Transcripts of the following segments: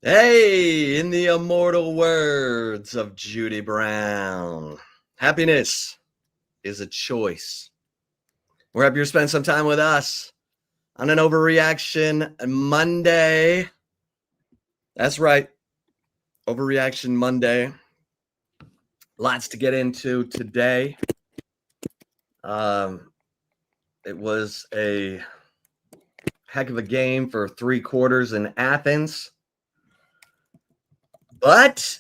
Hey, in the immortal words of Judy Brown, happiness is a choice. We're happy to spend some time with us on an overreaction Monday. That's right, overreaction Monday. Lots to get into today. It was a heck of a game for 3 quarters in Athens. But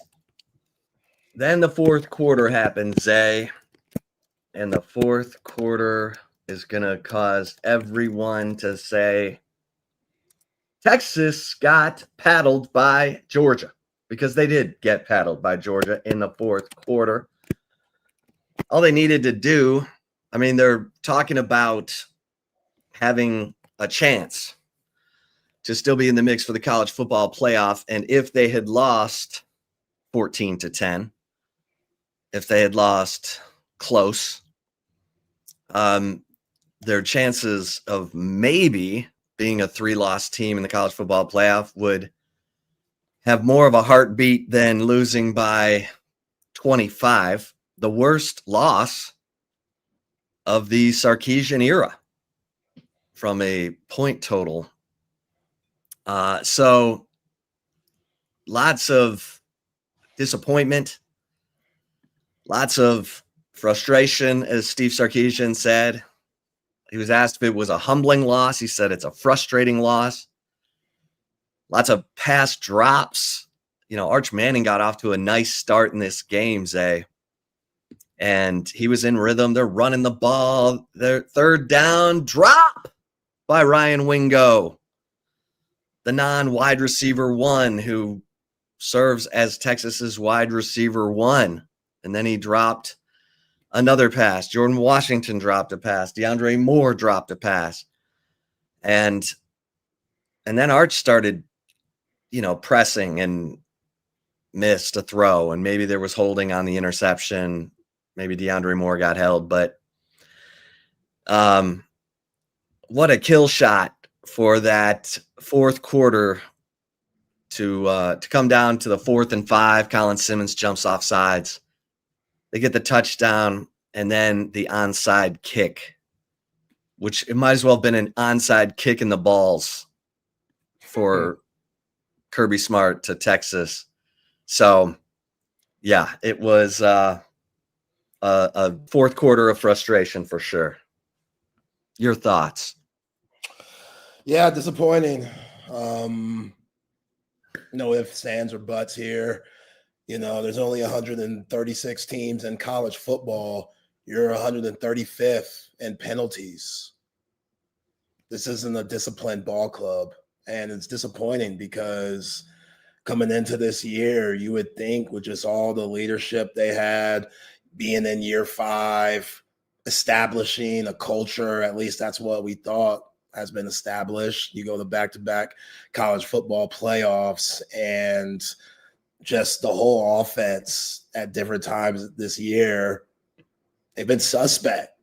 then the fourth quarter happened, Zay. And the fourth quarter is going to cause everyone to say Texas got paddled by Georgia, because they did get paddled by Georgia in the fourth quarter. All they needed to do, they're talking about having a chance to still be in the mix for the college football playoff. And if they had lost 14-10, if they had lost close, their chances of maybe being a 3-loss team in the college football playoff would have more of a heartbeat than losing by 25, the worst loss of the Sarkisian era from a point total. So lots of disappointment, lots of frustration, as Steve Sarkisian said. He was asked if it was a humbling loss. He said it's a frustrating loss. Lots of pass drops. Arch Manning got off to a nice start in this game, Zay. And he was in rhythm. They're running the ball. Their third down drop by Ryan Wingo, the non-wide receiver one who serves as Texas's wide receiver one. And then he dropped another pass. Jordan Washington dropped a pass. DeAndre Moore dropped a pass. And then Arch started, pressing and missed a throw. And maybe there was holding on the interception. Maybe DeAndre Moore got held. But what a kill shot for that fourth quarter to come down to the 4th and 5. Colin Simmons jumps off sides. They get the touchdown, and then the onside kick, which it might as well have been an onside kick in the balls for Kirby Smart to Texas. So, yeah, it was a fourth quarter of frustration for sure. Your thoughts? Yeah, disappointing. No ifs, ands, or buts here. There's only 136 teams in college football. You're 135th in penalties. This isn't a disciplined ball club. And it's disappointing because coming into this year, you would think with just all the leadership they had, being in year 5, establishing a culture, at least that's what we thought has been established. You go to back-to-back college football playoffs, and just the whole offense at different times this year, they've been suspect.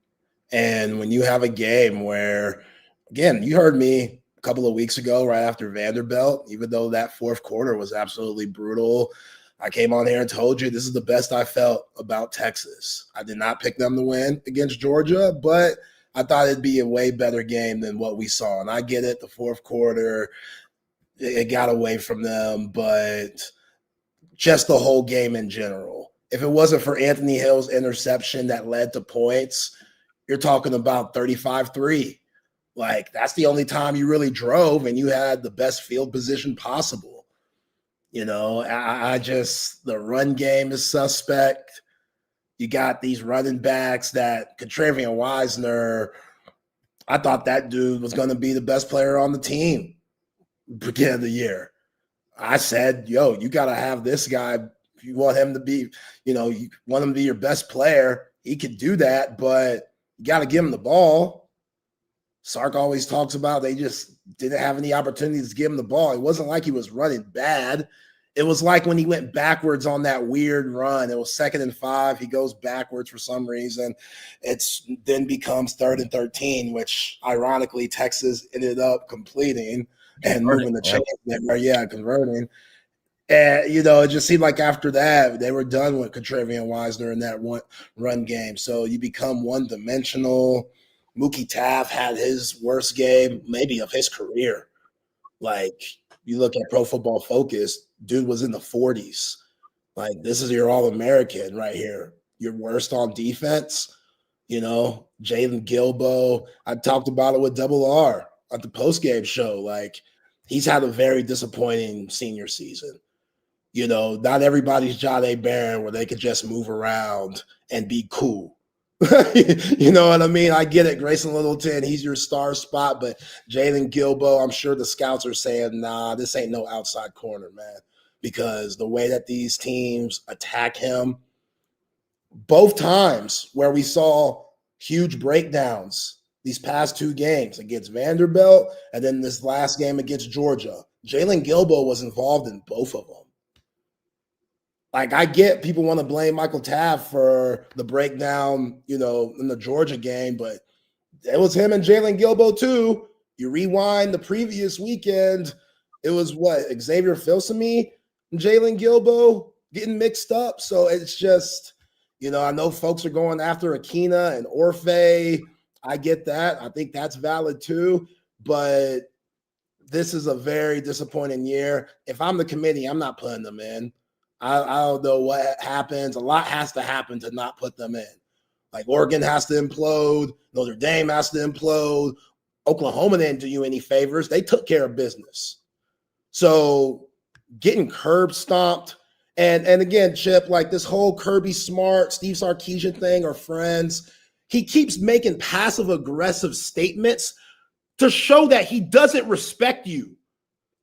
And when you have a game where, again, you heard me a couple of weeks ago right after Vanderbilt, even though that fourth quarter was absolutely brutal, I came on here and told you this is the best I felt about Texas. I did not pick them to win against Georgia, but I thought it'd be a way better game than what we saw. And I get it, the fourth quarter, it got away from them, but just the whole game in general. If it wasn't for Anthony Hill's interception that led to points, you're talking about 35-3. Like, that's the only time you really drove and you had the best field position possible. The run game is suspect. You got these running backs that Contrarian Wisner, I thought that dude was going to be the best player on the team beginning of the year. I said, you got to have this guy. If you want him to be, you want him to be your best player, he could do that, but you got to give him the ball. Sark always talks about they just didn't have any opportunities to give him the ball. It wasn't like he was running bad. It was like when he went backwards on that weird run. It was 2nd and 5. He goes backwards for some reason. It's then becomes 3rd and 13, which ironically Texas ended up completing and moving the chain. Yeah, converting. And, it just seemed like after that, they were done with Contrarian Wisner in that one run game. So you become one-dimensional. Mookie Taft had his worst game, maybe of his career. Like, you look at Pro Football Focus, dude was in the 40s. Like, this is your All-American right here. Your worst on defense, Jalen Gilbo. I talked about it with Double R at the postgame show. Like, he's had a very disappointing senior season. Not everybody's Jahdae Barron where they could just move around and be cool. You know what I mean? I get it. Grayson Littleton, he's your star spot, but Jalen Gilbo, I'm sure the scouts are saying, nah, this ain't no outside corner, man, because the way that these teams attack him, both times where we saw huge breakdowns these past two games against Vanderbilt and then this last game against Georgia, Jalen Gilbo was involved in both of them. Like, I get people want to blame Michael Taft for the breakdown, in the Georgia game, but it was him and Jalen Gilbo too. You rewind the previous weekend, it was Xavier Filsaime and Jalen Gilbo getting mixed up. So it's just, I know folks are going after Akina and Orfe. I get that. I think that's valid too. But this is a very disappointing year. If I'm the committee, I'm not putting them in. I don't know what happens. A lot has to happen to not put them in. Like, Oregon has to implode. Notre Dame has to implode. Oklahoma didn't do you any favors. They took care of business. So getting curb stomped. And again, Chip, like this whole Kirby Smart, Steve Sarkisian thing are friends. He keeps making passive-aggressive statements to show that he doesn't respect you.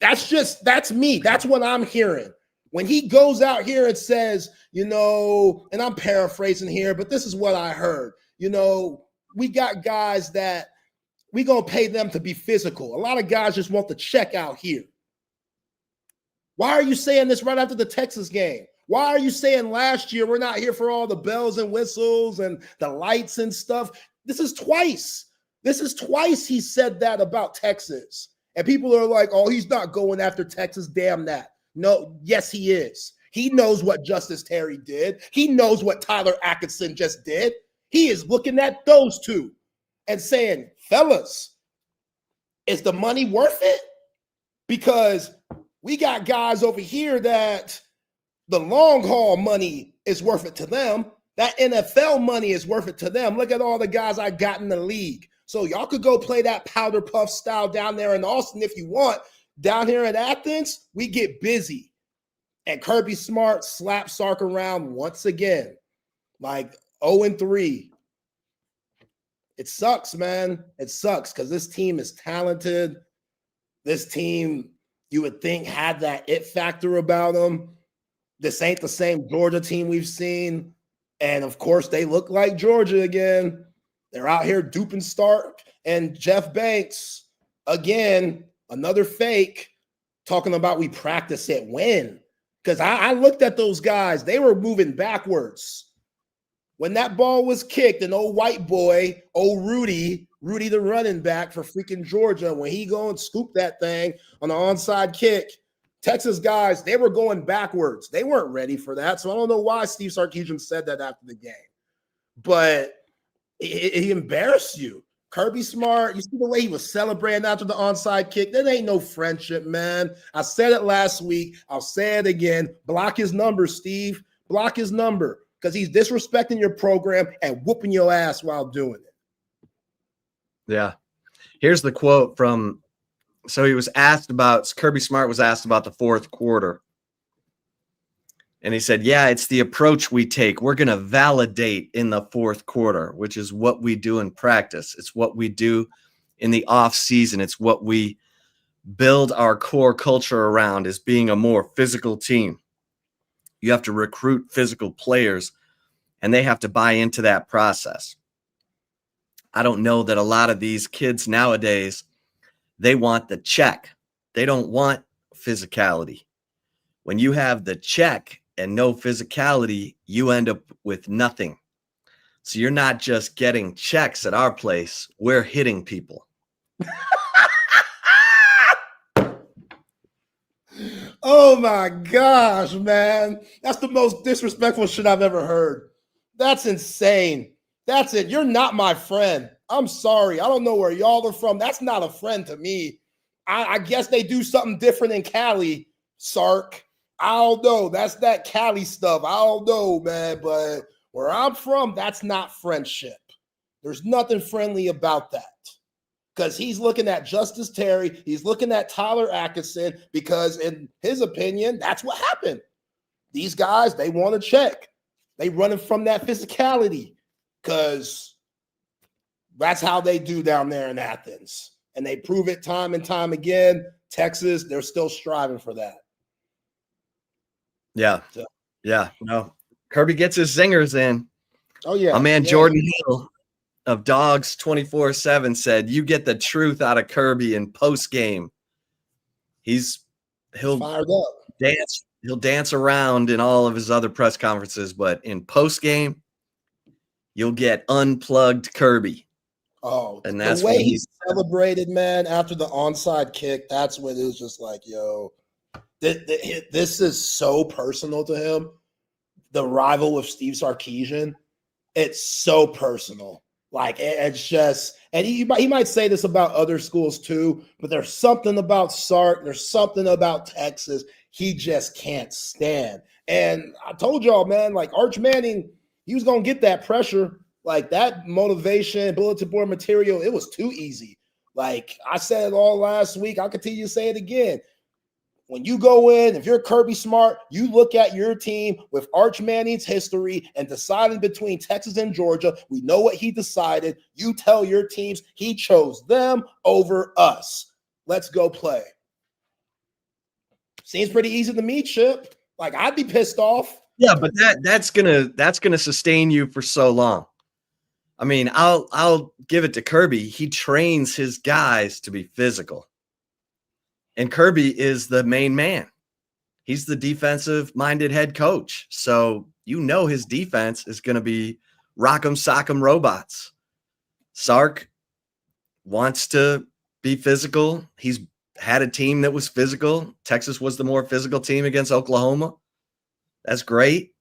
That's me. That's what I'm hearing. When he goes out here and says, and I'm paraphrasing here, but this is what I heard. We got guys that we going to pay them to be physical. A lot of guys just want the check out here. Why are you saying this right after the Texas game? Why are you saying last year we're not here for all the bells and whistles and the lights and stuff? This is twice. He said that about Texas. And people are like, oh, he's not going after Texas. Damn that. No, yes, he is. He knows what Justice Terry did. He knows what Tyler Atkinson just did. He is looking at those two and saying, fellas, is the money worth it? Because we got guys over here that the long haul money is worth it to them. That NFL money is worth it to them. Look at all the guys I got in the league. So y'all could go play that powder puff style down there in Austin if you want. Down here in Athens, we get busy. And Kirby Smart slapped Sark around once again. Like 0-3. It sucks, man. It sucks because this team is talented. This team, you would think, had that it factor about them. This ain't the same Georgia team we've seen. And, of course, they look like Georgia again. They're out here duping Stark and Jeff Banks again. Another fake, talking about we practice it when. Because I looked at those guys. They were moving backwards. When that ball was kicked, an old white boy, old Rudy the running back for freaking Georgia, when he go and scoop that thing on the onside kick, Texas guys, they were going backwards. They weren't ready for that. So I don't know why Steve Sarkisian said that after the game. But he embarrassed you. Kirby Smart, you see the way he was celebrating after the onside kick? That ain't no friendship, man. I said it last week. I'll say it again. Block his number, Steve. Block his number because he's disrespecting your program and whooping your ass while doing it. Yeah. Here's the quote from – so he was asked about – Kirby Smart was asked about the fourth quarter. And he said, yeah, it's the approach we take. We're going to validate in the fourth quarter, which is what we do in practice. It's what we do in the off season. It's what we build our core culture around, is being a more physical team. You have to recruit physical players, and they have to buy into that process. I don't know that a lot of these kids nowadays, they want the check. They don't want physicality. When you have the check and no physicality, you end up with nothing. So you're not just getting checks at our place. We're hitting people. Oh my gosh, man. That's the most disrespectful shit I've ever heard. That's insane. That's it. You're not my friend. I'm sorry. I don't know where y'all are from. That's not a friend to me. I guess they do something different in Cali, Sark. I don't know. That's that Cali stuff. I don't know, man. But where I'm from, that's not friendship. There's nothing friendly about that. Because he's looking at Justice Terry, he's looking at Tyler Atkinson, because in his opinion, that's what happened. These guys, they want to check. They running from that physicality because that's how they do down there in Athens. And they prove it time and time again. Texas, they're still striving for that. Yeah. So. Yeah. No. Kirby gets his zingers in. Oh, yeah. My man Jordan Hill of Dogs 24/7 said, "You get the truth out of Kirby in post game. He'll fired up. He'll dance around in all of his other press conferences, but in post game, you'll get unplugged Kirby." Oh, and that's the way he celebrated, man, after the onside kick. That's when it was just like, yo, this is so personal to him. The rival with Steve Sarkisian, it's so personal. Like, it's just, and he might say this about other schools too, but there's something about Sark, there's something about Texas he just can't stand. And I told y'all, man, like Arch Manning, he was going to get that pressure. Like that motivation, bulletin board material, it was too easy. Like I said it all last week, I'll continue to say it again. When you go in, if you're Kirby Smart, you look at your team with Arch Manning's history and deciding between Texas and Georgia. We know what he decided. You tell your teams he chose them over us. Let's go play. Seems pretty easy to me, Chip. Like I'd be pissed off. Yeah, but that's gonna sustain you for so long. I mean, I'll give it to Kirby. He trains his guys to be physical. And Kirby is the main man. He's the defensive-minded head coach. So you know his defense is going to be rock'em sock'em robots. Sark wants to be physical. He's had a team that was physical. Texas was the more physical team against Oklahoma. That's great.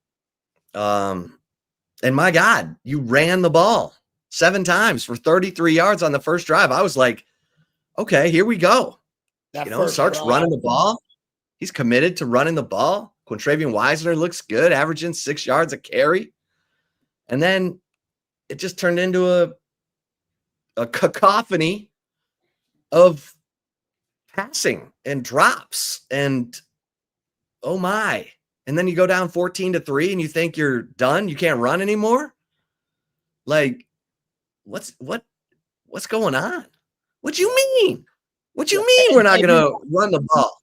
And my God, you ran the ball 7 times for 33 yards on the first drive. I was like, okay, here we go. Sark's running the ball. He's committed to running the ball. Quintravian Wisner looks good, averaging 6 yards a carry. And then it just turned into a cacophony of passing and drops. And oh my. And then you go down 14-3 and you think you're done. You can't run anymore. Like, what's going on? What you mean? What you mean we're not going to run the ball?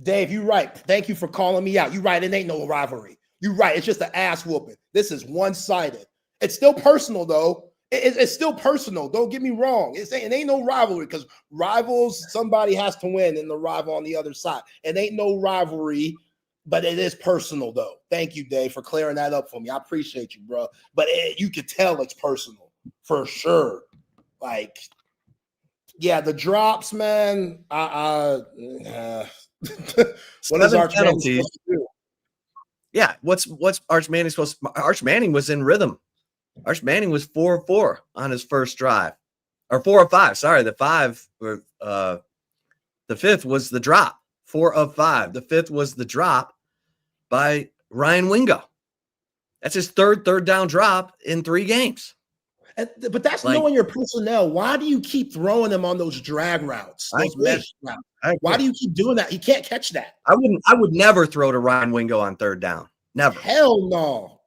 Dave, you're right. Thank you for calling me out. You're right. It ain't no rivalry. You're right. It's just an ass whooping. This is one-sided. It's still personal, though. It's still personal. Don't get me wrong. It ain't no rivalry because rivals, somebody has to win in the rival on the other side. It ain't no rivalry, but it is personal, though. Thank you, Dave, for clearing that up for me. I appreciate you, bro. But you could tell it's personal for sure. Like, yeah, the drops, man. What is Arch Manning supposed to do? Yeah, what's Arch Manning supposed to? Arch Manning was in rhythm. Arch Manning was 4-4 on his first drive, or 4 of 5. Sorry, the 5th was the drop. 4 of 5. The 5th was the drop by Ryan Wingo. That's his third down drop in 3 games. But that's knowing your personnel. Why do you keep throwing them on those drag routes? Those mesh routes? Why do you keep doing that? He can't catch that. I would never throw to Ryan Wingo on 3rd down. Never. Hell no.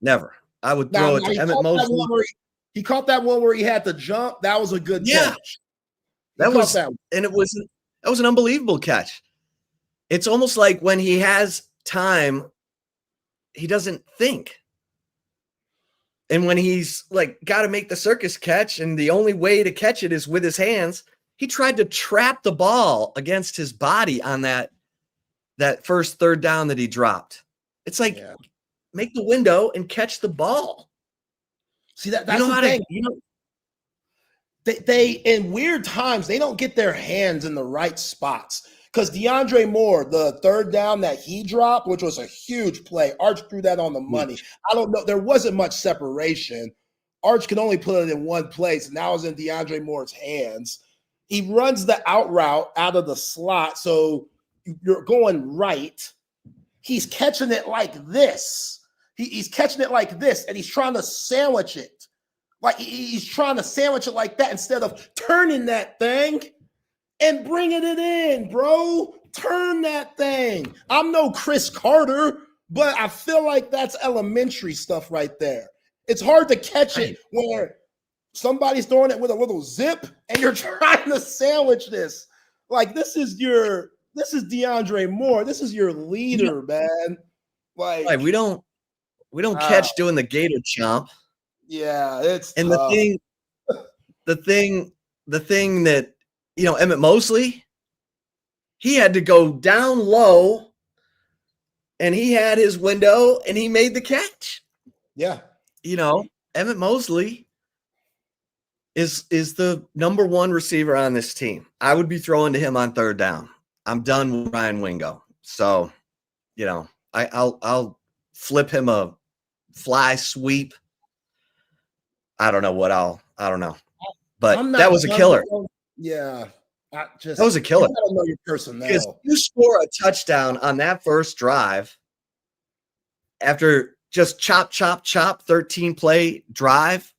Never. I would throw it to Emmett Mosley. He caught that one where he had to jump. That was a good catch. That was an unbelievable catch. It's almost like when he has time, he doesn't think. And when he's like got to make the circus catch, and the only way to catch it is with his hands, he tried to trap the ball against his body on that first 3rd down that he dropped. It's like, make the window and catch the ball. See, that's the thing. They in weird times, they don't get their hands in the right spots. Because DeAndre Moore, the third down that he dropped, which was a huge play, Arch threw that on the money. I don't know. There wasn't much separation. Arch could only put it in one place, and that was in DeAndre Moore's hands. He runs the out route out of the slot, so you're going right. He's catching it like this. He's catching it like this, and he's trying to sandwich it. Like he's trying to sandwich it like that instead of turning that thing and bringing it in, bro. Turn that thing. I'm no Chris Carter, but I feel like that's elementary stuff right there. It's hard to catch it where somebody's throwing it with a little zip and you're trying to sandwich this. Like this is DeAndre Moore. This is your leader, man. Like we don't catch doing the gator chomp. Yeah, it's and tough. the thing that Emmett Mosley, he had to go down low and he had his window and he made the catch. Yeah. Emmett Mosley is the number one receiver on this team. I would be throwing to him on third down. I'm done with Ryan Wingo. So, I'll flip him a fly sweep. I don't know what I don't know. But that was a killer. Yeah. That was a killer. I don't know your personnel. Because you score a touchdown on that first drive after just chop, 13 play drive.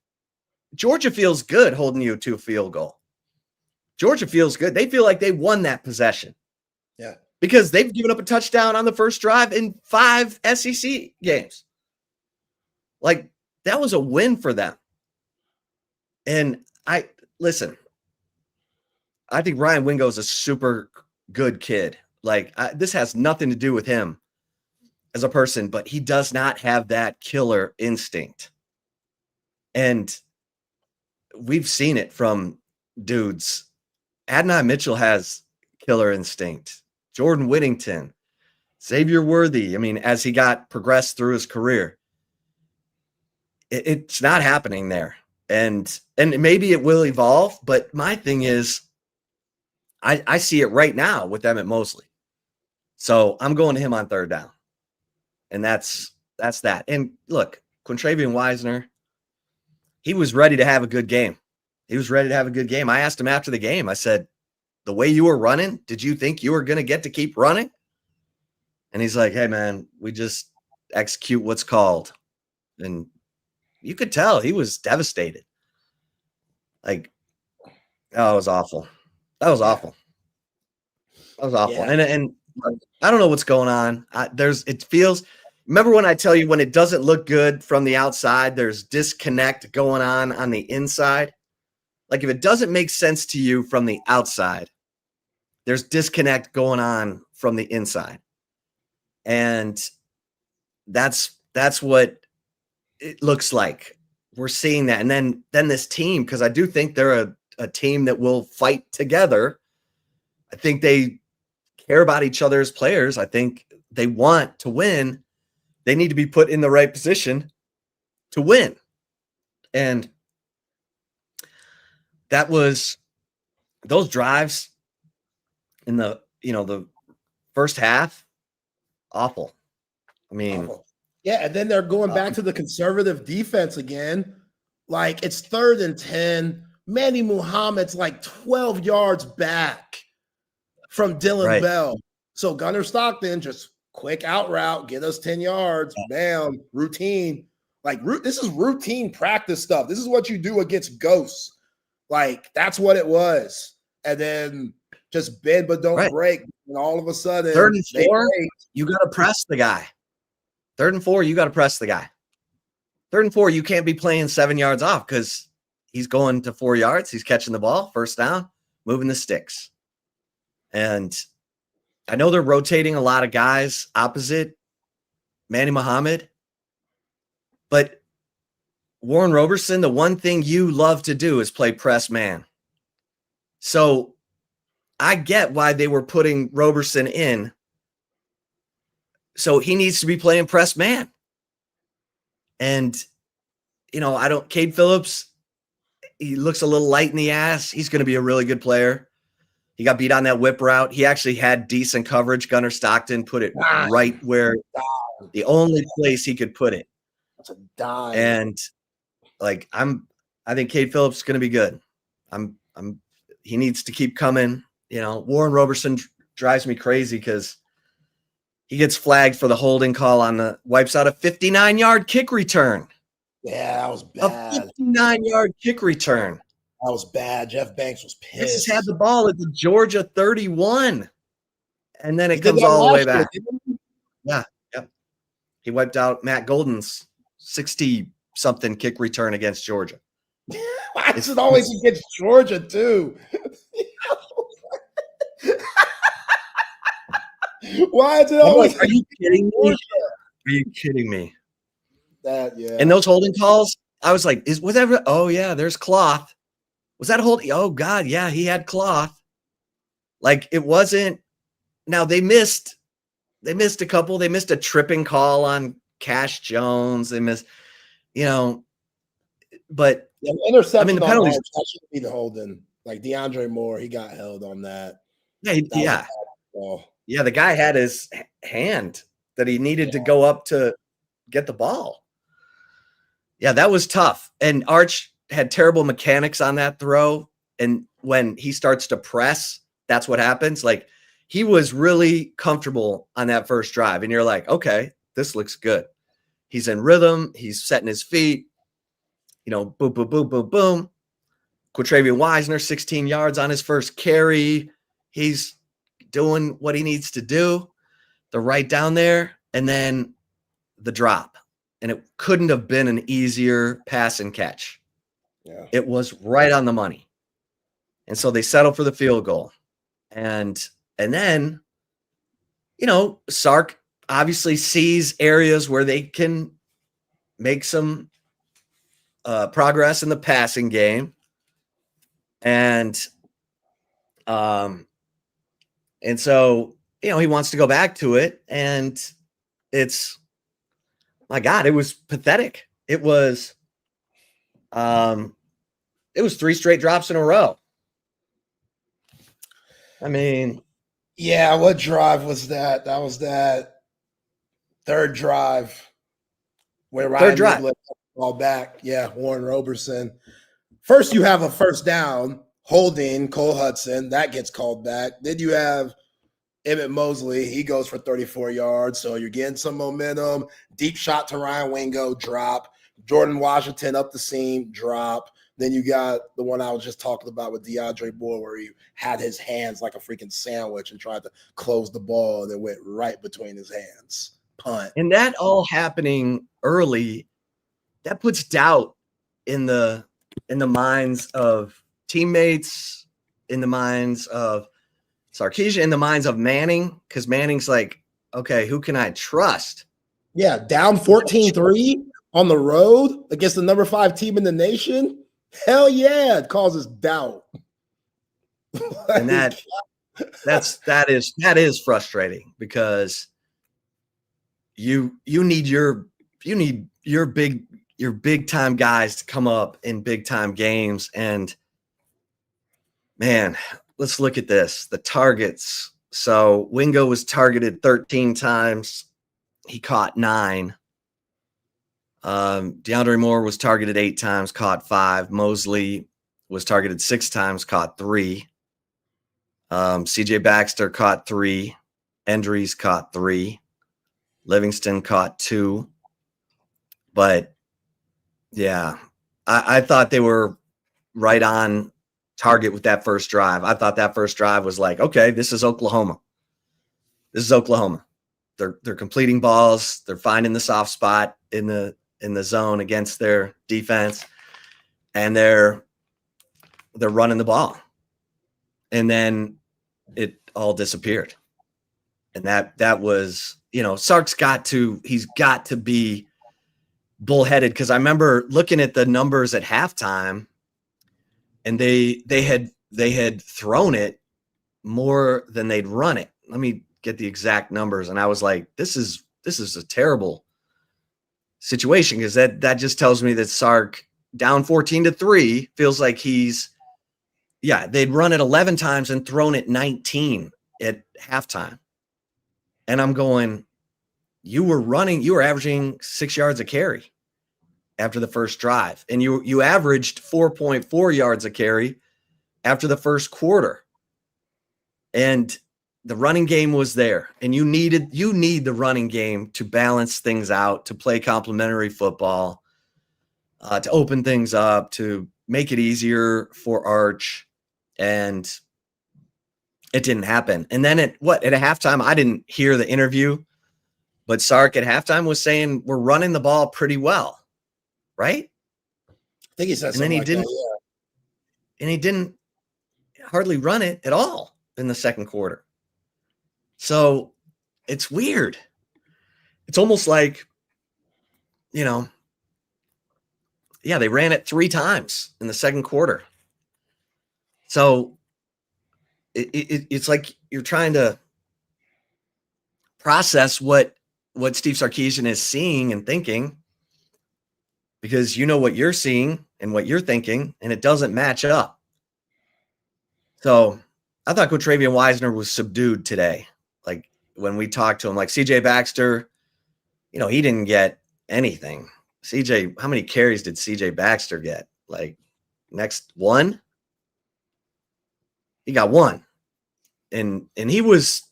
Georgia feels good holding you to a field goal. Georgia feels good. They feel like they won that possession. Yeah. Because they've given up a touchdown on the first drive in 5 SEC games. Like, that was a win for them. And I think Ryan Wingo is a super good kid. Like, this has nothing to do with him as a person, but he does not have that killer instinct. And we've seen it from dudes. Adonai Mitchell has killer instinct. Jordan Whittington, Xavier Worthy. I mean, as he got progressed through his career, it's not happening there. And maybe it will evolve, but my thing is, I see it right now with Emmett Mosley. So I'm going to him on third down. And that's that. And look, Quintravian Wisner, he was ready to have a good game. I asked him after the game, I said, the way you were running, did you think you were going to get to keep running? And he's like, hey, man, we just execute what's called. And you could tell he was devastated. Like, oh, it was awful. That was awful. Yeah. And I don't know what's going on. It feels, remember when I tell you when it doesn't look good from the outside, there's disconnect going on the inside. Like if it doesn't make sense to you from the outside, there's disconnect going on from the inside. And that's what it looks like. We're seeing that. And then this team, because I do think they're a team that will fight together. I think they care about each other as players. I think they want to win. They need to be put in the right position to win. And that was those drives in the first half, awful. I mean, awful. Yeah, and then they're going back to the conservative defense again. Like it's 3rd and 10. Manny Muhammad's like 12 yards back from Dylan Bell. So Gunnar Stockton just quick out route, get us 10 yards, bam, routine. Like this is routine practice stuff. This is what you do against ghosts. Like that's what it was. And then just bend but don't break. And all of a sudden, 3rd and 4, you got to press the guy. 3rd and 4, you got to press the guy. 3rd and 4, you can't be playing 7 yards off because he's going to 4 yards. He's catching the ball, first down, moving the sticks. And I know they're rotating a lot of guys opposite Manny Muhammad, but Warren Roberson, the one thing you love to do is play press man. So I get why they were putting Roberson in. So he needs to be playing press man. And, Cade Phillips, he looks a little light in the ass. He's going to be a really good player. He got beat on that whip route. He actually had decent coverage. Gunnar Stockton put it right where the only place he could put it. That's a dime. And like I think Cade Phillips is going to be good. He needs to keep coming. You know, Warren Roberson drives me crazy because he gets flagged for the holding call on the wipes out a 59-yard kick return. Yeah, that was bad. A 59-yard kick return. That was bad. Jeff Banks was pissed. Texas had the ball at the Georgia 31, and then it comes all the way back. Yeah, yep. He wiped out Matt Golden's 60-something kick return against Georgia. Why is it always against Georgia, too? Why is it always? Are you kidding me? Are you kidding me? That, yeah. And those holding calls, I was like, is whatever. Oh, yeah, there's cloth. Was that a hold? Oh, God, yeah, he had cloth. Like, it wasn't. Now, they missed a couple. They missed a tripping call on Cash Jones. They missed, you know, but yeah, interception. I mean, the penalties. That should be the holding. Like DeAndre Moore, he got held on that. Yeah. Yeah, the guy had his hand that he needed to go up to get the ball. Yeah, that was tough. And Arch had terrible mechanics on that throw. And when he starts to press, that's what happens. Like, he was really comfortable on that first drive. And you're like, okay, this looks good. He's in rhythm. He's setting his feet. You know, boom, boom, boom, boom, boom. Quatravian Wisner, 16 yards on his first carry. He's doing what he needs to do. The right down there. And then the drop. And it couldn't have been an easier pass and catch. Yeah. It was right on the money. And so they settled for the field goal. And then, you know, Sark obviously sees areas where they can make some progress in the passing game. And so, you know, he wants to go back to it. And it's, my God, it was pathetic. It was 3 straight drops in a row. I mean, yeah, what drive was that? That was that third drive where Ryan Niblett ball back. Yeah, Warren Roberson. First, you have a first down holding Cole Hudson. That gets called back. Then you have Emmett Mosley. He goes for 34 yards. So you're getting some momentum. Deep shot to Ryan Wingo, drop. Jordan Washington up the seam, drop. Then you got the one I was just talking about with DeAndre Moore where he had his hands like a freaking sandwich and tried to close the ball and it went right between his hands. Punt. And that all happening early, that puts doubt in the minds of teammates, in the minds of Sarkisian, in the minds of Manning, because Manning's like, okay, who can I trust? Yeah, down 14-3 on the road against the number 5 team in the nation. Hell yeah, it causes doubt. And that is frustrating because you need your big time guys to come up in big time games. And man, let's look at this. The targets. So Wingo was targeted 13 times. He caught 9. DeAndre Moore was targeted 8 times, caught 5. Mosley was targeted 6 times, caught 3. CJ Baxter caught 3. Endries caught 3. Livingston caught 2. But yeah, I thought they were right on target with that first drive. I thought that first drive was like, okay, this is Oklahoma. This is Oklahoma. They're completing balls. They're finding the soft spot in the zone against their defense, and they're running the ball. And then it all disappeared. And that was, you know, Sark's he's got to be bullheaded, because I remember looking at the numbers at halftime, and they had thrown it more than they'd run it. Let me get the exact numbers. And I was like, this is a terrible situation, because that just tells me that Sark, down 14-3, feels like he's Yeah, they'd run it 11 times and thrown it 19 at halftime. And I'm going, you were averaging 6 yards a carry after the first drive. And you averaged 4.4 yards a carry after the first quarter. And the running game was there. And you need the running game to balance things out, to play complementary football, to open things up, to make it easier for Arch. And it didn't happen. And then at a halftime, I didn't hear the interview, but Sark at halftime was saying we're running the ball pretty well, right? I think he said And then he didn't, and he didn't hardly run it at all in the second quarter. So it's weird. It's almost like, they ran it 3 times in the second quarter. So it's like you're trying to process what Steve Sarkisian is seeing and thinking, because you know what you're seeing and what you're thinking, and it doesn't match up. So I thought Coach Travian Wisner was subdued today. Like when we talked to him, like CJ Baxter, he didn't get anything. CJ, how many carries did CJ Baxter get? Like next one? He got 1. And he was,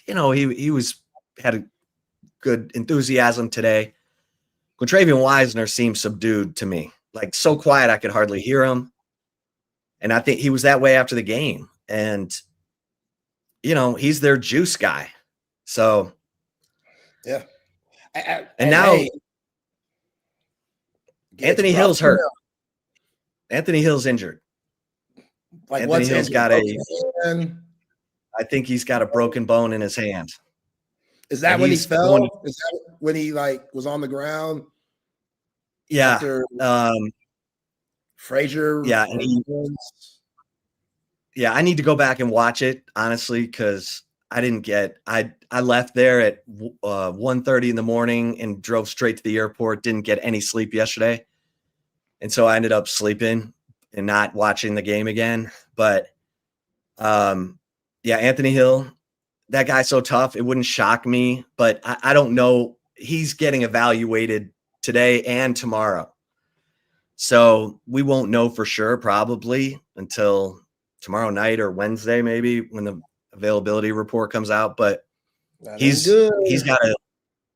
he had a good enthusiasm today. Travian Wisner seemed subdued to me, like so quiet I could hardly hear him. And I think he was that way after the game. And, he's their juice guy. So, yeah. And now Anthony Hill's hurt. Anthony Hill's injured. Like Anthony Hill's got I think he's got a broken bone in his hand. Is that when he fell? Is that when he was on the ground? Yeah. After Frazier. Yeah. I need to go back and watch it, honestly, because I didn't get I left there at 1:30 in the morning and drove straight to the airport, didn't get any sleep yesterday. And so I ended up sleeping and not watching the game again. But Anthony Hill, that guy's so tough. It wouldn't shock me, but I don't know. He's getting evaluated today and tomorrow. So we won't know for sure probably until tomorrow night or Wednesday, maybe, when the availability report comes out. But he's got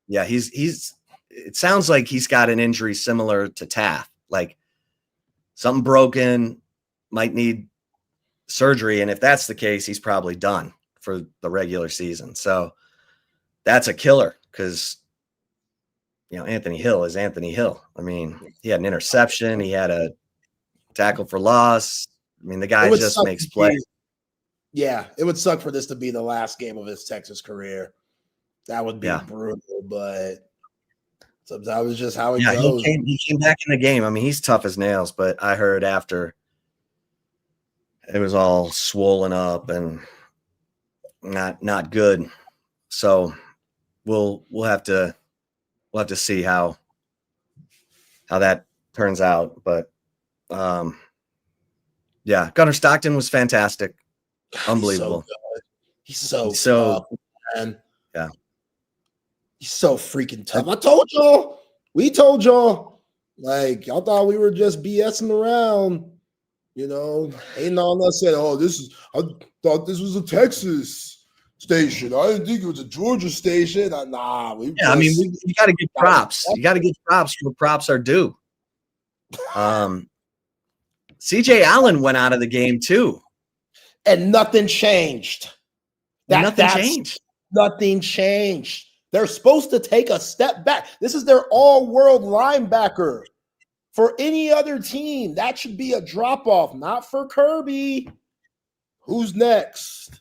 it sounds like he's got an injury similar to Taft, like something broken, might need surgery. And if that's the case, he's probably done for the regular season. So that's a killer because, Anthony Hill is Anthony Hill. I mean, he had an interception. He had a tackle for loss. I mean, the guy just makes plays. Yeah, it would suck for this to be the last game of his Texas career. That would be brutal, but sometimes it's just how it goes. He came back in the game. I mean, he's tough as nails, but I heard after it was all swollen up and not good. So we'll have to see how that turns out. But Gunnar Stockton was fantastic. Unbelievable. He's so tough, man. Yeah. He's so freaking tough. I told y'all. We told y'all. Like, y'all thought we were just BSing around. Hating on us, said, I thought this was a Texas station. I didn't think it was a Georgia station. You got to give props. You got to give props where props are due. CJ Allen went out of the game too. And nothing changed. Nothing changed. Nothing changed. They're supposed to take a step back. This is their all-world linebacker. For any other team, that should be a drop-off, not for Kirby. Who's next?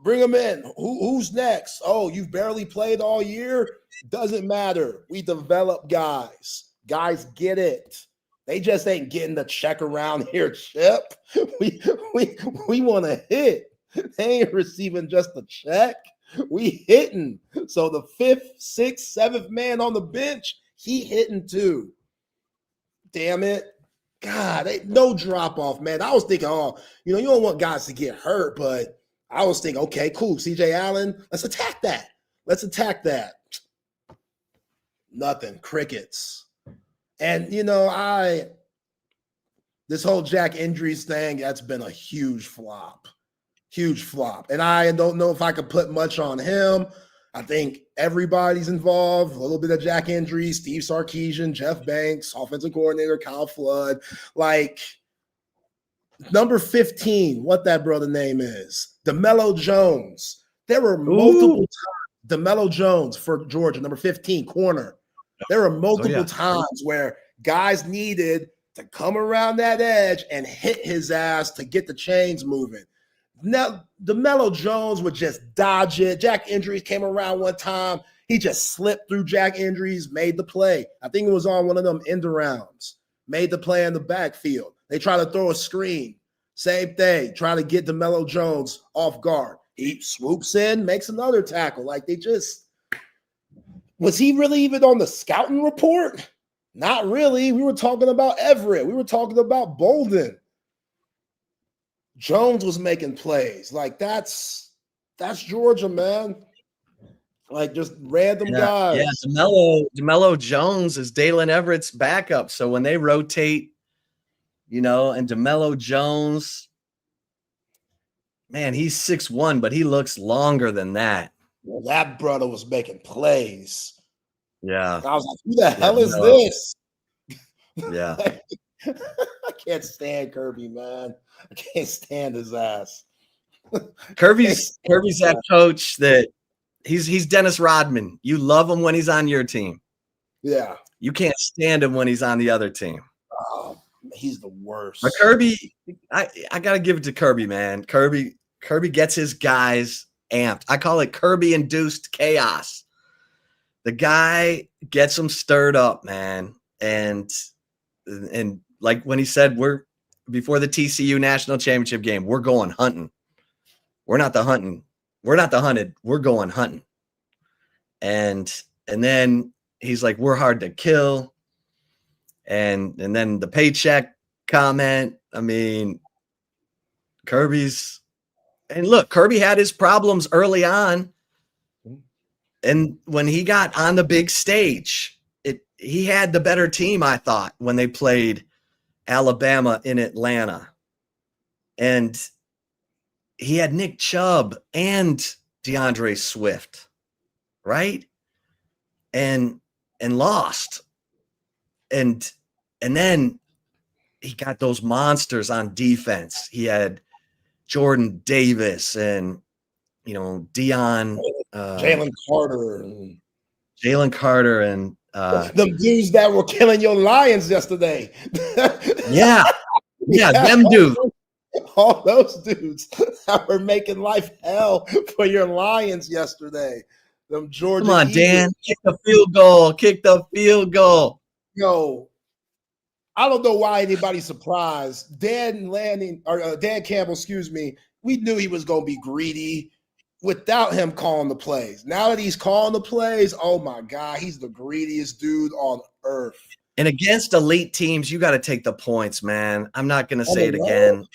Bring him in. Who's next? Oh, you've barely played all year? Doesn't matter. We develop guys. Guys get it. They just ain't getting the check around here, Chip. We want to hit. They ain't receiving just a check. We hitting. So the 5th, 6th, 7th man on the bench, he hitting too. Damn it. God, no drop off, man. I was thinking, you don't want guys to get hurt, but I was thinking, okay, cool. CJ Allen, let's attack that. Nothing, crickets. And, this whole Jack injuries thing, that's been a huge flop. And I don't know if I could put much on him. I think everybody's involved. A little bit of Jack injuries, Steve Sarkisian, Jeff Banks, offensive coordinator, Kyle Flood. Like, number 15, what that brother name is, DeMello Jones. There were multiple times, DeMello Jones for Georgia, number 15, corner. There were multiple times where guys needed to come around that edge and hit his ass to get the chains moving. Now, DeMello Jones would just dodge it. Jack injuries came around one time. He just slipped through Jack injuries, made the play. I think it was on one of them end arounds. Made the play in the backfield. They try to throw a screen. Same thing. Try to get DeMello Jones off guard. He swoops in, makes another tackle. Like, was he really even on the scouting report? Not really. We were talking about Everett. We were talking about Bolden. Jones was making plays. Like, that's Georgia, man. Like, just random guys. Yeah, DeMello Jones is Dalen Everett's backup. So when they rotate, and DeMello Jones, man, he's 6'1", but he looks longer than that. Well, that brother was making plays. Yeah. I was like, who the hell is this? Yeah. I can't stand Kirby, man. I can't stand his ass. Kirby's that coach that he's Dennis Rodman. You love him when he's on your team. Yeah. You can't stand him when he's on the other team. Oh, he's the worst. But Kirby, I gotta give it to Kirby, man. Kirby gets his guys amped. I call it Kirby-induced chaos. The guy gets them stirred up, man. And like when he said, before the TCU national championship game, we're going hunting. We're not the hunting. We're not the hunted. We're going hunting. And then he's like, we're hard to kill. And then the paycheck comment. I mean, Kirby had his problems early on. And when he got on the big stage, he had the better team, I thought, when they played Alabama in Atlanta. And he had Nick Chubb and DeAndre Swift, right? And lost. And then he got those monsters on defense. He had Jordan Davis and, Jalen Carter and them dudes that were killing your Lions yesterday. Yeah, them dudes. All those dudes that were making life hell for your Lions yesterday. Them Georgia. Come on, Eagles. Dan. Kick the field goal. Yo, I don't know why anybody's surprised. Dan Campbell, we knew he was going to be greedy without him calling the plays. Now that he's calling the plays, oh my God, he's the greediest dude on earth. And against elite teams, you got to take the points, man. I'm not going to say it again.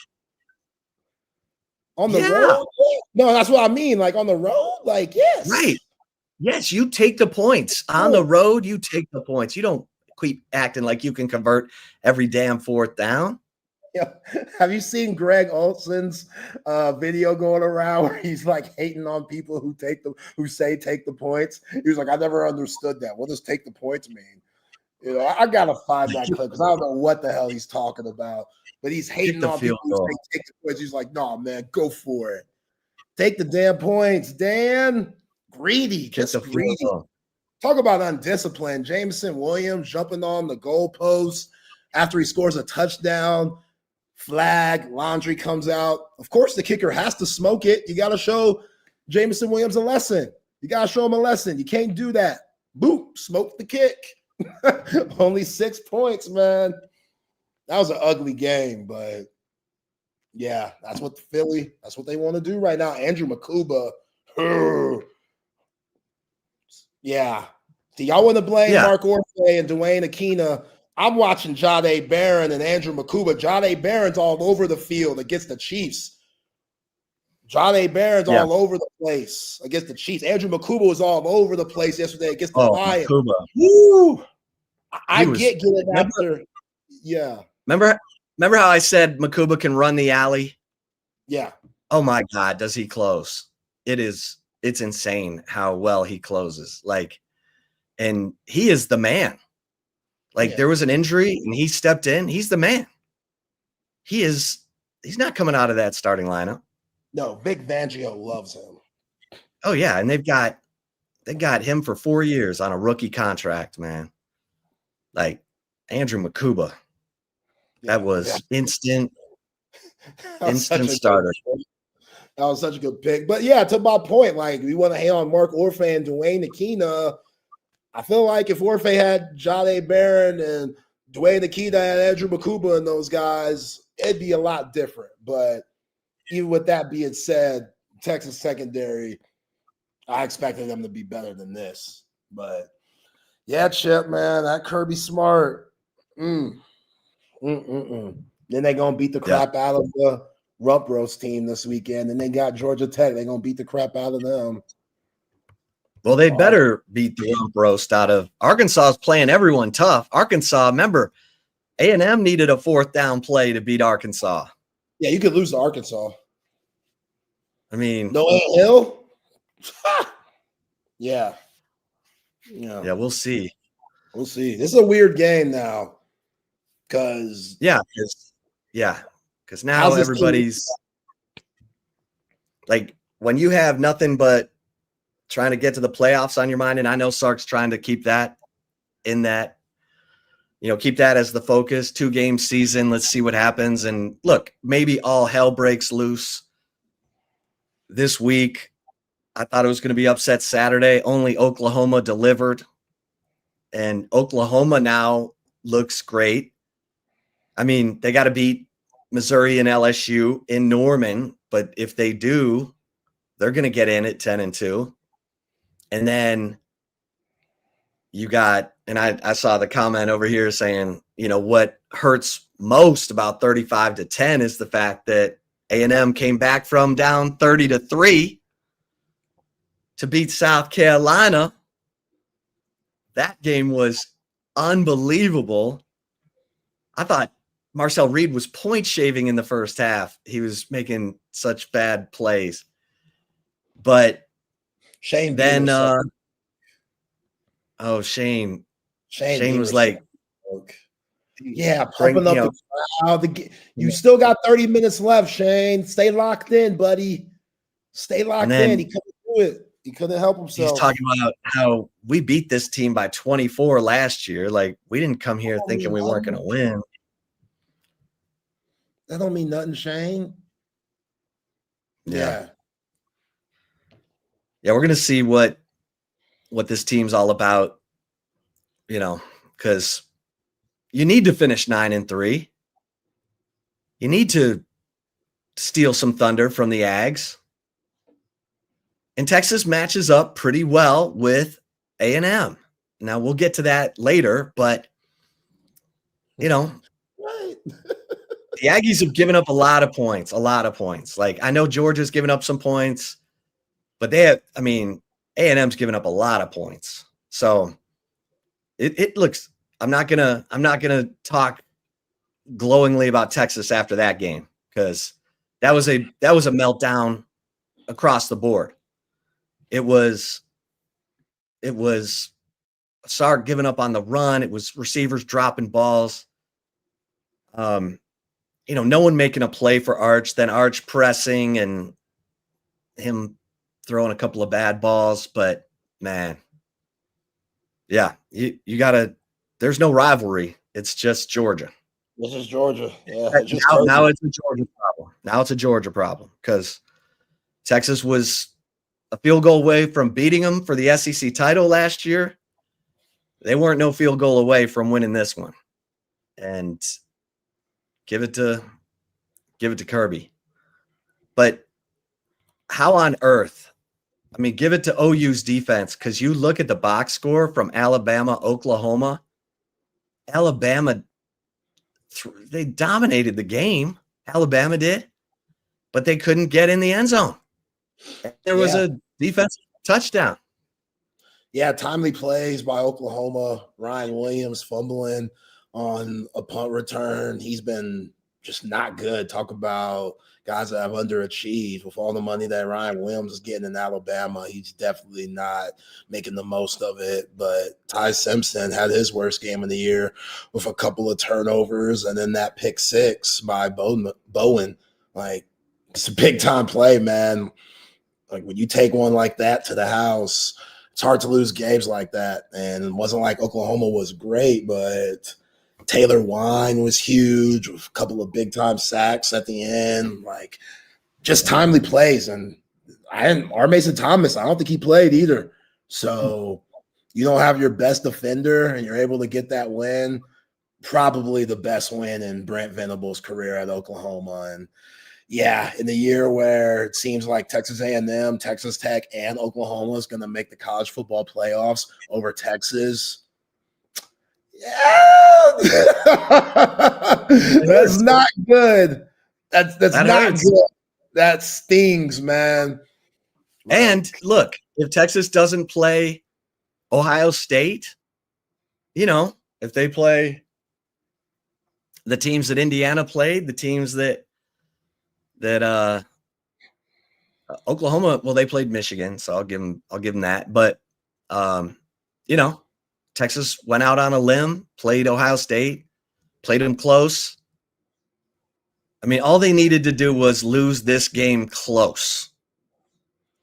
On the road? No, that's what I mean. Like on the road? Like, yes. Right. Yes, you take the points. On the road, you take the points. You don't keep acting like you can convert every damn fourth down. Yeah. Have you seen Greg Olson's video going around where he's like hating on people who say take the points? He was like, I never understood that. What does take the points mean? I gotta find that clip because I don't know what the hell he's talking about. But he's hating on people who say take the points. He's like, no, man, go for it. Take the damn points, Dan. Greedy, just greedy. Talk about undisciplined. Jameson Williams jumping on the goalpost after he scores a touchdown. Flag, laundry comes out. Of course, the kicker has to smoke it. You got to show Jameson Williams a lesson. You got to show him a lesson. You can't do that. Boop, smoke the kick. Only 6 points, man. That was an ugly game, but yeah, that's what they want to do right now. Andrew Makuba. Yeah. Do y'all want to blame Mark Orfe and Dwayne Akina? I'm watching Jahdae Barron and Andrew Makuba. Jahdae Barron's all over the field against the Chiefs. Jahdae Barron's all over the place against the Chiefs. Andrew Makuba was all over the place yesterday against the Lions. Makuba. Woo! I get getting after. Yeah. Remember how I said Makuba can run the alley? Yeah. Oh my God, does he close? It's insane how well he closes. Like, and he is the man. Like, there was an injury and he stepped in. He's the man. He's not coming out of that starting lineup. No, Vic Fangio loves him. Oh yeah, and they got him for 4 years on a rookie contract, man. Like Andrew Makuba. That was instant starter. That was such a good pick. But yeah, to my point, like, we want to hate on Mark Orfe and Dwayne Akina. I feel like if Orfe had Jahdae Barron and Dwayne Akina and Andrew Makuba and those guys, it'd be a lot different. But even with that being said, Texas secondary, I expected them to be better than this. But yeah, Chip, man, that Kirby Smart. Then they're going to beat the crap out of the Rump Roast team this weekend. And they got Georgia Tech. They're going to beat the crap out of them. Well, they better beat the Rump Roast out of Arkansas. Is playing everyone tough. Arkansas, remember, A&M needed a 4th down play to beat Arkansas. Yeah, you could lose to Arkansas. I mean, no Hill. Yeah, we'll see. We'll see. This is a weird game now, because now everybody's like, when you have nothing but trying to get to the playoffs on your mind, and I know Sark's trying to keep that in that, keep that as the focus. 2-game season. Let's see what happens. And look, maybe all hell breaks loose this week. I thought it was going to be upset Saturday. Only Oklahoma delivered. And Oklahoma now looks great. I mean, they got to beat Missouri and LSU in Norman. But if they do, they're going to get in at 10-2. And then you got, and I saw the comment over here saying, what hurts most about 35-10 is the fact that A&M came back from down 30-3 to beat South Carolina. That game was unbelievable. I thought Marcel Reed was point shaving in the first half. He was making such bad plays. But Shane then, Shane was like, pumping up the crowd. You still got 30 minutes left, Shane. Stay locked in, buddy. Stay locked in. He couldn't do it. He couldn't help himself. He's talking about how we beat this team by 24 last year. Like, we didn't come here thinking we weren't going to win. That don't mean nothing, Shane. Yeah, we're going to see what this team's all about, because you need to finish 9-3. You need to steal some thunder from the Ags. And Texas matches up pretty well with A&M. Now, we'll get to that later, but, the Aggies have given up a lot of points. Like, I know Georgia's given up some points, but A&M's given up a lot of points. So it looks, I'm not gonna talk glowingly about Texas after that game, because that was a meltdown across the board. It was Sark giving up on the run. It was receivers dropping balls. No one making a play for Arch, then Arch pressing and him throwing a couple of bad balls. But man, yeah, you gotta, there's no rivalry. It's just Georgia. This is Georgia. Yeah. Now it's a Georgia problem. Now it's a Georgia problem, because Texas was a field goal away from beating them for the SEC title last year. They weren't no field goal away from winning this one. And give it to Kirby. But how on earth? Give it to OU's defense, because you look at the box score from Alabama, Oklahoma, Alabama, they dominated the game. Alabama did, but they couldn't get in the end zone. There was a defensive touchdown. Yeah, timely plays by Oklahoma. Ryan Williams fumbling on a punt return. He's been just not good. Talk about guys that have underachieved. With all the money that Ryan Williams is getting in Alabama, he's definitely not making the most of it. But Ty Simpson had his worst game of the year with a couple of turnovers, and then that pick six by Bowen. Like, it's a big time play, man. Like, when you take one like that to the house, it's hard to lose games like that. And it wasn't like Oklahoma was great, but Taylor Wine was huge with a couple of big time sacks at the end. Like, just timely plays. And our Mason Thomas, I don't think he played either. So you don't have your best defender and you're able to get that win. Probably the best win in Brent Venable's career at Oklahoma. And yeah, in the year where it seems like Texas A&M, Texas Tech, and Oklahoma is going to make the college football playoffs over Texas. Yeah, that's not good. That's not hurts. good. That stings, man. And look, if Texas doesn't play Ohio State, if they play the teams that Indiana played, the teams that Oklahoma, well, they played Michigan, so I'll give them that. But Texas went out on a limb, played Ohio State, played them close. I mean, all they needed to do was lose this game close,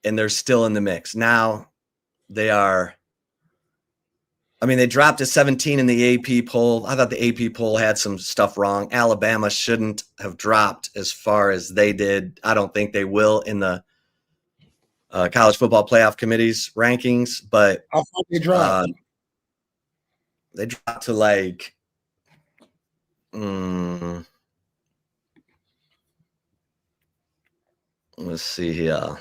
and they're still in the mix. Now they dropped to 17 in the AP poll. I thought the AP poll had some stuff wrong. Alabama shouldn't have dropped as far as they did. I don't think they will in the college football playoff committee's rankings, but how far they dropped? They dropped to like let's see here.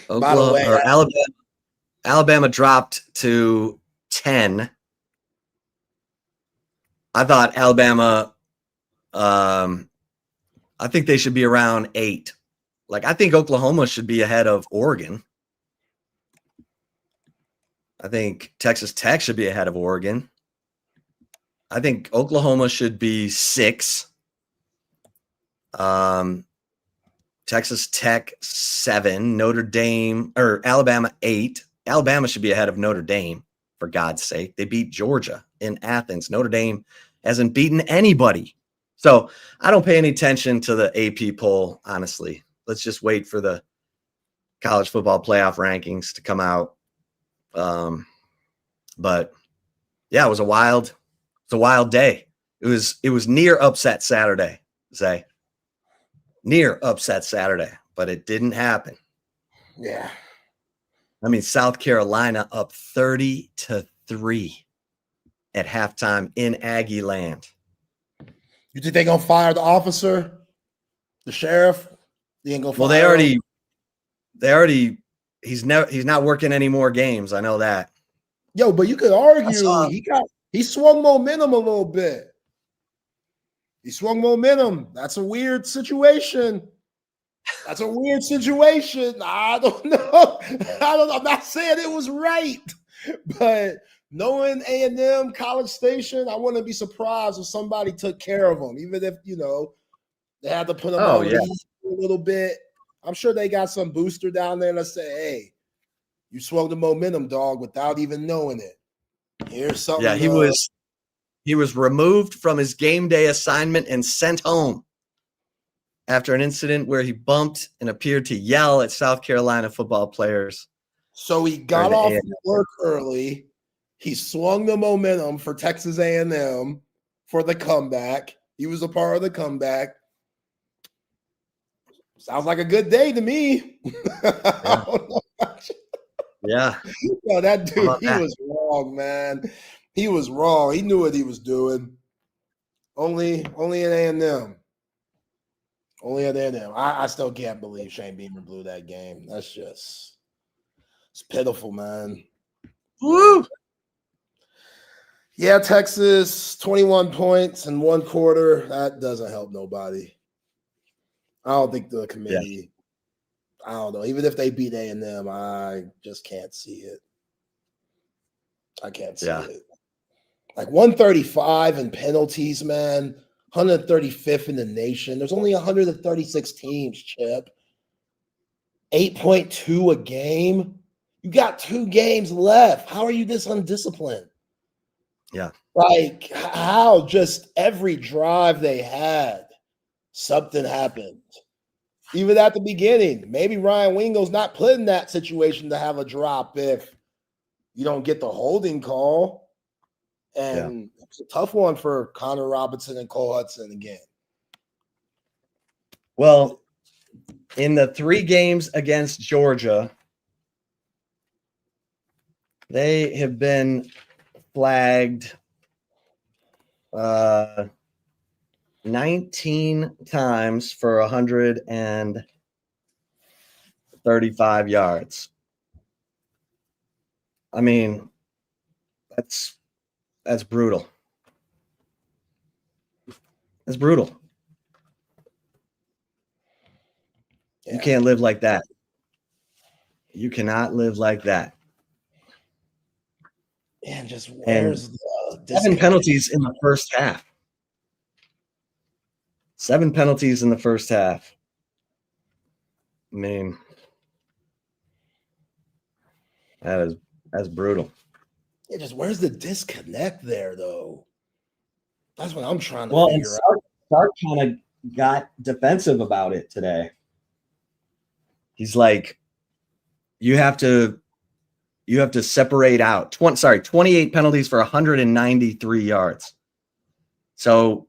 By the way, Alabama dropped to 10. I thought Alabama, I think they should be around 8. Like, I think Oklahoma should be ahead of Oregon. I think Texas Tech should be ahead of Oregon. I think Oklahoma should be 6. Texas Tech 7, Notre Dame or Alabama 8. Alabama should be ahead of Notre Dame, for God's sake. They beat Georgia in Athens. Notre Dame hasn't beaten anybody. So I don't pay any attention to the AP poll, honestly. Let's just wait for the college football playoff rankings to come out. But yeah, it was a wild day. It was near upset Saturday, Zay. Near upset Saturday, but it didn't happen. Yeah. I mean, South Carolina up 30-3 at halftime in Aggie land. You think they're gonna fire the officer, the sheriff? They ain't gonna fire well, they already he's not working any more games. I know that. Yo, but you could argue he swung momentum a little bit. He swung momentum. That's a weird situation. I don't know. I'm not saying it was right, but knowing A&M, College Station, I wouldn't be surprised if somebody took care of them, even if they had to put them on a little bit. I'm sure they got some booster down there that say, "Hey, you swung the momentum, dog," without even knowing it. Here's something. Yeah, he was removed from his game day assignment and sent home after an incident where he bumped and appeared to yell at South Carolina football players. So he got off work early. He swung the momentum for Texas A&M for the comeback. He was a part of the comeback. Sounds like a good day to me. Yeah. No, that dude, was wrong, man. He was wrong. He knew what he was doing. Only at A&M. Only at A&M. I still can't believe Shane Beamer blew that game. That's just It's pitiful, man. Woo! Yeah, Texas, 21 points in one quarter. That doesn't help nobody. I don't think the committee, I don't know. Even if they beat A&M, I just can't see it. I can't see it. Like 135 in penalties, man. 135th in the nation. There's only 136 teams, Chip. 8.2 a game. You got 2 games left. How are you this undisciplined? Yeah. Like, how just every drive they had, something happened. Even at the beginning, maybe Ryan Wingo's not put in that situation to have a drop if you don't get the holding call. And it's a tough one for Connor Robinson and Cole Hudson again. Well, in the 3 games against Georgia, they have been flagged 19 times for 135 yards. I mean, that's brutal. That's brutal. You can't live like that. You cannot live like that. And just where's the 7 penalties in the first half. 7 penalties in the first half. I mean, that's brutal. Yeah, just where's the disconnect there, though? That's what I'm trying to figure out. Sark kind of got defensive about it today. He's like, you have to separate out 28 penalties for 193 yards. So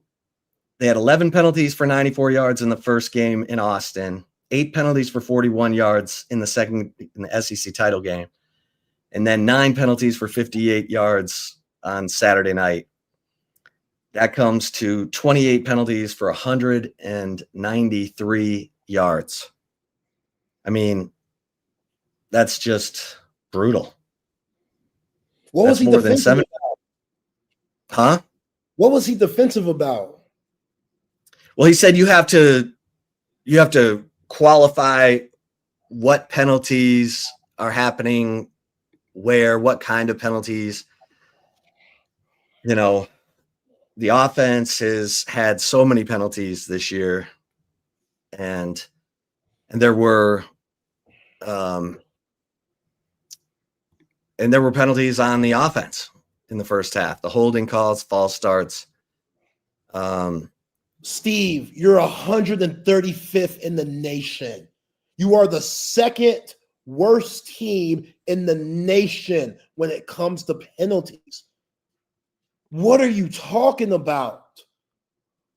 they had 11 penalties for 94 yards in the first game in Austin, 8 penalties for 41 yards in the SEC title game, and then 9 penalties for 58 yards on Saturday night. That comes to 28 penalties for 193 yards. I mean, that's just brutal. What was he more than defensive 7? about? Huh? What was he defensive about? Well, he said you have to qualify what penalties are happening where, what kind of penalties. You know, the offense has had so many penalties this year, and there were penalties on the offense in the first half. The holding calls, false starts. Steve, you're 135th in the nation. You are the second worst team in the nation when it comes to penalties. What are you talking about?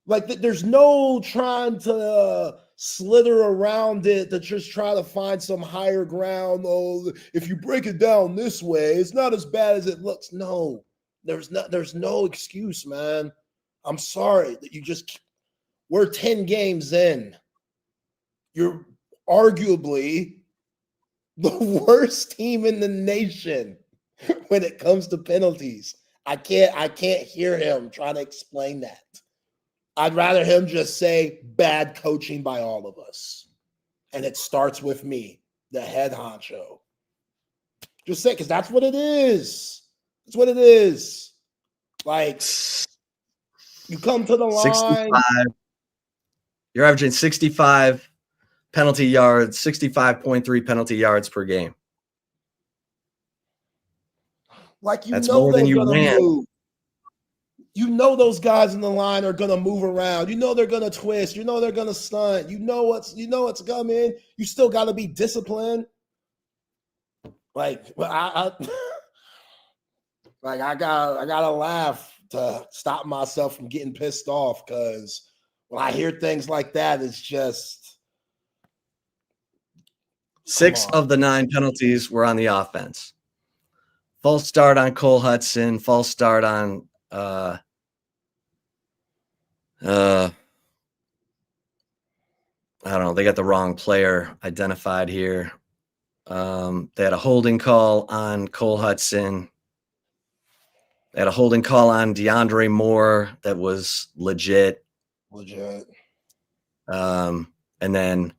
Like, there's no trying to slither around it to just try to find some higher ground. Oh, if you break it down this way, it's not as bad as it looks. No, there's no excuse, man. I'm sorry that we're 10 games in. You're arguably the worst team in the nation when it comes to penalties. I can't hear him trying to explain that. I'd rather him just say bad coaching by all of us. And it starts with me, the head honcho. Just say, because that's what it is. That's what it is. Like, you come to the line. You're averaging 65 penalty yards, 65.3 penalty yards per game. Like, that's more than you ran. Move. You know those guys in the line are gonna move around. You know they're gonna twist. You know they're gonna stunt. You know what's coming. You still got to be disciplined. Like, I gotta laugh to stop myself from getting pissed off, because when I hear things like that, it's just 6 of the 9 penalties were on the offense. False start on Cole Hudson. False start on I don't know. They got the wrong player identified here. They had a holding call on Cole Hudson. They had a holding call on DeAndre Moore that was legit. And then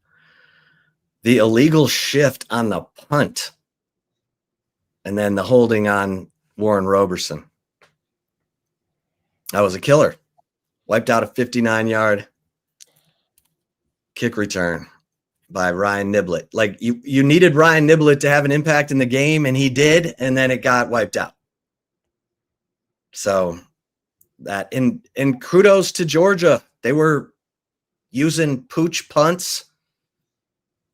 the illegal shift on the punt. And then the holding on Warren Roberson. That was a killer. Wiped out a 59-yard kick return by Ryan Niblett. Like you needed Ryan Niblett to have an impact in the game, and he did, and then it got wiped out. So that and kudos to Georgia. They were using pooch punts,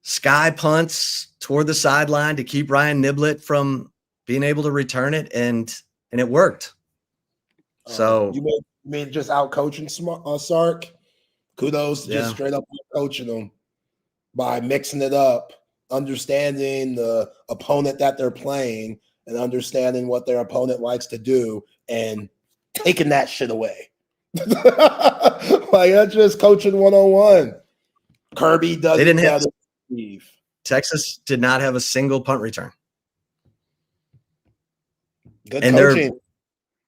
sky punts toward the sideline to keep Ryan Niblett from being able to return it, and it worked. So you mean just out coaching Sark? Kudos to just straight up coaching them by mixing it up, understanding the opponent that they're playing, and understanding what their opponent likes to do, and taking that shit away. Like that's just coaching 101. Kirby does it better. Texas did not have a single punt return. Good and coaching.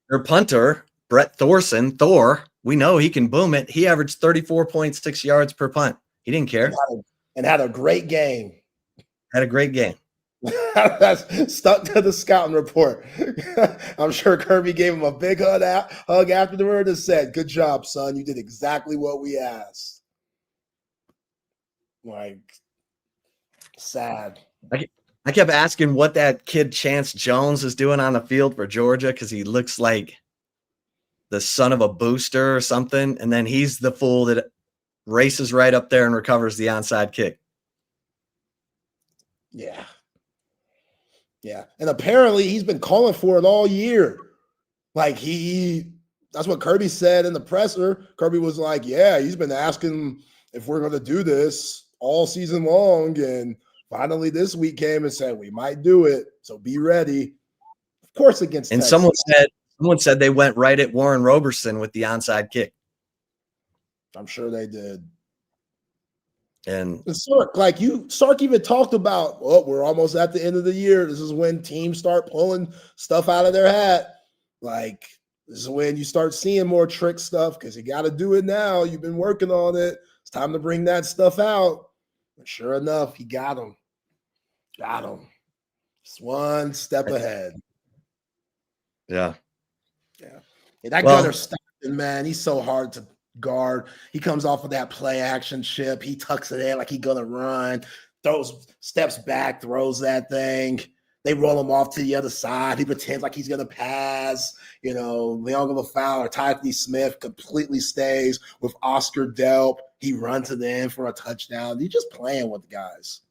Their punter, Brett Thor, we know he can boom it. He averaged 34.6 yards per punt. He didn't care. And had a great game. That's stuck to the scouting report. I'm sure Kirby gave him a big hug afterward and said, "Good job, son. You did exactly what we asked." Like, sad. I kept asking what that kid Chance Jones is doing on the field for Georgia because he looks like the son of a booster or something. And then he's the fool that races right up there and recovers the onside kick. Yeah. Yeah. And apparently he's been calling for it all year. Like that's what Kirby said in the presser. Kirby was like, yeah, he's been asking if we're going to do this all season long. And finally this week came and said, we might do it. So be ready. Of course, against and Texas. Someone said they went right at Warren Roberson with the onside kick. I'm sure they did. And Sark even talked about, we're almost at the end of the year. This is when teams start pulling stuff out of their hat. Like, this is when you start seeing more trick stuff because you got to do it now. You've been working on it. It's time to bring that stuff out. And sure enough, he got him. Just one step ahead. Yeah. Yeah, that Gunner Stockton, man, he's so hard to guard. He comes off of that play action chip. He tucks it in like he's gonna run, steps back, throws that thing. They roll him off to the other side. He pretends like he's gonna pass. You know, Leon Lafau or Tyree Smith completely stays with Oscar Delp. He runs it in for a touchdown. He's just playing with the guys.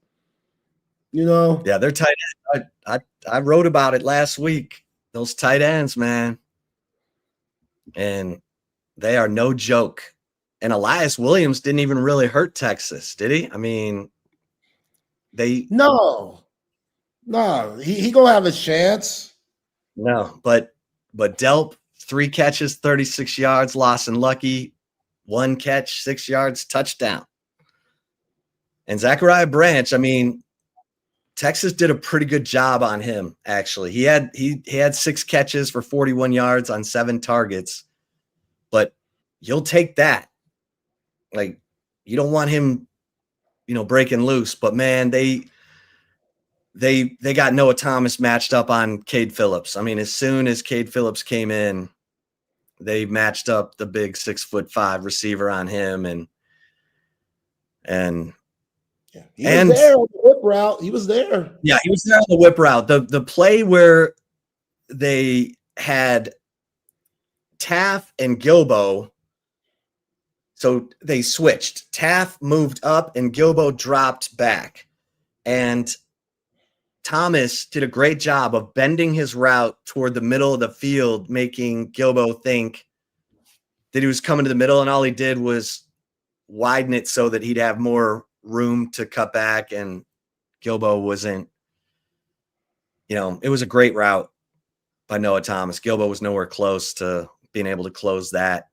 You know? Yeah, they're tight ends. I wrote about it last week. Those tight ends, man. And they are no joke. And Elias Williams didn't even really hurt Texas, did he? I mean, No, he gonna have a chance. No, but Delp, 3 catches, 36 yards, Lawson Lucky, 1 catch, 6 yards, touchdown. And Zachariah Branch, I mean, Texas did a pretty good job on him, actually. He had 6 catches for 41 yards on 7 targets. But you'll take that. Like, you don't want him, breaking loose. But man, they got Noah Thomas matched up on Cade Phillips. I mean, as soon as Cade Phillips came in, they matched up the big 6'5" receiver on him, and he was there on the whip route. He was there. Yeah, he was there on the whip route. The play where they had Taff and Gilbo. So they switched. Taff moved up and Gilbo dropped back. And Thomas did a great job of bending his route toward the middle of the field, making Gilbo think that he was coming to the middle. And all he did was widen it so that he'd have more room to cut back. And Gilbo wasn't, it was a great route by Noah Thomas. Gilbo was nowhere close to being able to close that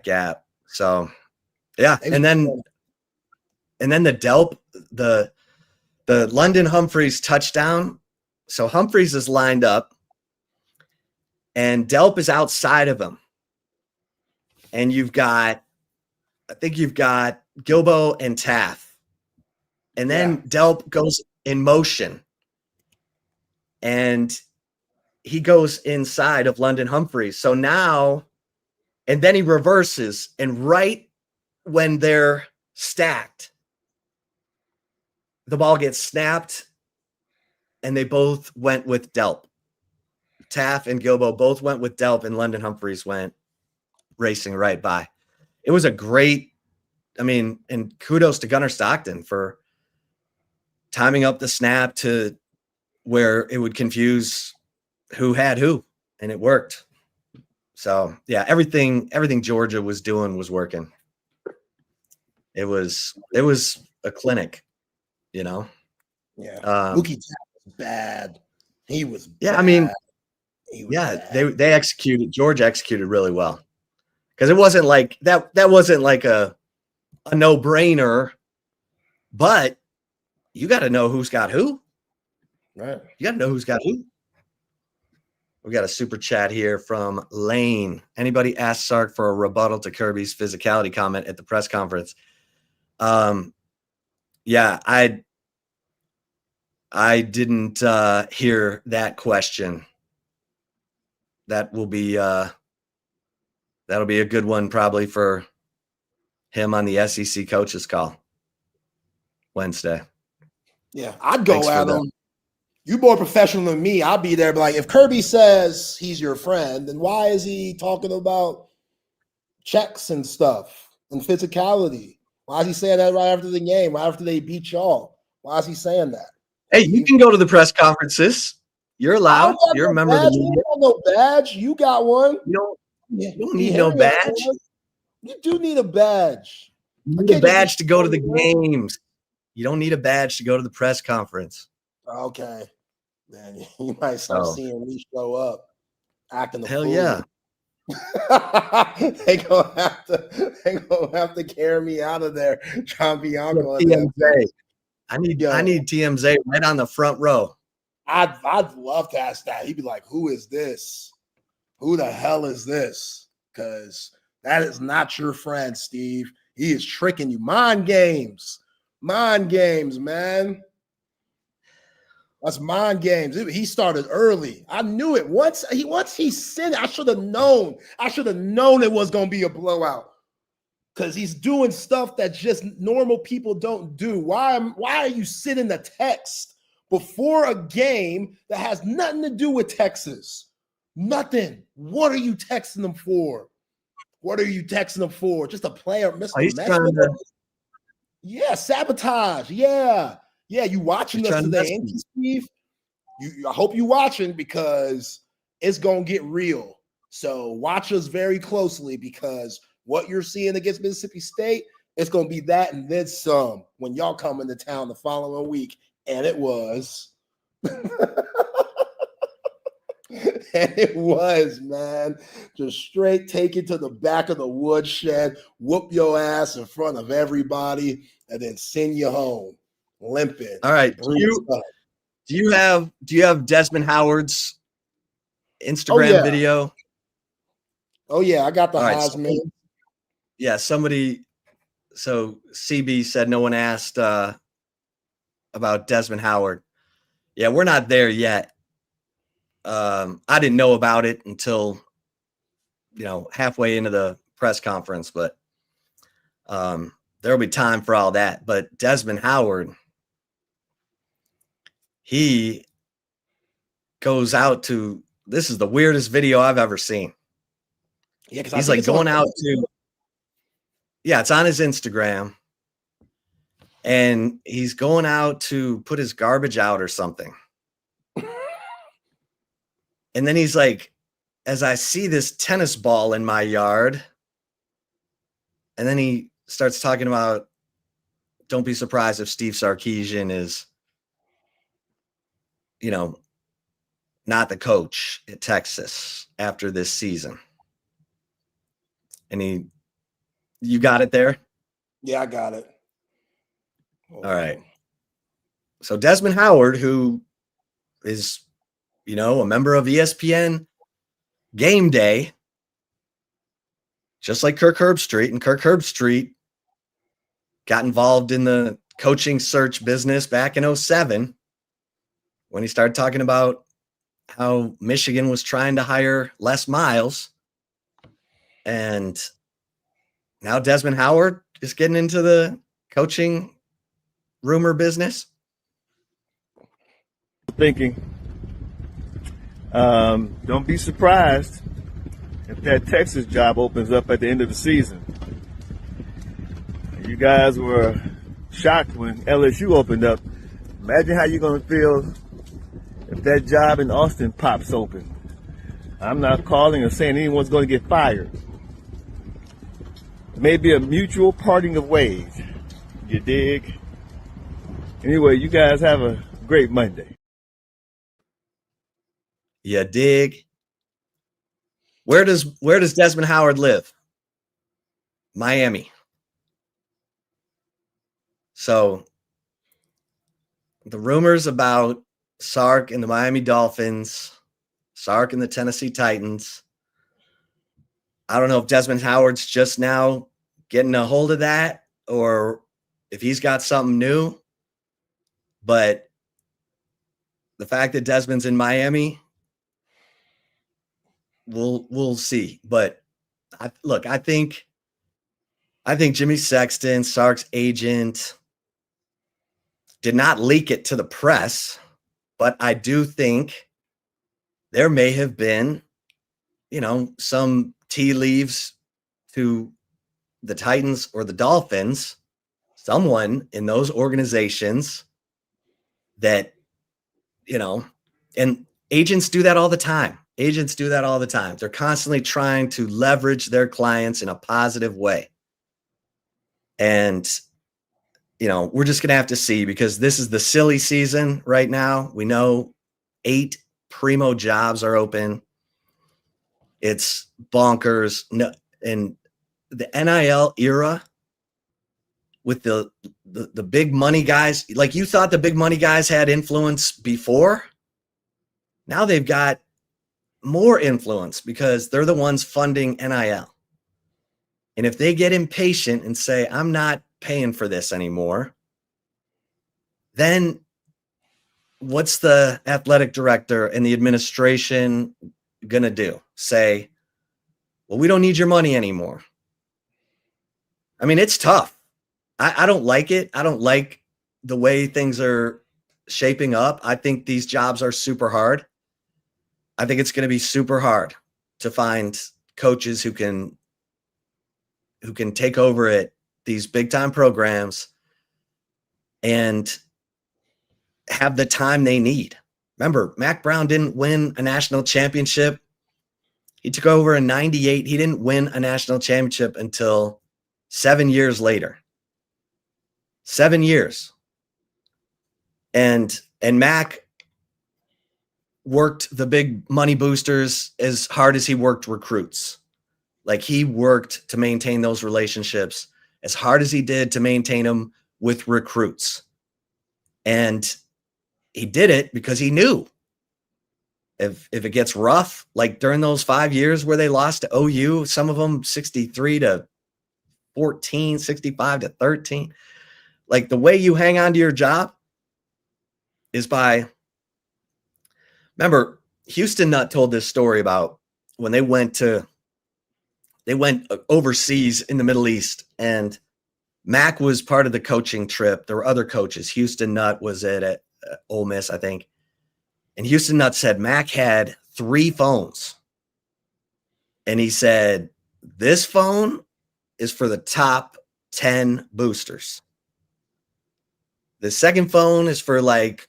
gap. So, yeah. And then the Delp, the The London Humphreys touchdown. So Humphreys is lined up and Delp is outside of him. And I think you've got Gilbo and Taff. And then Delp goes in motion. And he goes inside of London Humphreys. So now, and then he reverses. And right when they're stacked, the ball gets snapped. And they both went with Delp. Taff and Gilbo both went with Delp, and London Humphreys went racing right by. It was a great, and kudos to Gunnar Stockton for timing up the snap to where it would confuse who had who, and it worked. So yeah, everything Georgia was doing was working. It was a clinic, Yeah. Bucky was bad. He was bad. Bad. They executed. Georgia executed really well, because it wasn't like that. That wasn't like a no-brainer. But you got to know who's got who. Right. You got to know who's got who. We got a super chat here from Lane. Anybody ask Sark for a rebuttal to Kirby's physicality comment at the press conference? Yeah, I didn't hear that question. That'll be a good one probably for him on the SEC coaches call Wednesday. Yeah, I'd go at him. You more professional than me. I'll be there. But like, if Kirby says he's your friend, then why is he talking about checks and stuff and physicality? Why is he saying that right after the game, right after they beat y'all? Why is he saying that? Hey, you can go to the press conferences. You're allowed. You're a member of the media. You don't have no badge. You got one. You don't need no badge. You do need a badge. You need a badge to go to the games. You don't need a badge to go to the press conference. Okay. Then you might start seeing me show up acting the hell fool. Yeah. They gonna have to carry me out of there. John Bianco. TMZ. I need TMZ right on the front row. I'd love to ask that. He'd be like, "Who is this? Who the hell is this?" Because that is not your friend, Steve. He is tricking you. Mind games, man. That's mind games. He started early. I knew it. Once he sent it, I should have known. I should have known it was going to be a blowout, because he's doing stuff that just normal people don't do. Why are you sending the text before a game that has nothing to do with Texas? Nothing. What are you texting them for? Just a player, Mr. Yeah, sabotage. Yeah. You watching us today, ain't you, Steve? I hope you watching, because it's gonna get real. So watch us very closely, because what you're seeing against Mississippi State, it's gonna be that and then some when y'all come into town the following week. And it was. And it was, man. Just straight take it to the back of the woodshed, whoop your ass in front of everybody, and then send you home limping. All right. Do you have Desmond Howard's Instagram video? Oh yeah, I got the Heisman. Somebody. So CB said no one asked about Desmond Howard. Yeah, we're not there yet. I didn't know about it until halfway into the press conference, but there'll be time for all that. But Desmond Howard, he goes out to, this is the weirdest video I've ever seen. Yeah, because he's like going out to, it's on his Instagram, and he's going out to put his garbage out or something. And then he's like, as I see this tennis ball in my yard, and then he starts talking about, don't be surprised if Steve Sarkisian is, not the coach at Texas after this season. And you got it there? Yeah, I got it. All right. So Desmond Howard, who is, a member of ESPN Game Day, just like Kirk Herbstreit, and Kirk Herbstreit got involved in the coaching search business back in 2007 when he started talking about how Michigan was trying to hire Les Miles. And now Desmond Howard is getting into the coaching rumor business. Thinking, don't be surprised if that Texas job opens up at the end of the season. You guys were shocked when LSU opened up. Imagine how you're going to feel if that job in Austin pops open. I'm not calling or saying anyone's going to get fired. Maybe a mutual parting of ways. You dig? Anyway, you guys have a great Monday. You dig? Where does Desmond Howard live? Miami. So the rumors about Sark and the Miami Dolphins, Sark and the Tennessee Titans. I don't know if Desmond Howard's just now getting a hold of that or if he's got something new. But the fact that Desmond's in Miami, we'll see. But I think Jimmy Sexton, Sark's agent, did not leak it to the press, but I do think there may have been, some tea leaves to the Titans or the Dolphins, someone in those organizations that, and agents do that all the time. They're constantly trying to leverage their clients in a positive way. And, we're just going to have to see because this is the silly season right now. We know 8 primo jobs are open. It's bonkers. No, and the NIL era with the big money guys, like you thought the big money guys had influence before. Now they've got more influence because they're the ones funding NIL. And if they get impatient and say, I'm not paying for this anymore, then what's the athletic director and the administration going to do? Say, well, we don't need your money anymore. I mean, it's tough. I don't like it. I don't like the way things are shaping up. I think these jobs are super hard. I think it's going to be super hard to find coaches who can take over at these big time programs and have the time they need. Remember, Mac Brown didn't win a national championship. He took over in 98. He didn't win a national championship until 7 years later. 7 years. And Mac worked the big money boosters as hard as he worked recruits. Like he worked to maintain those relationships as hard as he did to maintain them with recruits. And he did it because he knew if it gets rough, like during those 5 years where they lost to OU, some of them 63-14, 65-13, like the way you hang on to your job is by, remember, Houston Nutt told this story about when they went overseas in the Middle East, and Mac was part of the coaching trip. There were other coaches. Houston Nutt was at Ole Miss, I think. And Houston Nutt said Mac had 3 phones. And he said, this phone is for the top 10 boosters. The second phone is for like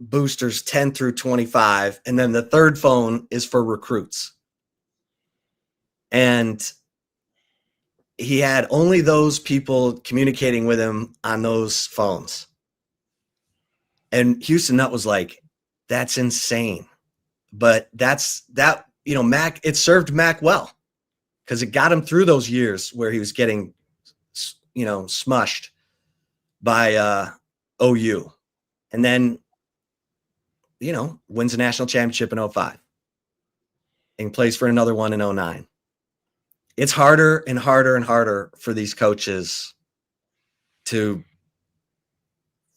boosters 10 through 25. And then the third phone is for recruits. And he had only those people communicating with him on those phones. And Houston Nutt was like, that's insane. But Mac, it served Mac well because it got him through those years where he was getting, smushed by OU. and then, wins a national championship in 2005 and plays for another one in 2009. It's harder and harder and harder for these coaches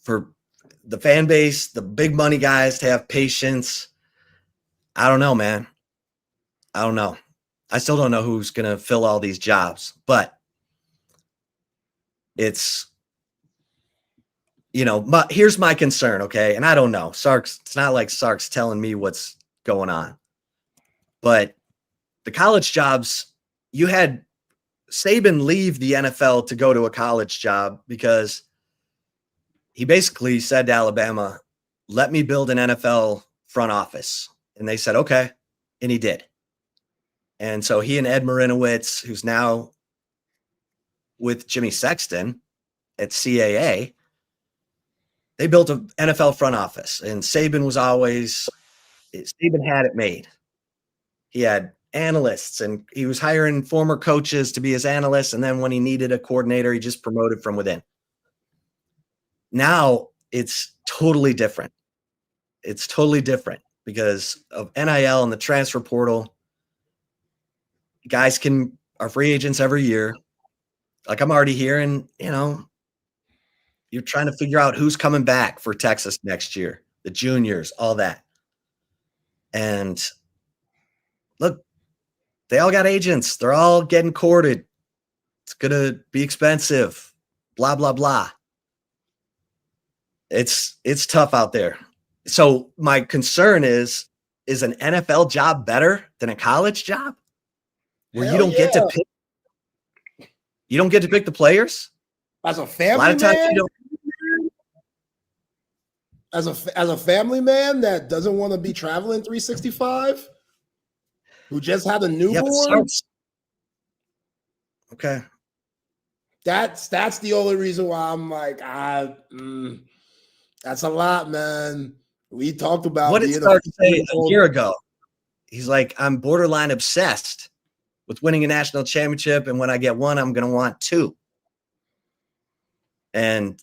for the fan base, the big money guys to have patience. I don't know, man. I don't know. I still don't know who's going to fill all these jobs, but it's, here's my concern. Okay. And I don't know. It's not like Sark's telling me what's going on, but the college jobs, you had Saban leave the NFL to go to a college job because he basically said to Alabama, let me build an NFL front office. And they said, okay. And he did. And so he and Ed Marinowitz, who's now with Jimmy Sexton at CAA, they built an NFL front office. And Saban had it made. He had analysts and he was hiring former coaches to be his analysts. And then when he needed a coordinator, he just promoted from within. Now it's totally different. It's totally different because of NIL and the transfer portal. Guys are free agents every year. Like I'm already hearing, you're trying to figure out who's coming back for Texas next year, the juniors, all that. And look, they all got agents. They're all getting courted. It's going to be expensive, blah, blah, blah. It's tough out there. So my concern is an NFL job better than a college job where you don't get to pick? You don't get to pick the players? As a family a lot of times man? you don't. As a family man that doesn't want to be traveling 365, who just had a newborn. Okay. That's the only reason why I'm like, that's a lot, man. We talked about what did Stark say a year ago? He's like, I'm borderline obsessed with winning a national championship, and when I get one, I'm going to want two. And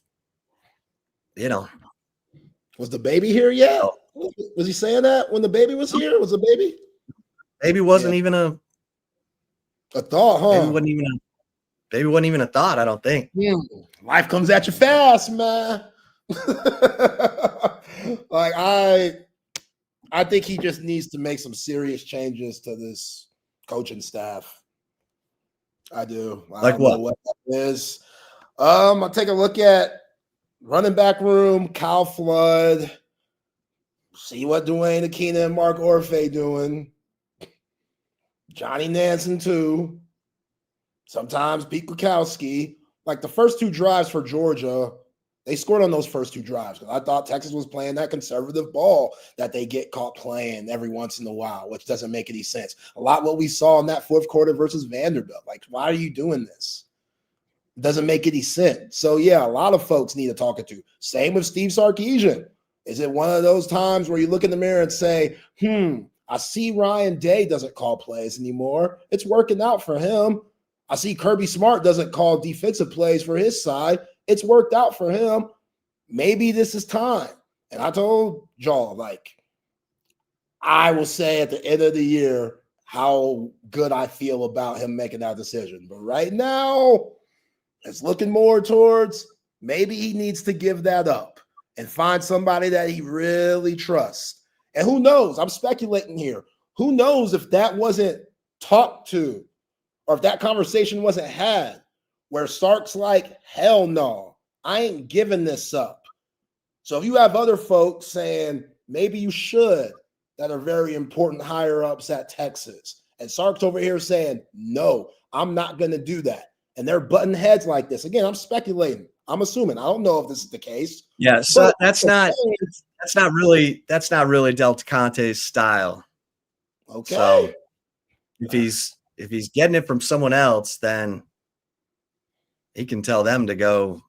was the baby here yet? Was he saying that when the baby was here? Was the baby? Baby wasn't even a thought, huh? Baby wasn't even a thought, I don't think. Life comes at you fast, man. Like I think he just needs to make some serious changes to this coaching staff. I do. Like what that is. I'll take a look at running back room, Kyle Flood. See what Dwayne Akina and Mark Orfe doing. Johnny Nansen too. Sometimes Pete Kwiatkowski. Like the first two drives for Georgia, they scored on those first two drives. I thought Texas was playing that conservative ball that they get caught playing every once in a while, which doesn't make any sense. A lot what we saw in that fourth quarter versus Vanderbilt. Like, why are you doing this? It doesn't make any sense. So, yeah, a lot of folks need to talk it to. Same with Steve Sarkisian. Is it one of those times where you look in the mirror and say, I see Ryan Day doesn't call plays anymore. It's working out for him. I see Kirby Smart doesn't call defensive plays for his side. It's worked out for him. Maybe this is time. And I told y'all, like, I will say at the end of the year how good I feel about him making that decision. But right now, it's looking more towards maybe he needs to give that up and find somebody that he really trusts. And who knows? I'm speculating here. Who knows if that wasn't talked to or if that conversation wasn't had where Sark's like, hell no, I ain't giving this up. So if you have other folks saying maybe you should that are very important higher ups at Texas, and Sark's over here saying, no, I'm not going to do that. And they're butting heads like this. Again, I'm speculating. I'm assuming. I don't know if this is the case. Yeah, so that's not really Del Conte's style. Okay. So if he's getting it from someone else, then he can tell them to go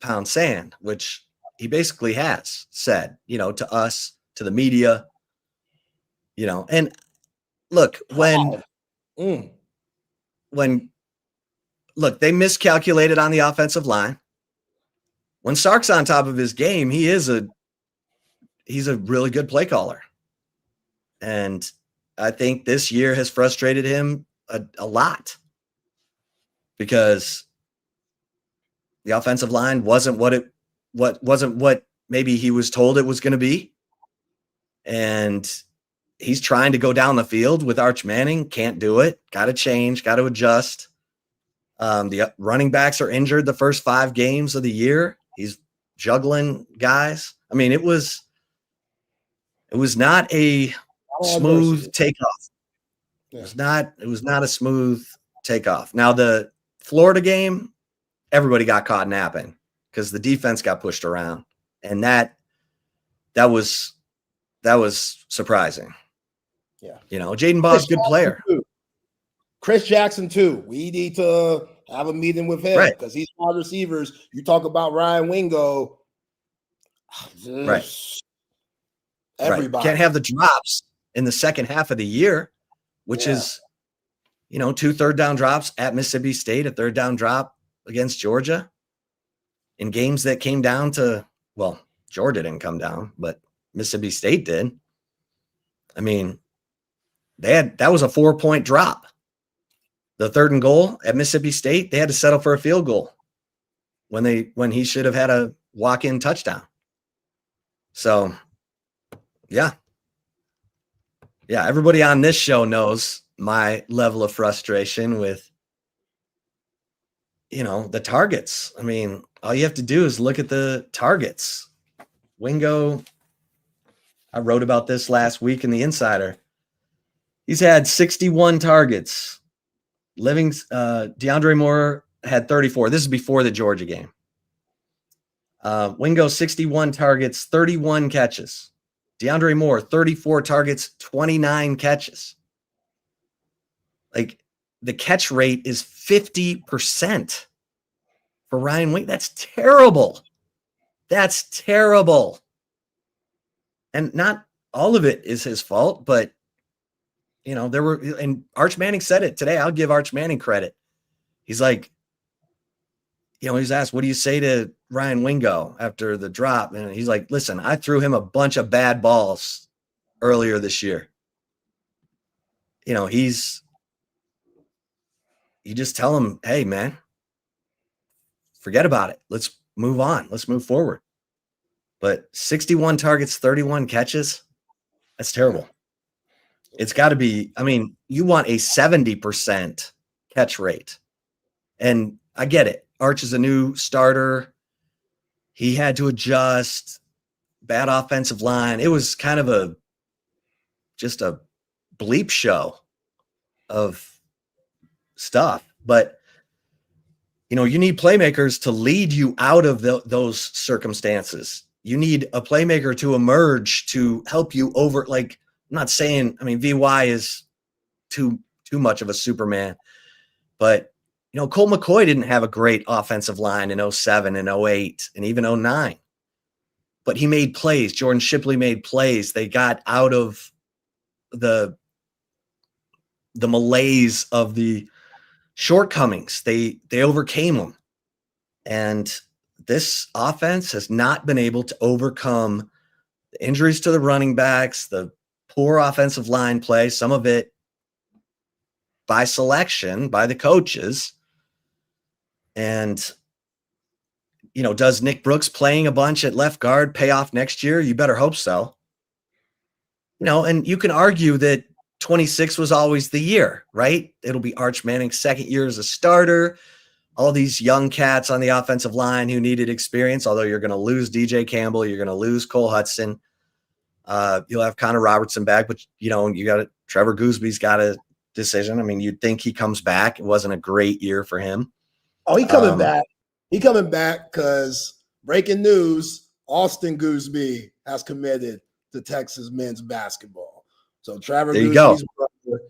pound sand, which he basically has said, to us, to the media, and look, look, they miscalculated on the offensive line. When Sark's on top of his game, he is a he's a really good play caller. And I think this year has frustrated him a lot because the offensive line wasn't what maybe he was told it was going to be. And he's trying to go down the field with Arch Manning. Can't do it. Got to change. Got to adjust. The running backs are injured the first 5 games of the year. He's juggling guys. I mean, it was not a smooth takeoff. It was not a smooth takeoff. Now the Florida game, everybody got caught napping because the defense got pushed around, and that was surprising. Yeah, Jaden Ball's a good player. Chris Jackson too. We need to have a meeting with him because he's wide receivers. You talk about Ryan Wingo, right? Everybody can't have the drops in the second half of the year, which is, 2 third down drops at Mississippi State, a third down drop against Georgia in games that came down to, well, Georgia didn't come down, but Mississippi State did. I mean, that was a 4-point drop. The 3rd and goal at Mississippi State, they had to settle for a field goal when he should have had a walk-in touchdown. So, yeah, everybody on this show knows my level of frustration with, the targets. I mean, all you have to do is look at the targets. Wingo, I wrote about this last week in the Insider. He's had 61 targets. DeAndre Moore had 34. This is before the Georgia game. Wingo, 61 targets, 31 catches. DeAndre Moore, 34 targets, 29 catches. Like, the catch rate is 50% for Ryan Wingo. That's terrible. That's terrible. And not all of it is his fault, but and Arch Manning said it today. I'll give Arch Manning credit. He's like, he was asked, what do you say to Ryan Wingo after the drop? And he's like, listen, I threw him a bunch of bad balls earlier this year. You just tell him, hey, man, forget about it. Let's move on. Let's move forward. But 61 targets, 31 catches, that's terrible. It's got to be, you want a 70% catch rate. And I get it. Arch is a new starter. He had to adjust. Bad offensive line. It was kind of just a bleep show of stuff. But, you need playmakers to lead you out of those circumstances. You need a playmaker to emerge to help you over, I'm not saying, VY is too much of a Superman, but Colt McCoy didn't have a great offensive line in 07 and 08 and even 09, but he made plays. Jordan Shipley made plays. They got out of the malaise of the shortcomings. They overcame them. And this offense has not been able to overcome the injuries to the running backs, the poor offensive line play, some of it by selection, by the coaches. And, does Nick Brooks playing a bunch at left guard pay off next year? You better hope so. And you can argue that 26 was always the year, right? It'll be Arch Manning's 2nd year as a starter. All these young cats on the offensive line who needed experience, although you're going to lose DJ Campbell, you're going to lose Cole Hudson. You'll have Connor Robertson back, but you got Trevor Goosby's got a decision. You'd think he comes back. It wasn't a great year for him. Oh, he coming back. He coming back because breaking news, Austin Goosby has committed to Texas men's basketball. So Trevor Goosby's brother,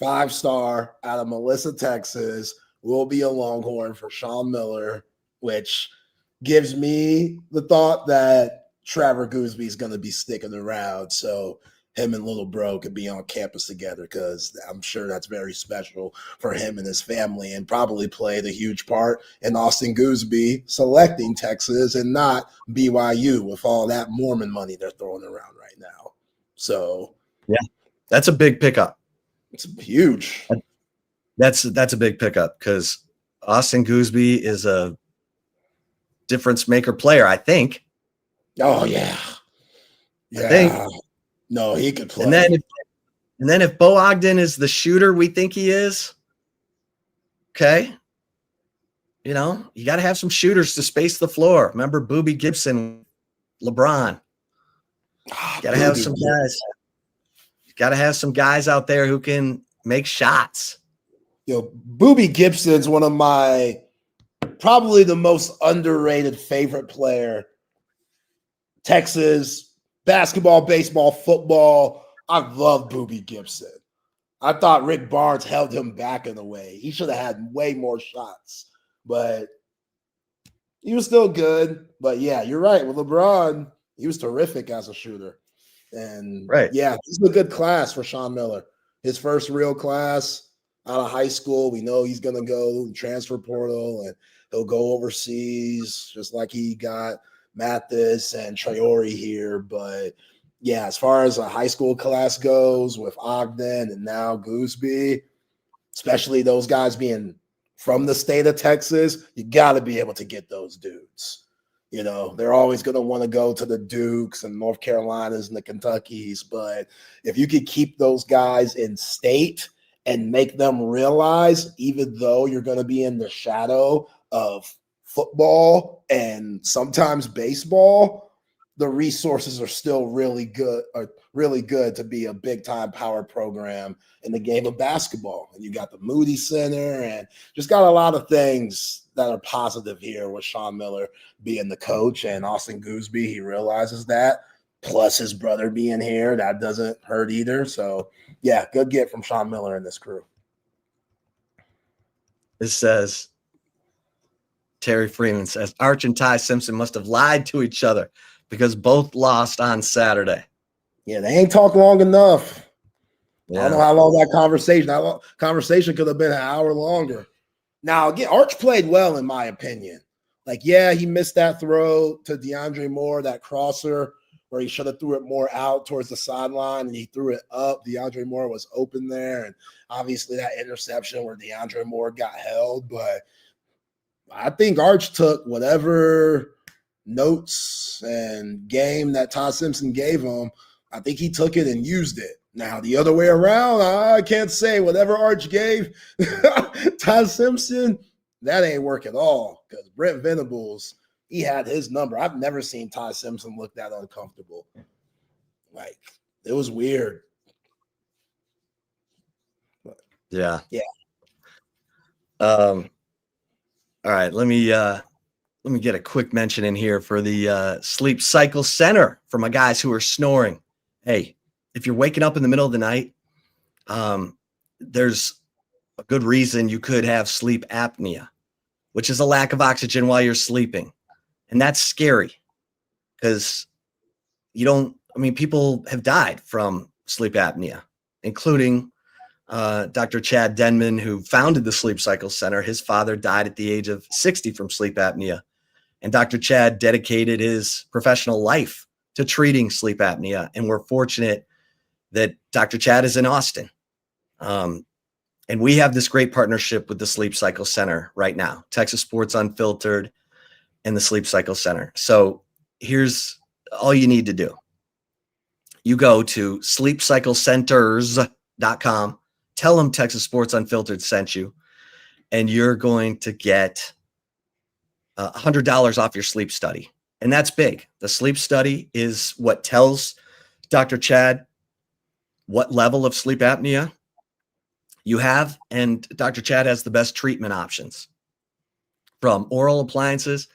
5-star out of Melissa, Texas, will be a Longhorn for Sean Miller, which gives me the thought that Trevor Goosby is going to be sticking around. So him and little bro could be on campus together, because I'm sure that's very special for him and his family, and probably played a huge part in Austin Gooseby selecting Texas and not BYU with all that Mormon money they're throwing around right now. So yeah, that's a big pickup. It's huge. That's a big pickup, because Austin Gooseby is a difference maker player, I think. Oh yeah. Yeah. I think. No, he could play. And then if Bo Ogden is the shooter we think he is, okay, you know, you got to have some shooters to space the floor. Remember Boobie Gibson, LeBron. Got to have some guys. Got to have some guys out there who can make shots. Yo, Boobie Gibson's one of my probably the most underrated favorite player. Texas basketball, baseball, football. I love Boobie Gibson. I thought Rick Barnes held him back in a way. He should have had way more shots, but he was still good. But yeah, you're right. With LeBron, he was terrific as a shooter. And yeah, this is a good class for Sean Miller. His first real class out of high school. We know he's going to go to the transfer portal and he'll go overseas, just like he got Mathis and Traore here. But yeah, as far as a high school class goes with Ogden and now Gooseby, especially those guys being from the state of Texas, you got to be able to get those dudes. You know, they're always going to want to go to the Dukes and North Carolinas and the Kentuckys. But if you could keep those guys in state and make them realize, even though you're going to be in the shadow of football and sometimes baseball, the resources are still really good to be a big time power program in the game of basketball. And you got the Moody Center and just got a lot of things that are positive here with Sean Miller being the coach, and Austin Gooseby, he realizes that, plus his brother being here, that doesn't hurt either. So yeah, good get from Sean Miller and this crew. This says, Terry Freeman says, Arch and Ty Simpson must have lied to each other because both lost on Saturday. Yeah, they ain't talked long enough. Yeah. I don't know how long that conversation could have been an hour longer. Now, again, Arch played well, in my opinion. Like, yeah, he missed that throw to DeAndre Moore, that crosser, where he should have threw it more out towards the sideline, and he threw it up. DeAndre Moore was open there, and obviously that interception where DeAndre Moore got held. But I think Arch took whatever notes and game that Todd Simpson gave him. I think he took it and used it. Now, the other way around, I can't say whatever Arch gave Todd Simpson, that ain't work at all, because Brent Venables, he had his number. I've never seen Todd Simpson look that uncomfortable. Like, it was weird. But, yeah. All right, let me get a quick mention in here for the Sleep Cycle Center for my guys who are snoring. Hey, if you're waking up in the middle of the night, there's a good reason you could have sleep apnea, which is a lack of oxygen while you're sleeping. And that's scary because people have died from sleep apnea, including Dr. Chad Denman, who founded the Sleep Cycle Center. His father died at the age of 60 from sleep apnea. And Dr. Chad dedicated his professional life to treating sleep apnea. And we're fortunate that Dr. Chad is in Austin. And we have this great partnership with the Sleep Cycle Center right now, Texas Sports Unfiltered and the Sleep Cycle Center. So here's all you need to do. You go to sleepcyclecenters.com, tell them Texas Sports Unfiltered sent you, and you're going to get $100 off your sleep study. And that's big. The sleep study is what tells Dr. Chad what level of sleep apnea you have. And Dr. Chad has the best treatment options, from oral appliances,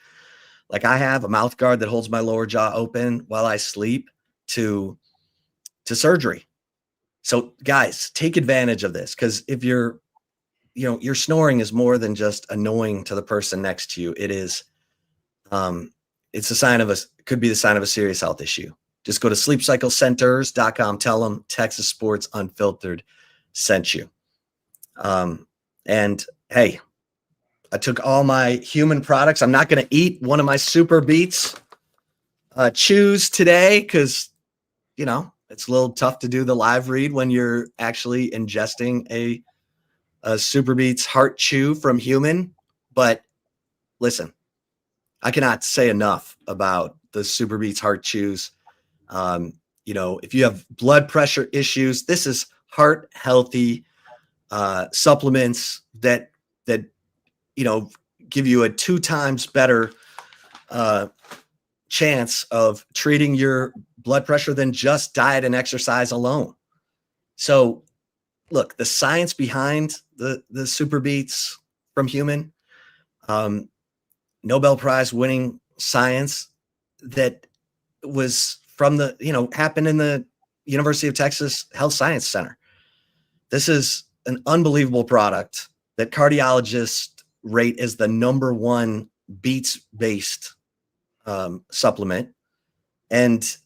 like I have a mouth guard that holds my lower jaw open while I sleep, to surgery. So guys, take advantage of this, because if your snoring is more than just annoying to the person next to you. It is, could be the sign of a serious health issue. Just go to sleepcyclecenters.com. Tell them Texas Sports Unfiltered sent you. And hey, I took all my Humann products. I'm not going to eat one of my Super Beats chews today because, you know, it's a little tough to do the live read when you're actually ingesting a Super Beats heart chew from Humann. But listen, I cannot say enough about the Super Beats heart chews. You know, if you have blood pressure issues, this is heart healthy supplements that you know give you a 2 times better chance of treating your blood pressure than just diet and exercise alone. So look, the science behind the Super Beats from Humann, Nobel Prize winning science that was from the, you know, happened in the University of Texas Health Science Center. This is an unbelievable product that cardiologists rate as the #1 beets-based supplement. And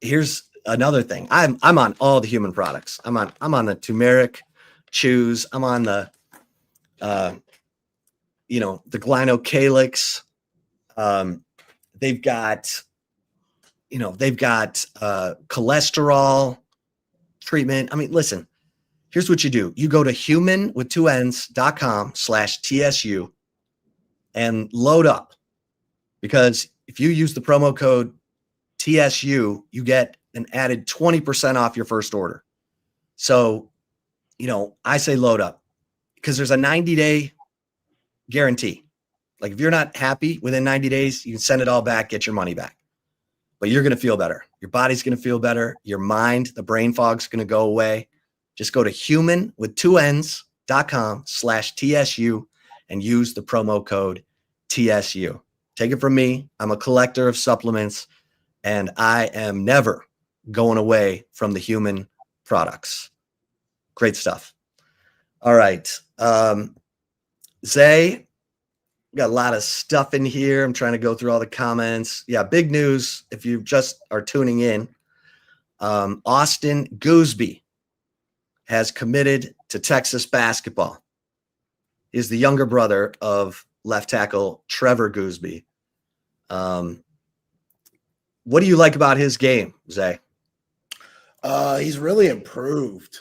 here's another thing. I'm on all the Humann products. I'm on the turmeric chews. I'm on the you know, the glynocalyx. They've got cholesterol treatment. I mean, listen, here's what you do. You go to Humann with 2 N's.com/TSU and load up, because if you use the promo code TSU, you get an added 20% off your first order. So, you know, I say load up because there's a 90-day guarantee. Like if you're not happy within 90 days, you can send it all back, get your money back. But you're going to feel better. Your body's going to feel better. Your mind, the brain fog's going to go away. Just go to Humann with 2 N's.com/TSU and use the promo code TSU. Take it from me. I'm a collector of supplements, and I am never going away from the Humann products. Great stuff. All right. Zay, got a lot of stuff in here. I'm trying to go through all the comments. Yeah, big news if you just are tuning in. Austin Gooseby has committed to Texas basketball. He's the younger brother of left tackle Trevor Gooseby. What do you like about his game, Zay? He's really improved,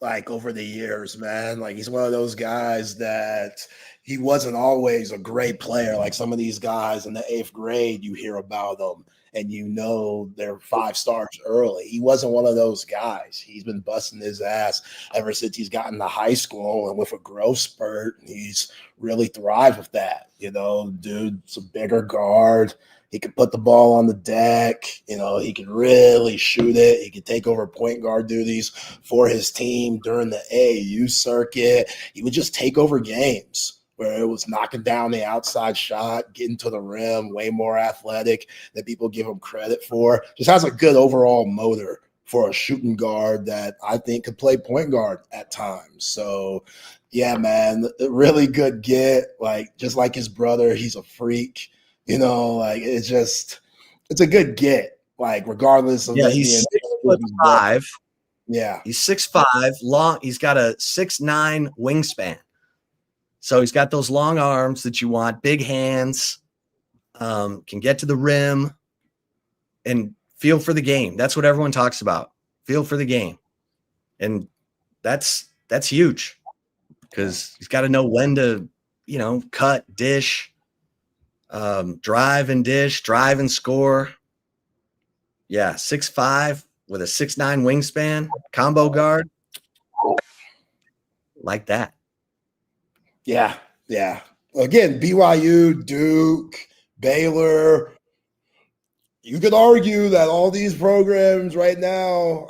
like, over the years, man. Like, he's one of those guys that he wasn't always a great player. Like some of these guys in the 8th grade, you hear about them and you know they're 5 stars early. He wasn't one of those guys. He's been busting his ass ever since he's gotten to high school, and with a growth spurt, he's really thrived with that. You know, dude's a bigger guard. He could put the ball on the deck. You know, he could really shoot it. He could take over point guard duties for his team during the AAU circuit. He would just take over games where it was knocking down the outside shot, getting to the rim, way more athletic than people give him credit for. Just has a good overall motor for a shooting guard that I think could play point guard at times. So, yeah, man, a really good get. Like, just like his brother, he's a freak. You know, like, it's a good get. Like, regardless of he's 6'5". Yeah, he's 6'5", long. He's got a 6'9" wingspan. So he's got those long arms that you want, big hands, can get to the rim, and feel for the game. That's what everyone talks about. Feel for the game. And that's huge because he's got to know when to, you know, cut, dish, drive and dish, drive and score. Yeah, 6'5" with a 6'9" wingspan, combo guard. Like that. Yeah. Again, BYU, Duke, Baylor. You could argue that all these programs right now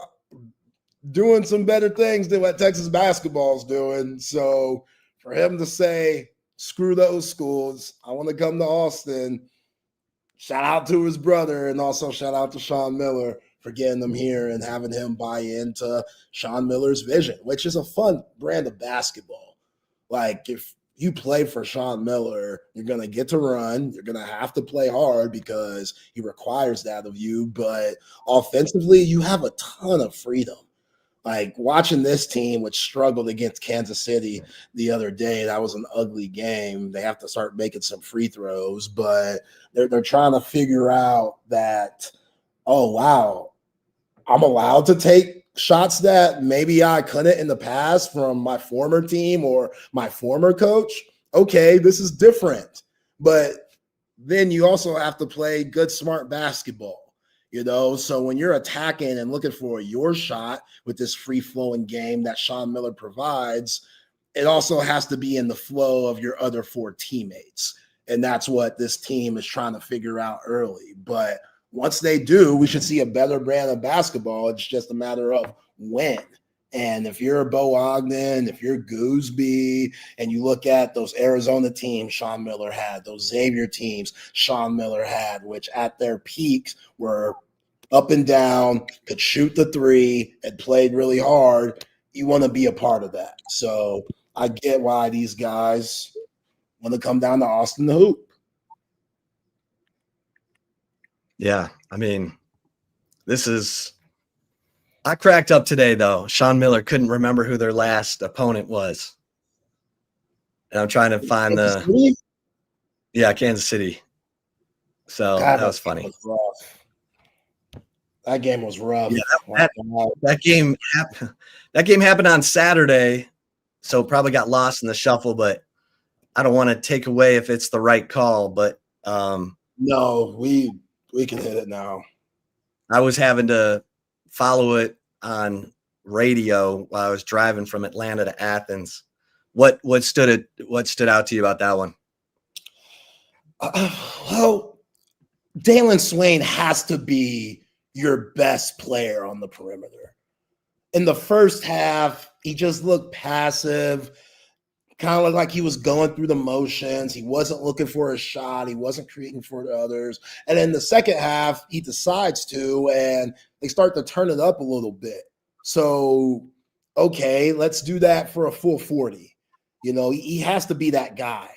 doing some better things than what Texas basketball is doing. So for him to say, screw those schools, I want to come to Austin, shout out to his brother, and also shout out to Sean Miller for getting him here and having him buy into Sean Miller's vision, which is a fun brand of basketball. Like, if you play for Sean Miller, you're going to get to run. You're going to have to play hard because he requires that of you. But offensively, you have a ton of freedom. Like watching this team, which struggled against Kansas City the other day, that was an ugly game. They have to start making some free throws, but they're trying to figure out that, oh, wow, I'm allowed to take shots that maybe I couldn't in the past from my former team or my former coach. Okay, this is different. But then you also have to play good, smart basketball. So when you're attacking and looking for your shot with this free-flowing game that Sean Miller provides, it also has to be in the flow of your other 4 teammates. And that's what this team is trying to figure out early. But once they do, we should see a better brand of basketball. It's just a matter of when. And if you're Bo Ogden, if you're Gooseby, and you look at those Arizona teams Sean Miller had, those Xavier teams Sean Miller had, which at their peaks were up and down, could shoot the 3, and played really hard, you want to be a part of that. So I get why these guys want to come down to Austin to hoop. Yeah, I mean, I cracked up today, though. Sean Miller couldn't remember who their last opponent was. And I'm trying to find Kansas City. So that was funny. That game was rough. Yeah, that game happened on Saturday, so probably got lost in the shuffle, but I don't want to take away if it's the right call, but no, we can hit it now. I was having to follow it on radio while I was driving from Atlanta to Athens. What stood out to you about that one? Well, Dalen Swain has to be your best player on the perimeter. In the first half, he just looked passive, kind of looked like he was going through the motions. He wasn't looking for a shot. He wasn't creating for the others. And in the second half, he decides to, and they start to turn it up a little bit. So, okay, let's do that for a full 40. He has to be that guy.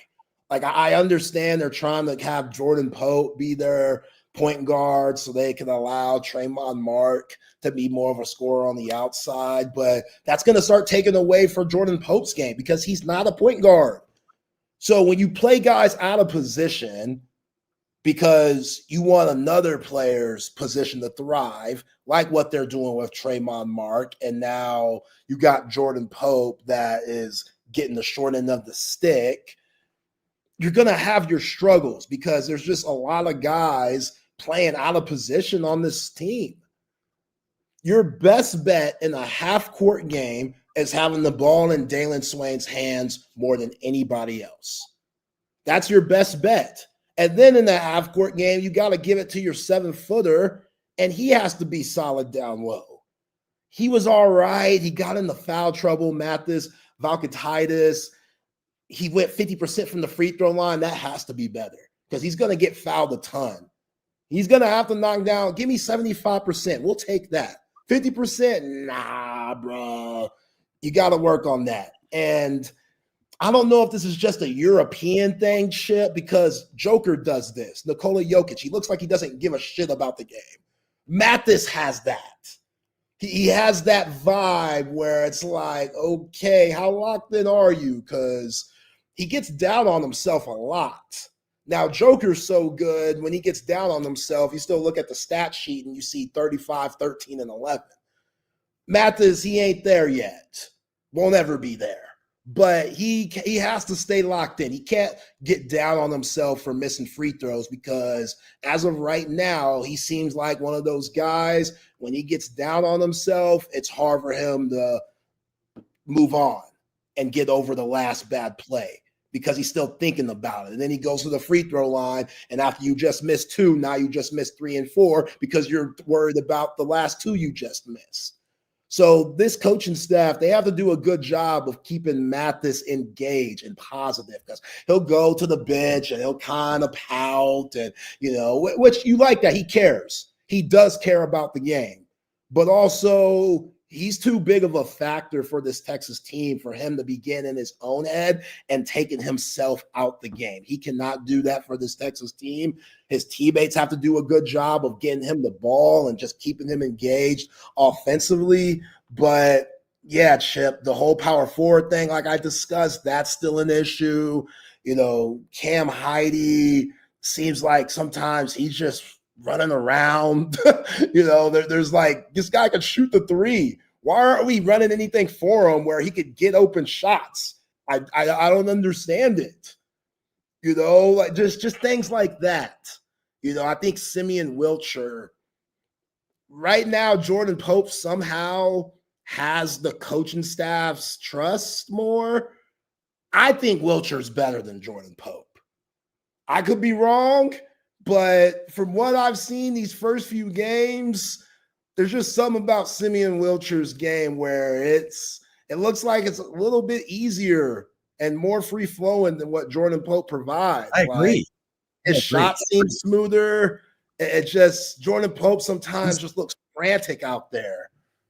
Like, I understand they're trying to have Jordan Pope be their point guard so they can allow Tremont Mark to be more of a scorer on the outside, but that's going to start taking away from Jordan Pope's game because he's not a point guard. So when you play guys out of position because you want another player's position to thrive, like what they're doing with Tremont Mark, and now you got Jordan Pope that is getting the short end of the stick, you're going to have your struggles because there's just a lot of guys playing out of position on this team. Your best bet in a half-court game is having the ball in Dalen Swain's hands more than anybody else. That's your best bet. And then in the half-court game, you got to give it to your 7-footer, and he has to be solid down low. He was all right. He got into foul trouble. Mathis Valkatitis, he went 50% from the free throw line. That has to be better because he's going to get fouled a ton. He's going to have to knock down. Give me 75%. We'll take that. 50%? Nah, bro. You got to work on that. And I don't know if this is just a European thing, shit, because Joker does this. Nikola Jokic, he looks like he doesn't give a shit about the game. Mathis has that. He has that vibe where it's like, okay, how locked in are you? Because he gets down on himself a lot. Now, Joker's so good, when he gets down on himself, you still look at the stat sheet and you see 35, 13, and 11. Mathis, he ain't there yet. Won't ever be there. But he has to stay locked in. He can't get down on himself for missing free throws because as of right now, he seems like one of those guys, when he gets down on himself, it's hard for him to move on and get over the last bad play because he's still thinking about it. And then he goes to the free throw line, and after you just missed 2, now you just missed 3 and 4 because you're worried about the last 2 you just missed. So this coaching staff, they have to do a good job of keeping Mathis engaged and positive because he'll go to the bench and he'll kind of pout and, which you like that. He cares. He does care about the game. But also He's too big of a factor for this Texas team for him to be getting in his own head and taking himself out the game. He cannot do that for this Texas team. His teammates have to do a good job of getting him the ball and just keeping him engaged offensively. But yeah, Chip, the whole power forward thing, like I discussed, that's still an issue. You know, Cam Heide seems like sometimes he's just running around. You know, there's like, this guy can shoot the three. Why aren't we running anything for him where he could get open shots? I don't understand it. You know, like just things like that. You know, I think Simeon Wilcher, right now, Jordan Pope somehow has the coaching staff's trust more. I think Wilcher's better than Jordan Pope. I could be wrong, but from what I've seen these first few games, there's just something about Simeon Wilcher's game where it looks like it's a little bit easier and more free-flowing than what Jordan Pope provides. I agree. His shot seems smoother. It just, Jordan Pope sometimes just looks frantic out there.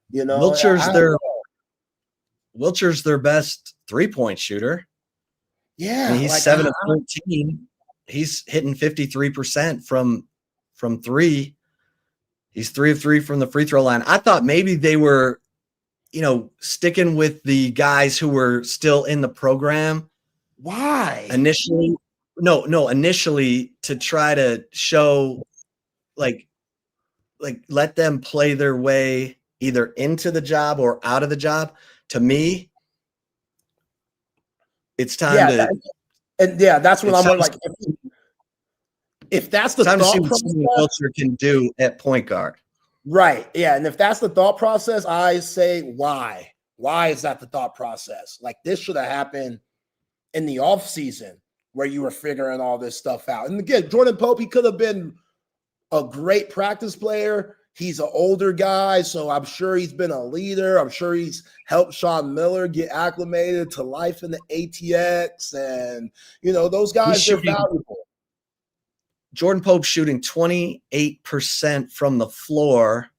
You know, Wilcher's their best three-point shooter. Yeah. I mean, he's 7 of 13. He's hitting 53% from three. He's 3 of 3 from the free throw line. I thought maybe they were, you know, sticking with the guys who were still in the program. Why? Initially to try to show like let them play their way either into the job or out of the job. To me, it's time to that's what I'm like. If that's the thought process, Wilcher can do at point guard. Right. Yeah. And if that's the thought process, I say, why? Why is that the thought process? Like, this should have happened in the offseason where you were figuring all this stuff out. And again, Jordan Pope, he could have been a great practice player. He's an older guy, so I'm sure he's been a leader. I'm sure he's helped Sean Miller get acclimated to life in the ATX. And, you know, those guys are valuable. Jordan Pope shooting 28% from the floor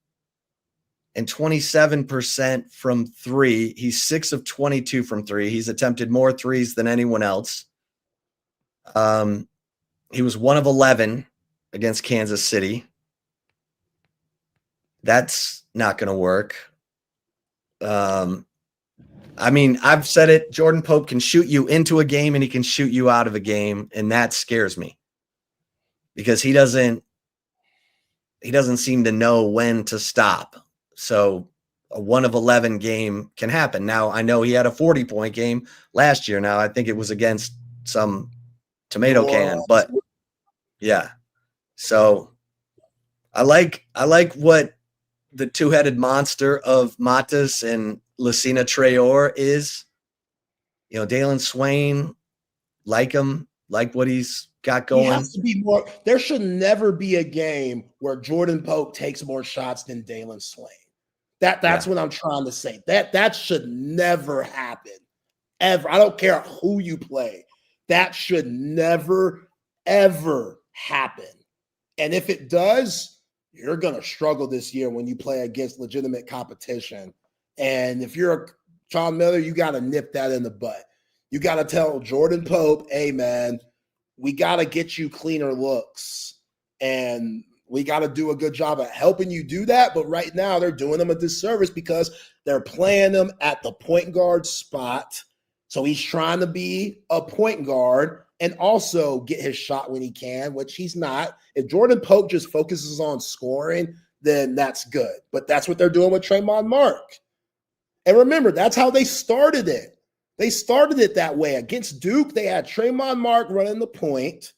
and 27% from three. He's 6 of 22 from three. He's attempted more threes than anyone else. He was 1 of 11 against Kansas City. That's not going to work. I mean, I've said it. Jordan Pope can shoot you into a game and he can shoot you out of a game, and that scares me because he doesn't seem to know when to stop. So a 1 of 11 game can happen. Now, I know he had a 40-point game last year. Now, I think it was against some tomato can, but yeah. So I like what the two-headed monster of Matas and Lucina Traore is. You know, Dalen Swain, like him, like what he's got going. He has to be more. There should never be a game where Jordan Pope takes more shots than Dalen Swain. That's what I'm trying to say. That should never happen, ever. I don't care who you play. That should never, ever happen. And if it does, you're going to struggle this year when you play against legitimate competition. And if you're a Sean Miller, you got to nip that in the butt. You got to tell Jordan Pope, hey, man, we got to get you cleaner looks. And we got to do a good job at helping you do that. But right now they're doing him a disservice because they're playing him at the point guard spot. So he's trying to be a point guard and also get his shot when he can, which he's not. If Jordan Pope just focuses on scoring, then that's good. But that's what they're doing with Tremont Mark. And remember, that's how they started it. They started it that way. Against Duke, they had Tremont Mark running the point.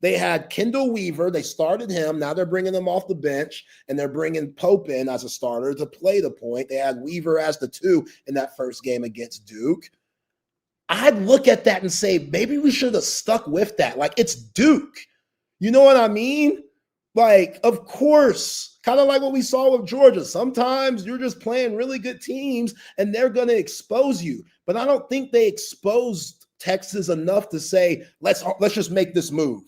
They had Kendall Weaver. They started him. Now they're bringing him off the bench, and they're bringing Pope in as a starter to play the point. They had Weaver as the 2 in that first game against Duke. I'd look at that and say, maybe we should have stuck with that. Like, it's Duke. You know what I mean? Like, of course, kind of like what we saw with Georgia. Sometimes you're just playing really good teams and they're going to expose you. But I don't think they exposed Texas enough to say, let's just make this move.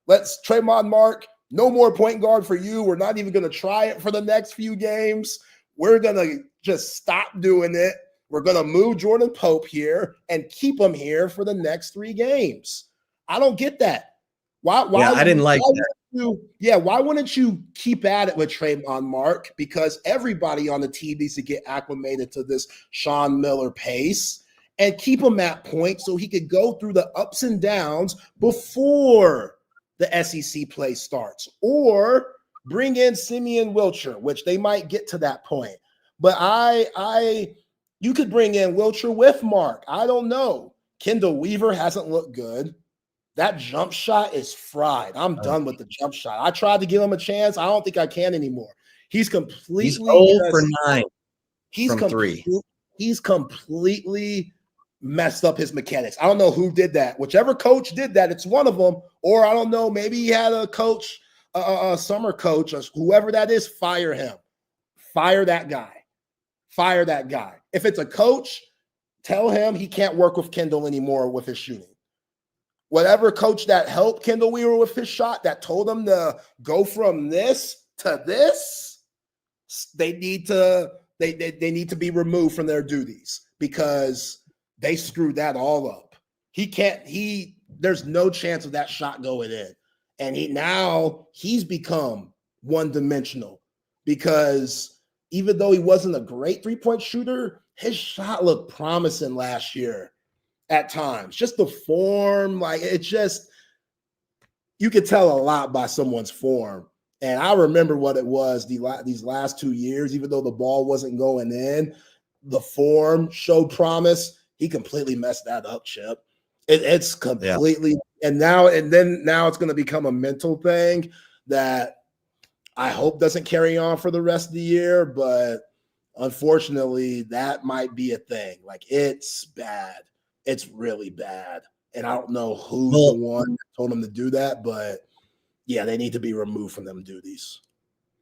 Let's Tremont Mark, no more point guard for you. We're not even going to try it for the next few games. we're going to just stop doing it. We're going to move Jordan Pope here and keep him here for the next 3 games. I don't get that. Why I didn't like that. Why wouldn't you keep at it with Trayvon Mark? Because everybody on the team needs to get acclimated to this Sean Miller pace and keep him at point so he could go through the ups and downs before the SEC play starts. Or bring in Simeon Wilcher, which they might get to that point. But you could bring in Wilcher with Mark. I don't know. Kendall Weaver hasn't looked good. That jump shot is fried. I'm done with the jump shot. I tried to give him a chance. I don't think I can anymore. He's completely 0 for 9 from 3. He's completely messed up his mechanics. I don't know who did that. Whichever coach did that, it's one of them. Or I don't know, maybe he had a coach, a summer coach, or whoever that is, fire him. Fire that guy. Fire that guy. If it's a coach, tell him he can't work with Kendall anymore with his shooting. Whatever coach that helped Kendall Weaver with his shot, that told him to go from this to this, they need to be removed from their duties because they screwed that all up. There's no chance of that shot going in. And he's become one-dimensional because even though he wasn't a great three-point shooter, his shot looked promising last year at times. Just the form, you could tell a lot by someone's form. And I remember what it was these last 2 years, even though the ball wasn't going in, the form showed promise. He completely messed that up, Chip. It's completely and now it's going to become a mental thing that I hope doesn't carry on for the rest of the year, but unfortunately, that might be a thing. It's bad. It's really bad. And I don't know who's the one that told him to do that, but yeah, they need to be removed from them duties.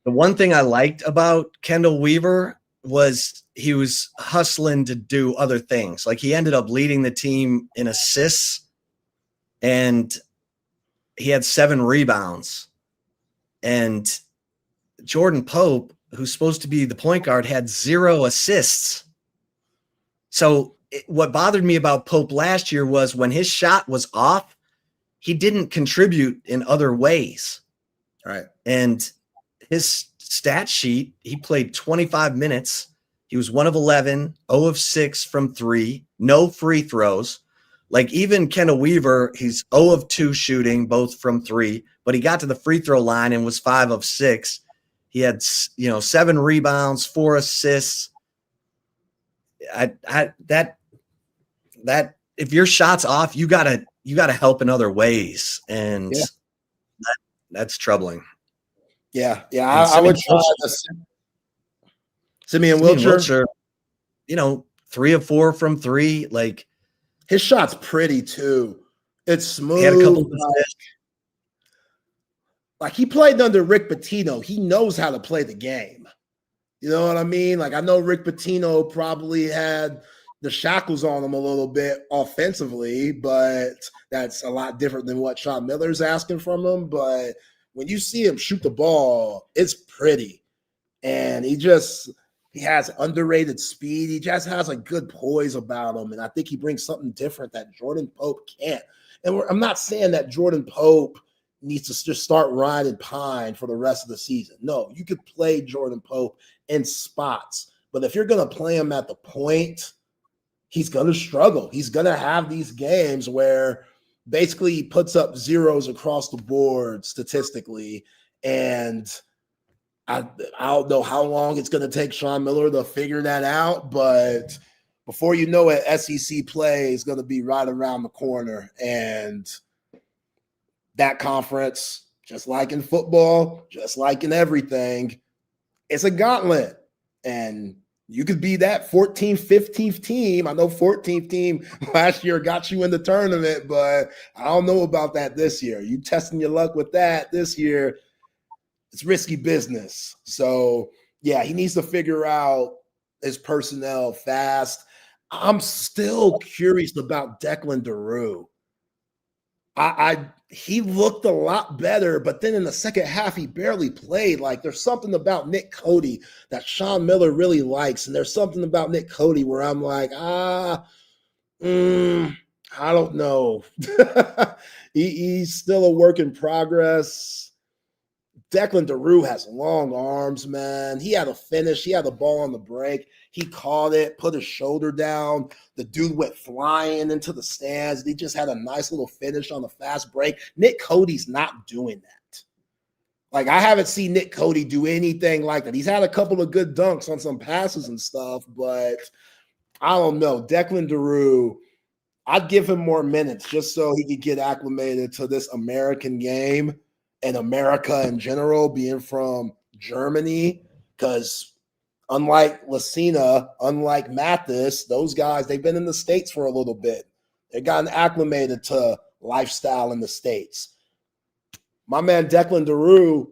The one thing I liked about Kendall Weaver was he was hustling to do other things. He ended up leading the team in assists, and he had 7 rebounds. And Jordan Pope, who's supposed to be the point guard, had 0 assists. So what bothered me about Pope last year was when his shot was off, he didn't contribute in other ways. Right. And his stat sheet, he played 25 minutes. He was 1 of 11, 0 of 6 from 3, no free throws. Even Kendall Weaver, he's 0 of 2 shooting, both from 3, but he got to the free throw line and was 5 of 6. He had, 7 rebounds, 4 assists. That if your shot's off, you gotta help in other ways, and that's troubling. Yeah. I would try Simeon Wilcher. 3 of 4 from 3. His shot's pretty too. It's smooth. He had a couple of he played under Rick Pitino. He knows how to play the game. You know what I mean? I know Rick Pitino probably had the shackles on him a little bit offensively, but that's a lot different than what Sean Miller's asking from him. But when you see him shoot the ball, it's pretty. And he has underrated speed. He just has a good poise about him. And I think he brings something different that Jordan Pope can't. And I'm not saying that Jordan Pope needs to just start riding pine for the rest of the season. No, you could play Jordan Pope in spots. But if you're going to play him at the point, he's going to struggle. He's going to have these games where basically he puts up zeros across the board statistically. And I don't know how long it's going to take Sean Miller to figure that out. But before you know it, SEC play is going to be right around the corner. And that conference, just like in football, just like in everything, it's a gauntlet. And you could be that 14th, 15th team. I know 14th team last year got you in the tournament, but I don't know about that this year. You testing your luck with that this year, it's risky business. So, yeah, he needs to figure out his personnel fast. I'm still curious about Declan DeRue. He looked a lot better, but then in the second half, he barely played. Like there's something about Nick Cody that Sean Miller really likes, and there's something about Nick Cody where I'm like, I don't know. He's still a work in progress. Declan DeRue has long arms, man. He had a finish. He had the ball on the break. He caught it, put his shoulder down. The dude went flying into the stands. He just had a nice little finish on the fast break. Nick Cody's not doing that. Like, I haven't seen Nick Cody do anything like that. He's had a couple of good dunks on some passes and stuff, but I don't know. Declan DeRue, I'd give him more minutes just so he could get acclimated to this American game and America in general, being from Germany, because unlike Lucina, unlike Mathis, those guys, they've been in the States for a little bit. They've gotten acclimated to lifestyle in the States. My man Declan DeRue,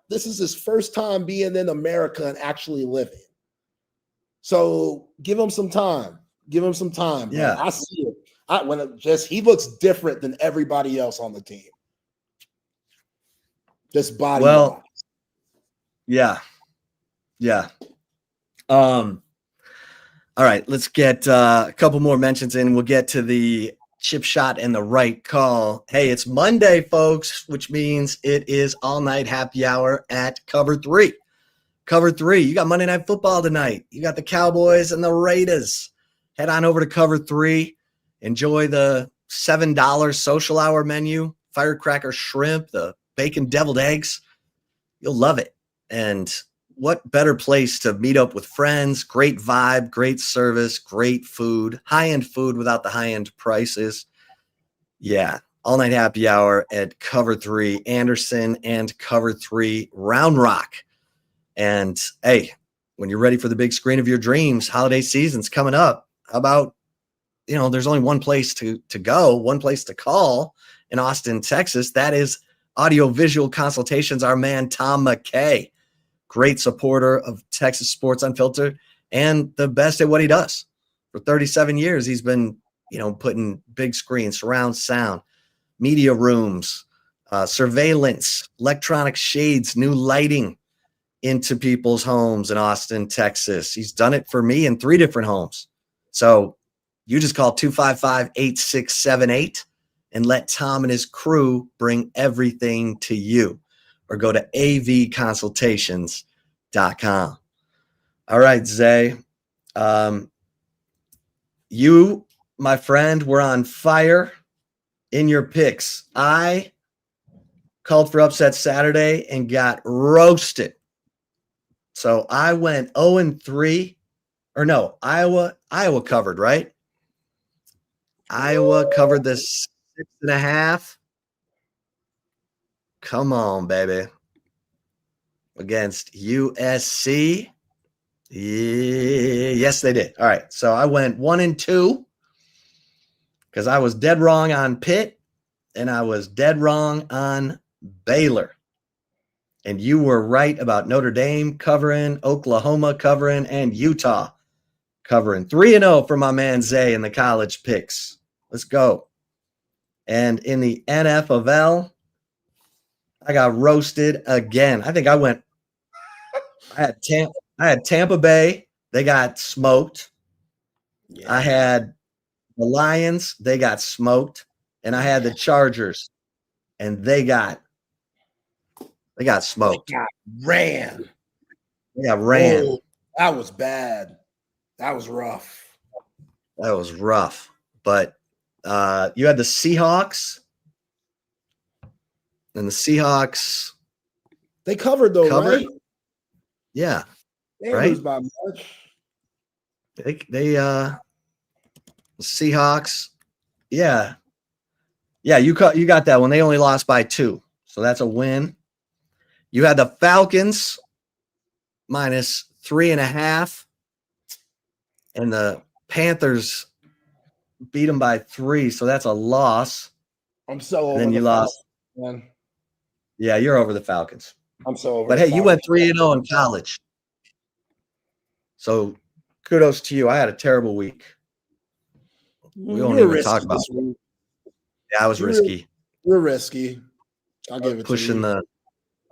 this is his first time being in America and actually living. So give him some time. Give him some time. Yeah. Man. I see it. He looks different than everybody else on the team. Just body. Well, yeah. All right, let's get a couple more mentions in. We'll get to the chip shot and the right call. Hey, it's Monday, folks, which means it is all night happy hour at Cover 3. Cover 3, you got Monday Night Football tonight. You got the Cowboys and the Raiders. Head on over to Cover 3. Enjoy the $7 social hour menu, firecracker shrimp, the bacon deviled eggs. You'll love it. And what better place to meet up with friends? Great vibe, great service, great food, high-end food without the high-end prices. Yeah, all night happy hour at Cover 3 Anderson and Cover 3 Round Rock. And hey, when you're ready for the big screen of your dreams, holiday season's coming up. How about, there's only one place to go, one place to call in Austin, Texas. That is Audio-Visual Consultations, our man Tom McKay. Great supporter of Texas Sports Unfiltered and the best at what he does. For 37 years, he's been, putting big screens, surround sound, media rooms, surveillance, electronic shades, new lighting into people's homes in Austin, Texas. He's done it for me in 3 different homes. So you just call 255-8678 and let Tom and his crew bring everything to you. Or go to avconsultations.com. All right, Zay. You, my friend, were on fire in your picks. I called for upset Saturday and got roasted. So I went 0-3. Or no, Iowa covered, right? Iowa covered the 6.5. Come on, baby. Against USC. Yes, they did. All right. So I went 1-2 because I was dead wrong on Pitt and I was dead wrong on Baylor. And you were right about Notre Dame covering, Oklahoma covering, and Utah covering. 3-0 for my man Zay in the college picks. Let's go. And in the NFL, I got roasted again. I think I had Tampa Bay. They got smoked. Yeah. I had the Lions. They got smoked. And I had the Chargers. And they got smoked. They got ran. Oh, that was bad. That was rough. But you had the Seahawks. And the Seahawks, they covered though, right? Yeah, they right. Lose by much. The Seahawks, yeah. You got that one. They only lost by 2, so that's a win. You had the Falcons minus 3.5, and the Panthers beat them by 3, so that's a loss. I'm so over. And then you lost. Man. Yeah, you're over the Falcons. I'm so over. But hey, you went 3-0 in college. So kudos to you. I had a terrible week. We won't even talk about it. Yeah, I was risky. You're risky. I'll give it to Pushing you. the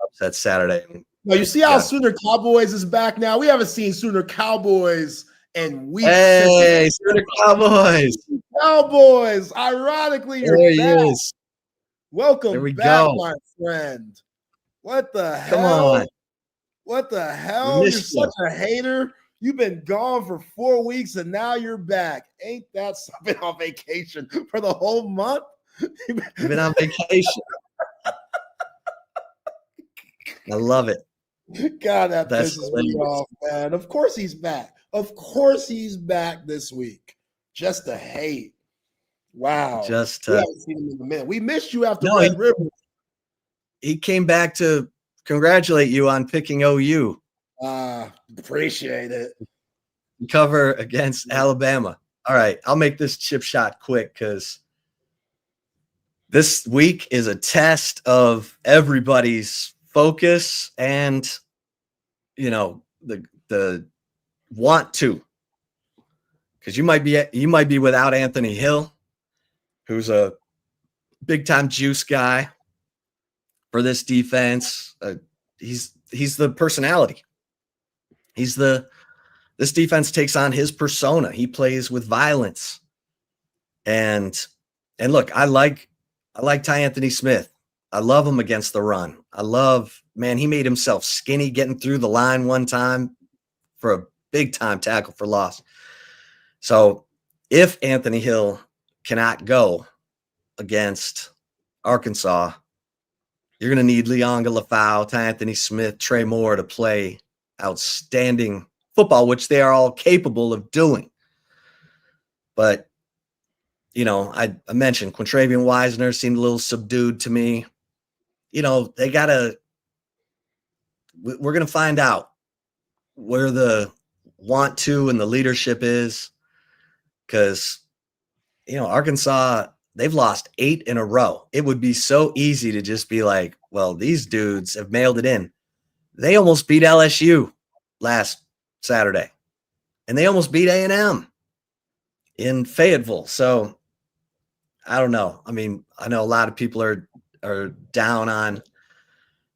upset Saturday. No, you see how Yeah. Sooner Cowboys is back now? We haven't seen Sooner Cowboys in weeks. Hey, Sooner Cowboys. Cowboys. Ironically, you're There he back. is. Welcome There we back, go. my friend. What the Come hell? on. What the hell? You're missed you. such a hater. You've been gone for 4 weeks and now you're back. Ain't that something? On vacation for the whole month? You've been on vacation. I love it. God, that That's pisses me hilarious. off, man. Of course he's back. Of course he's back this week. Just to hate. Wow. Just We haven't seen him in a minute. We missed you after No, Red River. he came back to congratulate you on picking OU. Appreciate it. Cover against Alabama. All right, I'll make this chip shot quick because this week is a test of everybody's focus and the want to, because you might be without Anthony Hill, who's a big time juice guy for this defense. He's the personality. This defense takes on his persona. He plays with violence. And look, I like Ty Anthony Smith. I love him against the run. He made himself skinny getting through the line one time for a big time tackle for loss. So if Anthony Hill cannot go against Arkansas, you're going to need Leon Galafau, Ty Anthony Smith, Trey Moore to play outstanding football, which they are all capable of doing. But, I mentioned Quintravian Wisner seemed a little subdued to me. We're going to find out where the want to and the leadership is, because, Arkansas, they've lost 8 in a row. It would be so easy to just be like, well, these dudes have mailed it in. They almost beat LSU last Saturday, and they almost beat A&M in Fayetteville. So I don't know. I mean, I know a lot of people are down on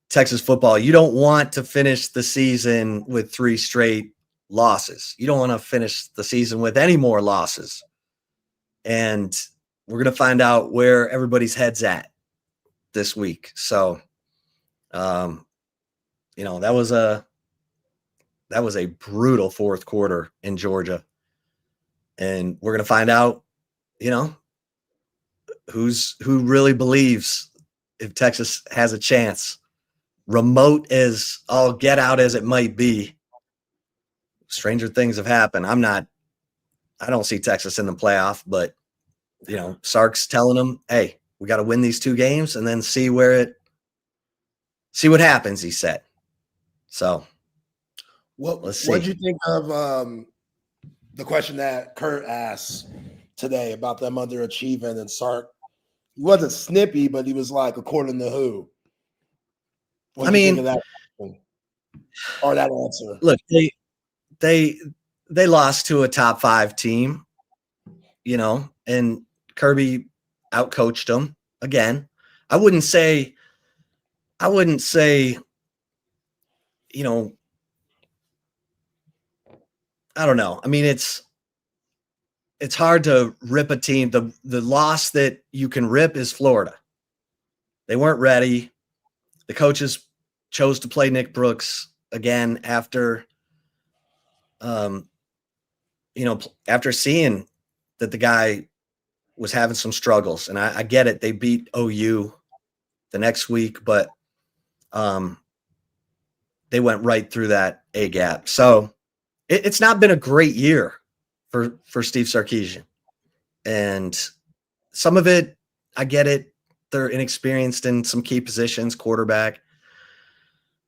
Texas football. You don't want to finish the season with 3 straight losses. You don't want to finish the season with any more losses. And we're going to find out where everybody's head's at this week. So, that was a brutal fourth quarter in Georgia. And we're going to find out, who really believes if Texas has a chance, remote as all get out as it might be. Stranger things have happened. I don't see Texas in the playoff, but Sark's telling them, hey, we got to win these 2 games and then see what happens, he said. So let's see. What did you think of the question that Kurt asked today about them underachieving and Sark? He wasn't snippy, but he was like, according to who? What do you think of that question? Or that answer? Look, they lost to a top 5 team, and Kirby outcoached them again. I wouldn't say, I don't know. I mean, it's hard to rip a team. The loss that you can rip is Florida. They weren't ready. The coaches chose to play Nick Brooks again after seeing that the guy was having some struggles. And I get it. They beat OU the next week, but they went right through that A gap. So it's not been a great year for Steve Sarkisian. And some of it, I get it. They're inexperienced in some key positions, quarterback.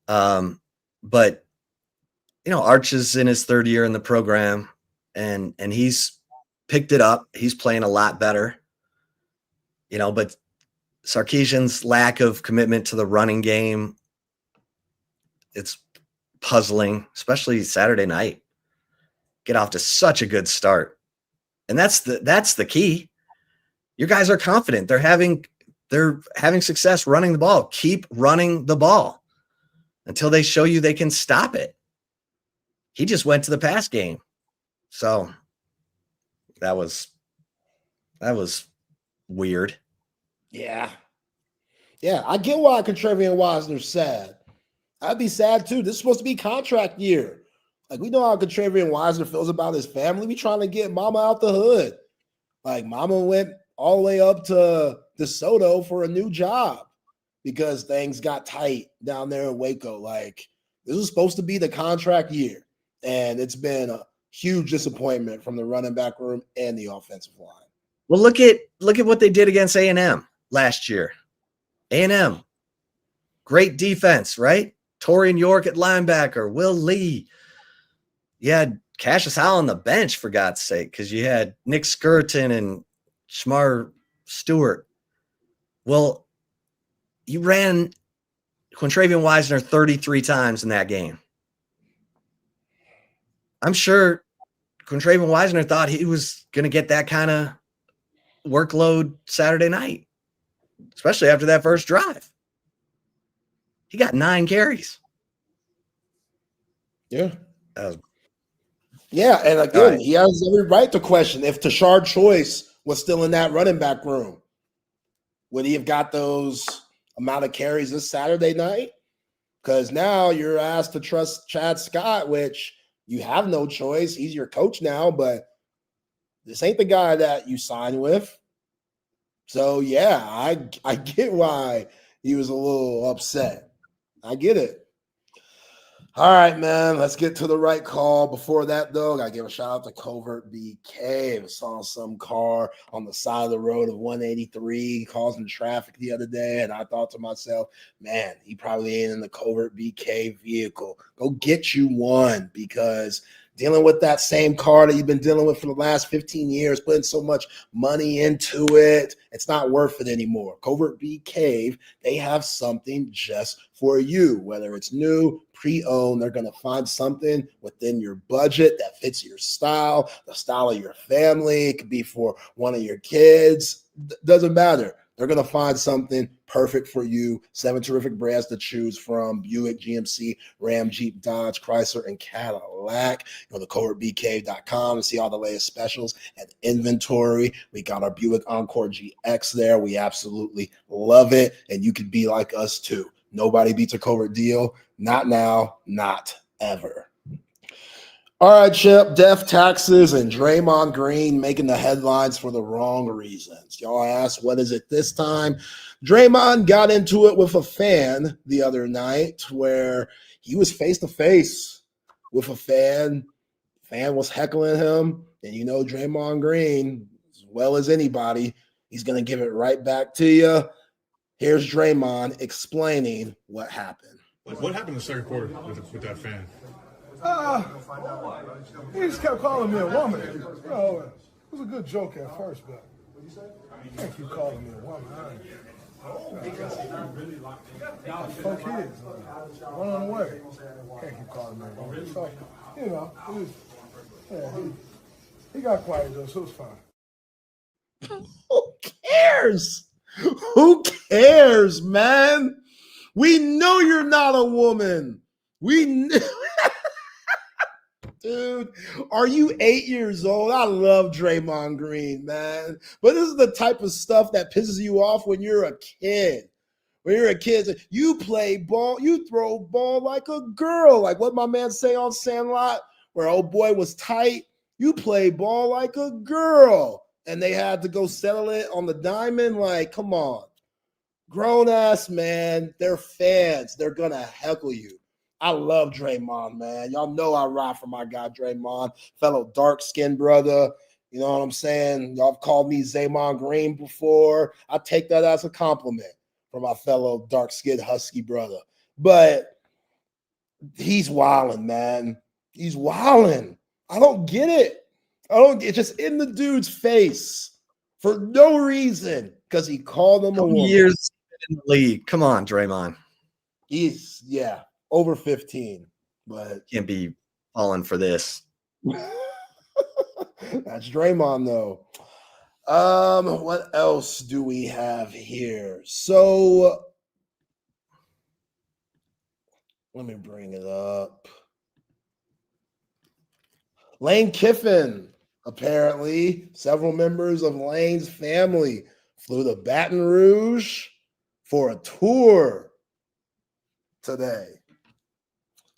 But Arch is in his 3rd year in the program, and he's picked it up. He's playing a lot better, but Sarkisian's lack of commitment to the running game, it's puzzling, especially Saturday night. Get off to such a good start. And that's the key. Your guys are confident. They're having They're having success running the ball. Keep running the ball until they show you they can stop it. He just went to the pass game. So that was weird. Yeah. Yeah, I get why Contrarian Wisner's sad. I'd be sad too. This is supposed to be contract year. Like, we know how Contrarian Wisner feels about his family. We trying to get mama out the hood. Like, mama went all the way up to DeSoto for a new job because things got tight down there in Waco. Like, this was supposed to be the contract year, and it's been a huge disappointment from the running back room and the offensive line. Well, look at what they did against A&M last year. A&M, great defense, right? Torian York at linebacker, Will Lee. You had Cassius Howell on the bench, for God's sake, because you had Nick Skirton and Shamar Stewart. Well, you ran Quintravian Wisner 33 times in that game. I'm sure Quintravian Wisner thought he was going to get that kind of workload Saturday night, especially after that first drive. He got 9 carries. Yeah. That was Yeah, and again, he has every right to question if Tashard Choice was still in that running back room. Would he have got those amount of carries this Saturday night? Because now you're asked to trust Chad Scott, which you have no choice. He's your coach now, but this ain't the guy that you signed with. So, yeah, I get why he was a little upset. I get it. All right, man, let's get to the right call. Before that, though, I got to give a shout-out to Covert BK. I saw some car on the side of the road of 183 causing traffic the other day, and I thought to myself, man, he probably ain't in the Covert BK vehicle. Go get you one, because dealing with that same car that you've been dealing with for the last 15 years, putting so much money into it, it's not worth it anymore. Covert BK, they have something just for you, whether it's new, pre-owned, they're going to find something within your budget that fits your style, the style of your family. It could be for one of your kids. Doesn't matter. They're going to find something perfect for you. 7 terrific brands to choose from: Buick, GMC, Ram, Jeep, Dodge, Chrysler, and Cadillac. Go to covertbk.com and see all the latest specials and inventory. We got our Buick Encore GX there. We absolutely love it, and you could be like us too. Nobody beats a Covert deal. Not now, not ever. All right, Chip, death taxes and Draymond Green making the headlines for the wrong reasons. Y'all asked, what is it this time? Draymond got into it with a fan the other night where he was face-to-face with a fan. Fan was heckling him, and you know Draymond Green, as well as anybody, he's going to give it right back to you. Here's Draymond explaining what happened. What happened in the second quarter with that fan? He just kept calling me a woman. You know, it was a good joke at first, but thank you calling me a woman. Fuck kids. Run away. Can't keep calling me a woman. So, you know, he got quiet though, so it was fine. Who cares? Who cares, man? We know you're not a woman. Dude, are you 8 years old? I love Draymond Green, man. But this is the type of stuff that pisses you off when you're a kid. When you're a kid, you play ball, you throw ball like a girl. Like what my man say on Sandlot, where old boy was tight. You play ball like a girl. And they had to go settle it on the diamond. Like, come on. Grown-ass man, they're fans. They're going to heckle you. I love Draymond, man. Y'all know I ride for my guy Draymond, fellow dark-skinned brother. You know what I'm saying? Y'all have called me Zaymon Green before. I take that as a compliment from my fellow dark-skinned husky brother. But he's wilding, man. He's wilding. I don't get it. It's just in the dude's face for no reason because he called him a woman. years in the league. Come on, Draymond. He's, over 15, but Can't be falling for this. that's Draymond, though. What else do we have here? So let me bring it up. Lane Kiffin, apparently, several members of Lane's family flew to Baton Rouge for a tour today.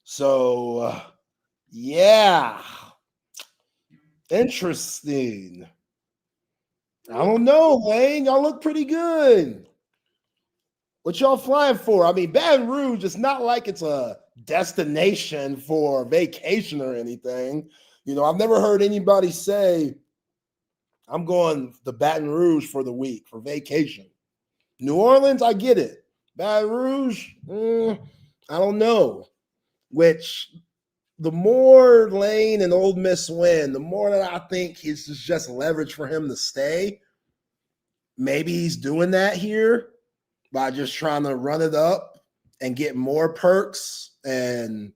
So, yeah, interesting. I don't know, Lane. Y'all look pretty good. What y'all flying for? I mean, Baton Rouge, it's not like it's a destination for vacation or anything. You know, I've never heard anybody say, I'm going to Baton Rouge for the week for vacation. New Orleans, I get it. Baton Rouge, I don't know. Which the more Lane and Ole Miss win, the more that I think it's just leverage for him to stay. Maybe he's doing that here by just trying to run it up and get more perks and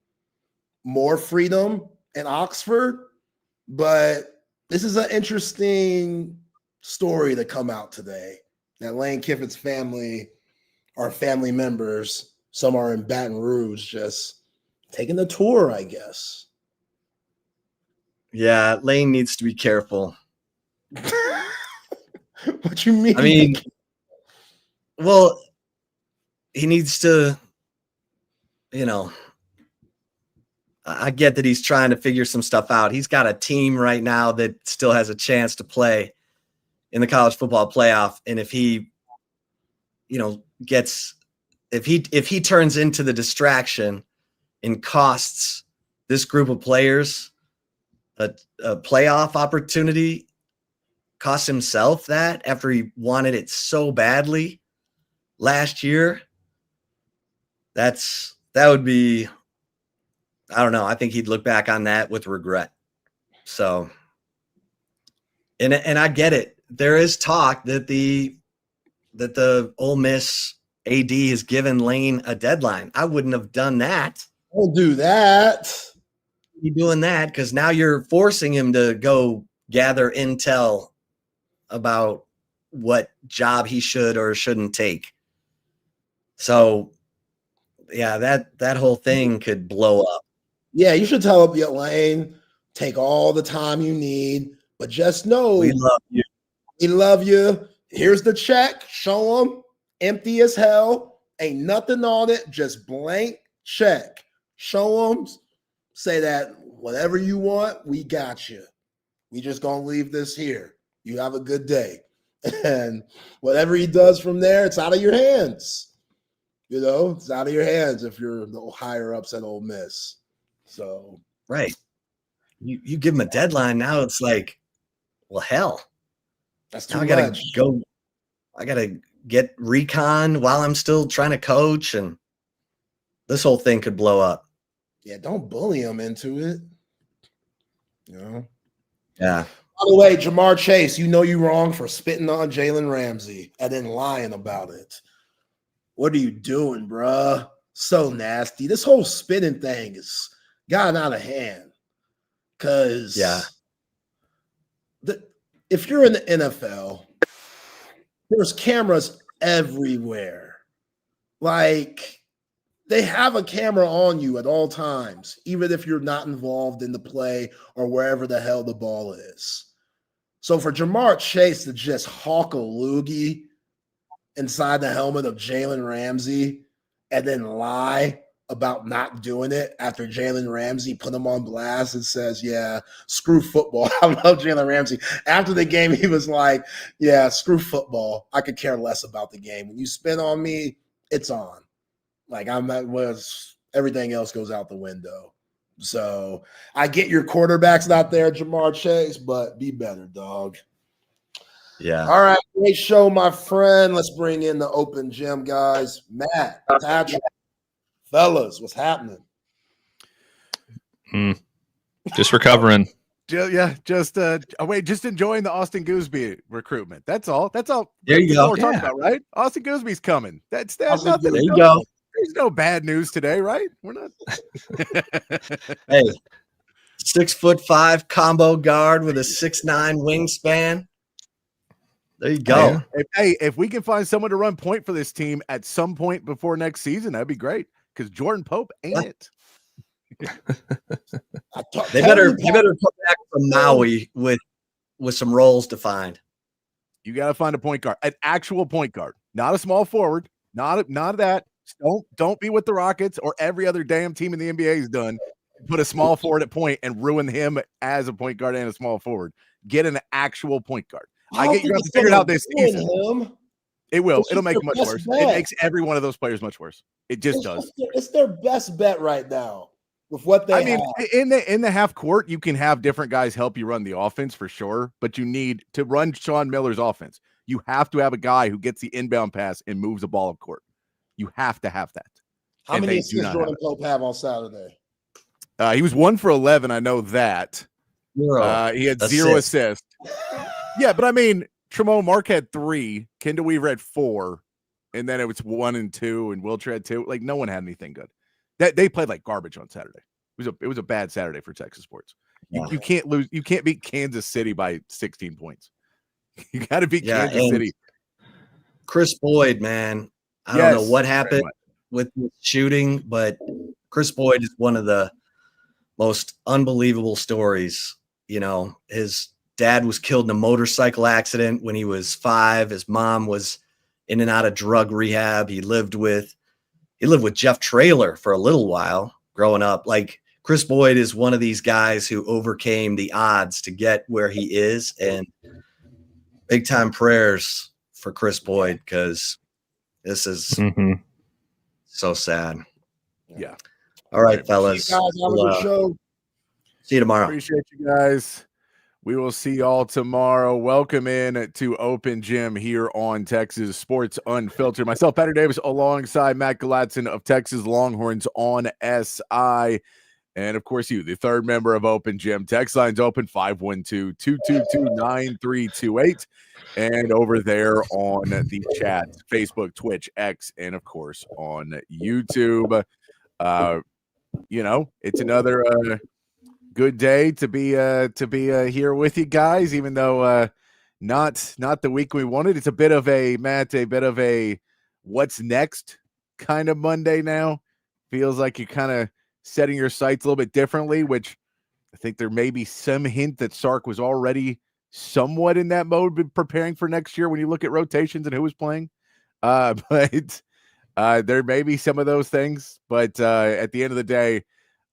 more freedom in Oxford. But this is an interesting story to come out today. That Lane Kiffin's family are family members. Some are in Baton Rouge just taking the tour, I guess. Yeah, Lane needs to be careful. What you mean? I mean, well, he needs to, you know, I get that he's trying to figure some stuff out. He's got a team right now that still has a chance to play in the college football playoff. And if he, you know, if he turns into the distraction and costs this group of players a playoff opportunity, cost himself that after he wanted it so badly last year, that would be, I don't know. I think he'd look back on that with regret. So, and I get it. There is talk that the Ole Miss AD has given Lane a deadline. I wouldn't have done that. Don't do that. You're doing that because now you're forcing him to go gather intel about what job he should or shouldn't take. So, yeah, that whole thing could blow up. Yeah, you should tell Lane, take all the time you need, but just know We love you. we love you. Here's the check. Show them. Empty as hell. Ain't nothing on it. Just blank check. Show them. Say that whatever you want, we got you. We just gonna leave this here. You have a good day. And whatever he does from there, it's out of your hands. You know, it's out of your hands if you're the higher ups at Ole Miss. So Right. You give him a deadline. Now it's like, well, hell. that's Now too I gotta much. go. I gotta get recon while I'm still trying to coach, and this whole thing could blow up. Yeah, don't bully him into it. You know. Yeah. By the way, Jamar Chase, you know you wrong for spitting on Jalen Ramsey and then lying about it. What are you doing, bruh? So nasty. This whole spitting thing is gotten out of hand. Because if you're in the NFL, there's cameras everywhere. Like, they have a camera on you at all times, even if you're not involved in the play or wherever the hell the ball is. So for Jamar Chase to just hawk a loogie inside the helmet of Jalen Ramsey and then lie about not doing it after Jalen Ramsey put him on blast and says, yeah, screw football. I love Jalen Ramsey. After the game, he was like, yeah, screw football. I could care less about the game. When you spin on me, it's on. Like, everything else goes out the window. So I get your quarterback's not there, Jamar Chase, but be better, dog. Yeah. All right, great show, my friend. Let's bring in the open gym guys. Matt, Patrick, fellas, what's happening? Just recovering. Just enjoying the Austin Gooseby recruitment. That's all. There you That's go. all we're talking Yeah. about, right? Austin Gooseby's coming. That's Austin nothing. There you go. There's no bad news today, right? We're not. Hey, 6'5" combo guard with a 6'9" wingspan. There you go. If we can find someone to run point for this team at some point before next season, that'd be great. Because Jordan Pope ain't it. They better come back from Maui with some roles defined. You got to find a point guard, an actual point guard, not a small forward, not that. Don't be what the Rockets or every other damn team in the NBA has done. Put a small forward at point and ruin him as a point guard and a small forward. Get an actual point guard. I get you're going to figure it out this season. It will. It'll make it much worse. It makes every one of those players much worse. It just does. It's their best bet right now with what they have. In the half court, you can have different guys help you run the offense for sure, but you need to run Sean Miller's offense. You have to have a guy who gets the inbound pass and moves the ball up court. You have to have that. How many assists Jordan Pope have on Saturday? He was 1 for 11. I know that. He had 0 assists. Yeah, but I mean, Tremont Mark had 3, Kendall Weaver had 4, and then it was 1 and 2, and Wilcher had 2. Like, no one had anything good. They played like garbage on Saturday. It was a bad Saturday for Texas sports. You can't lose. You can't beat Kansas City by 16 points. You got to beat Kansas City. Chris Boyd, man, I don't know what happened with the shooting, but Chris Boyd is one of the most unbelievable stories. You know, his dad was killed in a motorcycle accident when he was 5. His mom was in and out of drug rehab. He lived with Jeff Traylor for a little while growing up. Like, Chris Boyd is one of these guys who overcame the odds to get where he is, and big time prayers for Chris Boyd, because this is so sad. Yeah. All right, fellas. See you tomorrow. Appreciate you guys. We will see y'all tomorrow. Welcome in to Open Gym here on Texas Sports Unfiltered. Myself, Patrick Davis, alongside Matt Galatzan of Texas Longhorns on SI. And, of course, you, the third member of Open Gym. Text line's open, 512-222-9328. And over there on the chat, Facebook, Twitch, X, and, of course, on YouTube. You know, it's another good day to be here with you guys, even though not the week we wanted. It's a bit of a what's next kind of Monday now. Feels like you're kind of setting your sights a little bit differently, which I think there may be some hint that Sark was already somewhat in that mode, preparing for next year when you look at rotations and who was playing. But there may be some of those things. But at the end of the day,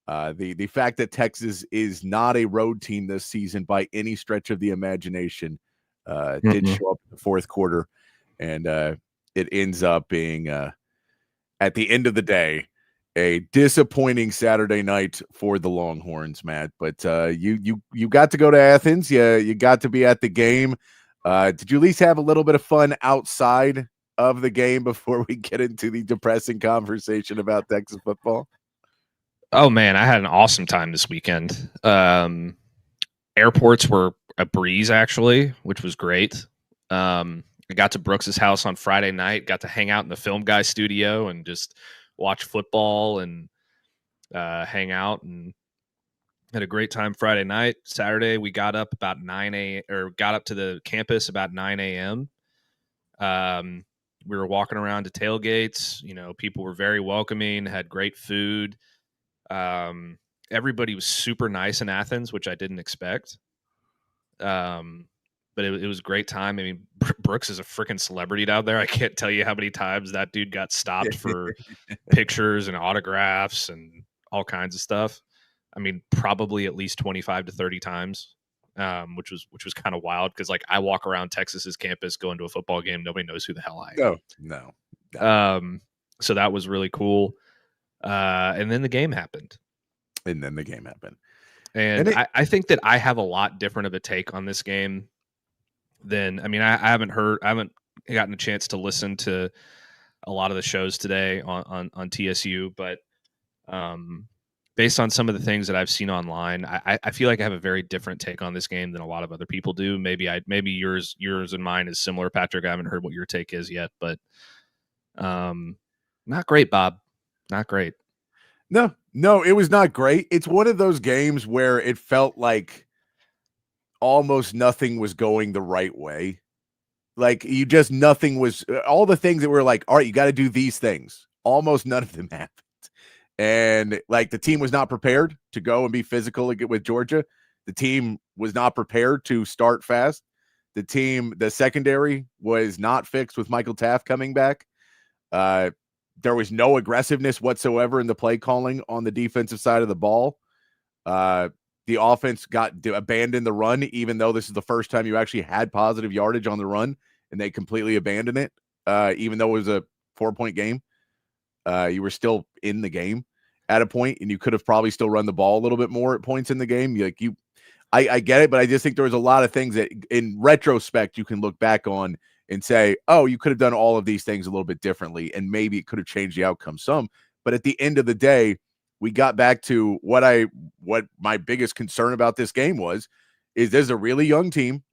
the fact that Texas is not a road team this season by any stretch of the imagination did show up in the fourth quarter. And it ends up being, at the end of the day, a disappointing Saturday night for the Longhorns, Matt. But you got to go to Athens. You got to be at the game. Did you at least have a little bit of fun outside of the game before we get into the depressing conversation about Texas football? Oh, man, I had an awesome time this weekend. Airports were a breeze, actually, which was great. I got to Brooks's house on Friday night, got to hang out in the Film Guy studio and just watch football and hang out, and had a great time Friday night. Saturday, we got up about 9 a.m. or got up to the campus about 9 a.m. We were walking around to tailgates. You know, people were very welcoming, had great food. Everybody was super nice in Athens, which I didn't expect. But it was a great time. I mean, Brooks is a freaking celebrity down there. I can't tell you how many times that dude got stopped for pictures and autographs and all kinds of stuff. I mean, probably at least 25 to 30 times, which was kind of wild, because like I walk around Texas's campus going to a football game, nobody knows who the hell I am. No. So that was really cool. And then the game happened. And I think that I have a lot different of a take on this game than, I mean, I haven't gotten a chance to listen to a lot of the shows today on TSU, but based on some of the things that I've seen online, I feel like I have a very different take on this game than a lot of other people do. Maybe yours and mine is similar, Patrick. I haven't heard what your take is yet, but not great, Bob. Not great. No, it was not great. It's one of those games where it felt like almost nothing was going the right way. Like you just nothing was all the things that were like, all right, you got to do these things. Almost none of them happened. And like the team was not prepared to go and be physical with Georgia. The team was not prepared to start fast. The secondary was not fixed with Michael Taft coming back. There was no aggressiveness whatsoever in the play calling on the defensive side of the ball. The offense abandoned the run, even though this is the first time you actually had positive yardage on the run, and they completely abandoned it. Even though it was a 4-point game, you were still in the game at a point, and you could have probably still run the ball a little bit more at points in the game. I get it, but I just think there was a lot of things that in retrospect you can look back on and say, oh, you could have done all of these things a little bit differently, and maybe it could have changed the outcome some. But at the end of the day, we got back to what my biggest concern about this game is there's a really young team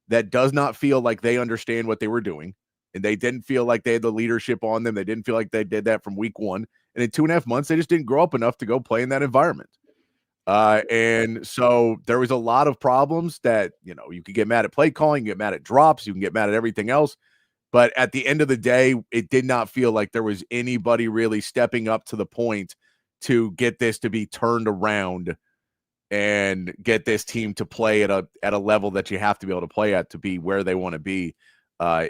that does not feel like they understand what they were doing, and they didn't feel like they had the leadership on them. They didn't feel like they did that from week one. And in 2.5 months, they just didn't grow up enough to go play in that environment. And so there was a lot of problems that, you could get mad at play calling, you get mad at drops, you can get mad at everything else. But at the end of the day, it did not feel like there was anybody really stepping up to the point to get this to be turned around and get this team to play at a level that you have to be able to play at to be where they want to be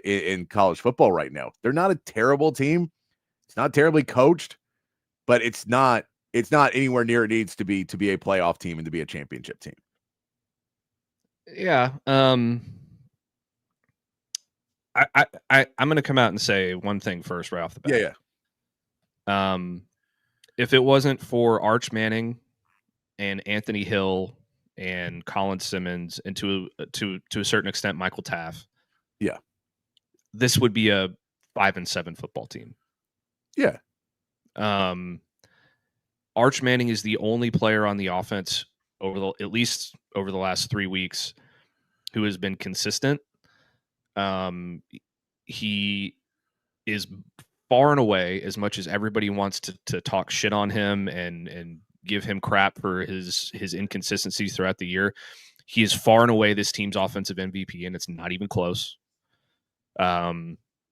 in college football right now. They're not a terrible team. It's not terribly coached, but it's not anywhere near it needs to be a playoff team and to be a championship team. Yeah. I'm going to come out and say one thing first right off the bat. Yeah. If it wasn't for Arch Manning and Anthony Hill and Colin Simmons and to a certain extent Michael Taft, yeah, this would be a 5-7 football team. Yeah. Arch Manning is the only player on the offense at least over the last 3 weeks who has been consistent. He is far and away, as much as everybody wants to talk shit on him and give him crap for his inconsistencies throughout the year, he is far and away this team's offensive MVP, and it's not even close.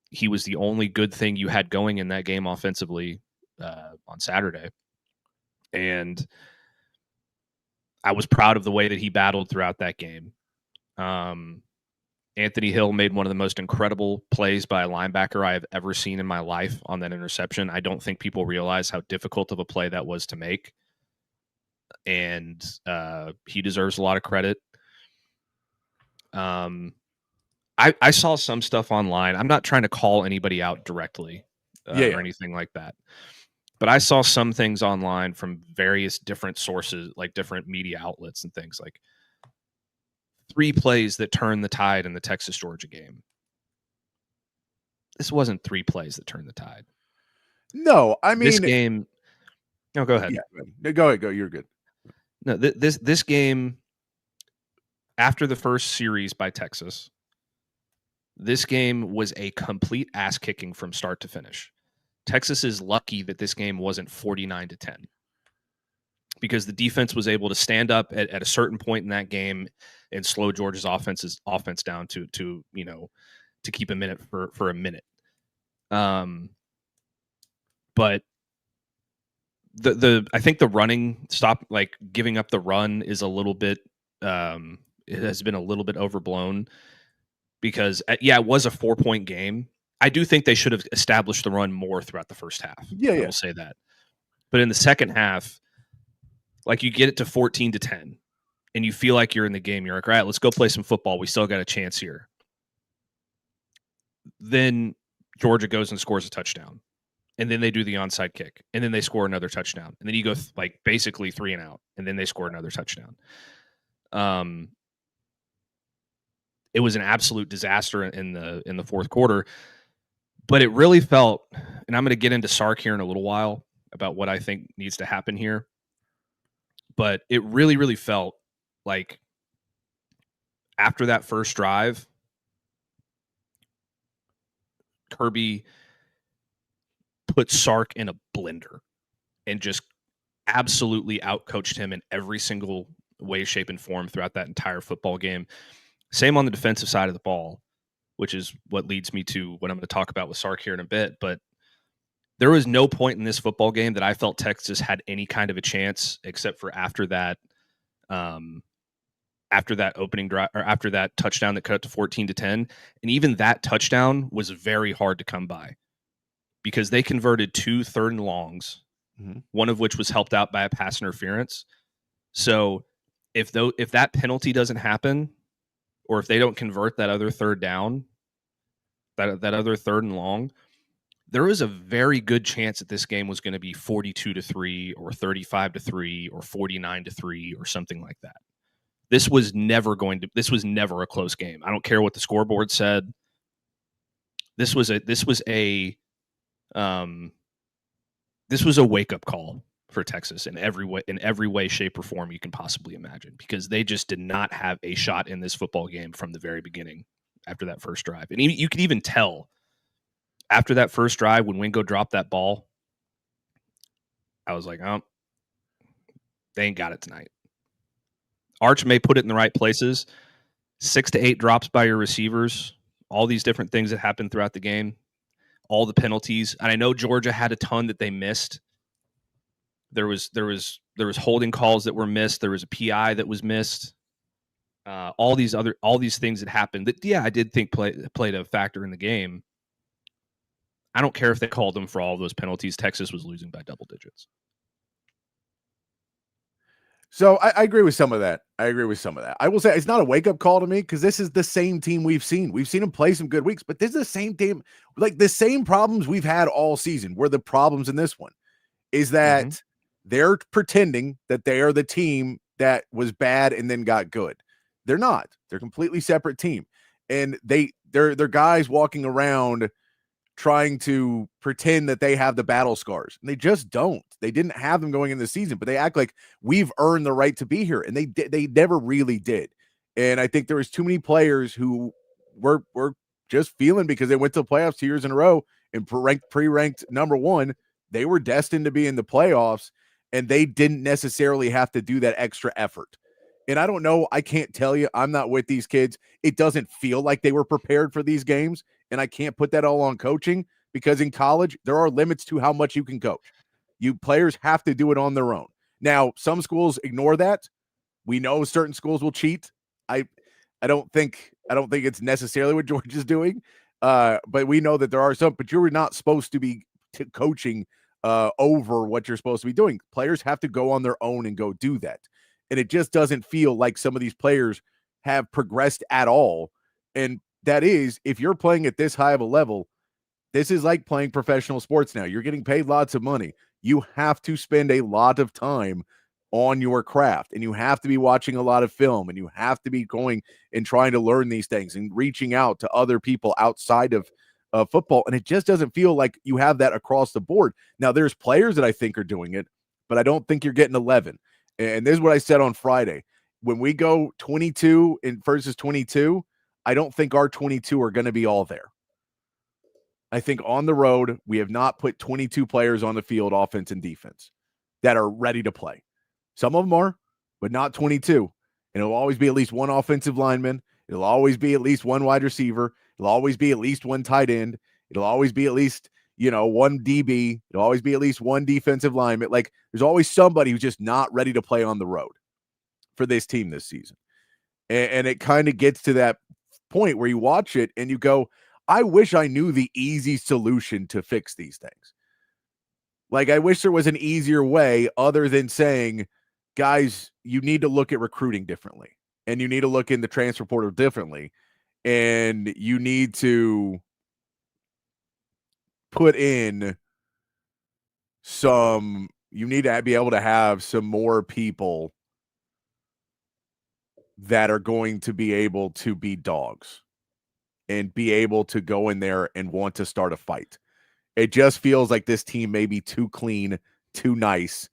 He was the only good thing you had going in that game offensively on Saturday. And I was proud of the way that he battled throughout that game. Anthony Hill made one of the most incredible plays by a linebacker I have ever seen in my life on that interception. I don't think people realize how difficult of a play that was to make. And he deserves a lot of credit. I saw some stuff online. I'm not trying to call anybody out directly or anything like that. But I saw some things online from various different sources, like different media outlets and things like 3 plays that turned the tide in the Texas-Georgia game. This wasn't 3 plays that turned the tide. No, I mean... This game... No, go ahead. Yeah, go ahead. Go. You're good. No, this game, after the first series by Texas, this game was a complete ass-kicking from start to finish. Texas is lucky that this game wasn't 49-10 because the defense was able to stand up at a certain point in that game and slow Georgia's offense down to keep a minute for a minute. But I think the running giving up the run is a little bit it has been a little bit overblown because it was a 4-point game. I do think they should have established the run more throughout the first half. I will say that. But in the second half, you get it to 14-10 and you feel like you're in the game. You're like, all right, let's go play some football. We still got a chance here. Then Georgia goes and scores a touchdown. And then they do the onside kick. And then they score another touchdown. And then you go basically 3 and out. And then they score another touchdown. It was an absolute disaster in the fourth quarter. But it really felt, and I'm going to get into Sark here in a little while about what I think needs to happen here. But it really, really felt like after that first drive, Kirby put Sark in a blender and just absolutely outcoached him in every single way, shape, and form throughout that entire football game. Same on the defensive side of the ball. which is what leads me to what I'm going to talk about with Sark here in a bit. But there was no point in this football game that I felt Texas had any kind of a chance, except for after that opening drive, or after that touchdown that cut it to 14-10. And even that touchdown was very hard to come by because they converted 2 3rd and longs, one of which was helped out by a pass interference. So if that penalty doesn't happen, or if they don't convert that other 3rd down, that other 3rd and long, there was a very good chance that this game was going to be 42-3 or 35-3 or 49-3 or something like that. This was never a close game. I don't care what the scoreboard said. This was a wake-up call for Texas in every way, shape, or form you can possibly imagine, because they just did not have a shot in this football game from the very beginning after that first drive. And you could even tell after that first drive when Wingo dropped that ball, I was like, oh, they ain't got it tonight. Arch may put it in the right places. 6 to 8 drops by your receivers, all these different things that happened throughout the game, all the penalties. And I know Georgia had a ton that they missed. There was holding calls that were missed. There was a PI that was missed. All these things that happened that, I did think played a factor in the game. I don't care if they called them for all of those penalties. Texas was losing by double digits. So I agree with some of that. I will say it's not a wake-up call to me, because this is the same team we've seen. We've seen them play some good weeks, but this is the same team. Like, the same problems we've had all season were the problems in this one. Is that they're pretending that they are the team that was bad and then got good. They're not. They're a completely separate team. And they're guys walking around trying to pretend that they have the battle scars, and they just don't. They didn't have them going in the season, but they act like we've earned the right to be here, and they never really did. And I think there was too many players who were just feeling, because they went to the playoffs 2 years in a row and pre-ranked number 1, they were destined to be in the playoffs, and they didn't necessarily have to do that extra effort. And I don't know, I can't tell you, I'm not with these kids. It doesn't feel like they were prepared for these games, and I can't put that all on coaching, because in college, there are limits to how much you can coach. You players have to do it on their own. Now, some schools ignore that. We know certain schools will cheat. I don't think it's necessarily what Georgia's doing, but we know that there are some. But you're not supposed to be coaching over what you're supposed to be doing. Players have to go on their own and go do that. And it just doesn't feel like some of these players have progressed at all. And that is, if you're playing at this high of a level, this is like playing professional sports now. You're getting paid lots of money. You have to spend a lot of time on your craft, and you have to be watching a lot of film, and you have to be going and trying to learn these things and reaching out to other people outside of football. And it just doesn't feel like you have that across the board. Now, there's players that I think are doing it, but I don't think you're getting 11. And this is what I said on Friday. When we go 22 versus 22, I don't think our 22 are going to be all there. I think on the road, we have not put 22 players on the field, offense and defense, that are ready to play. Some of them are, but not 22. And it'll always be at least one offensive lineman. It'll always be at least one wide receiver. It'll always be at least one tight end. It'll always be at least, one DB. It'll always be at least one defensive lineman. Like, there's always somebody who's just not ready to play on the road for this team this season. And it kind of gets to that point where you watch it and you go, I wish I knew the easy solution to fix these things. Like, I wish there was an easier way other than saying, guys, you need to look at recruiting differently, and you need to look in the transfer portal differently, and you need to put in you need to be able to have some more people that are going to be able to be dogs and be able to go in there and want to start a fight. It just feels like this team may be too clean, too nice,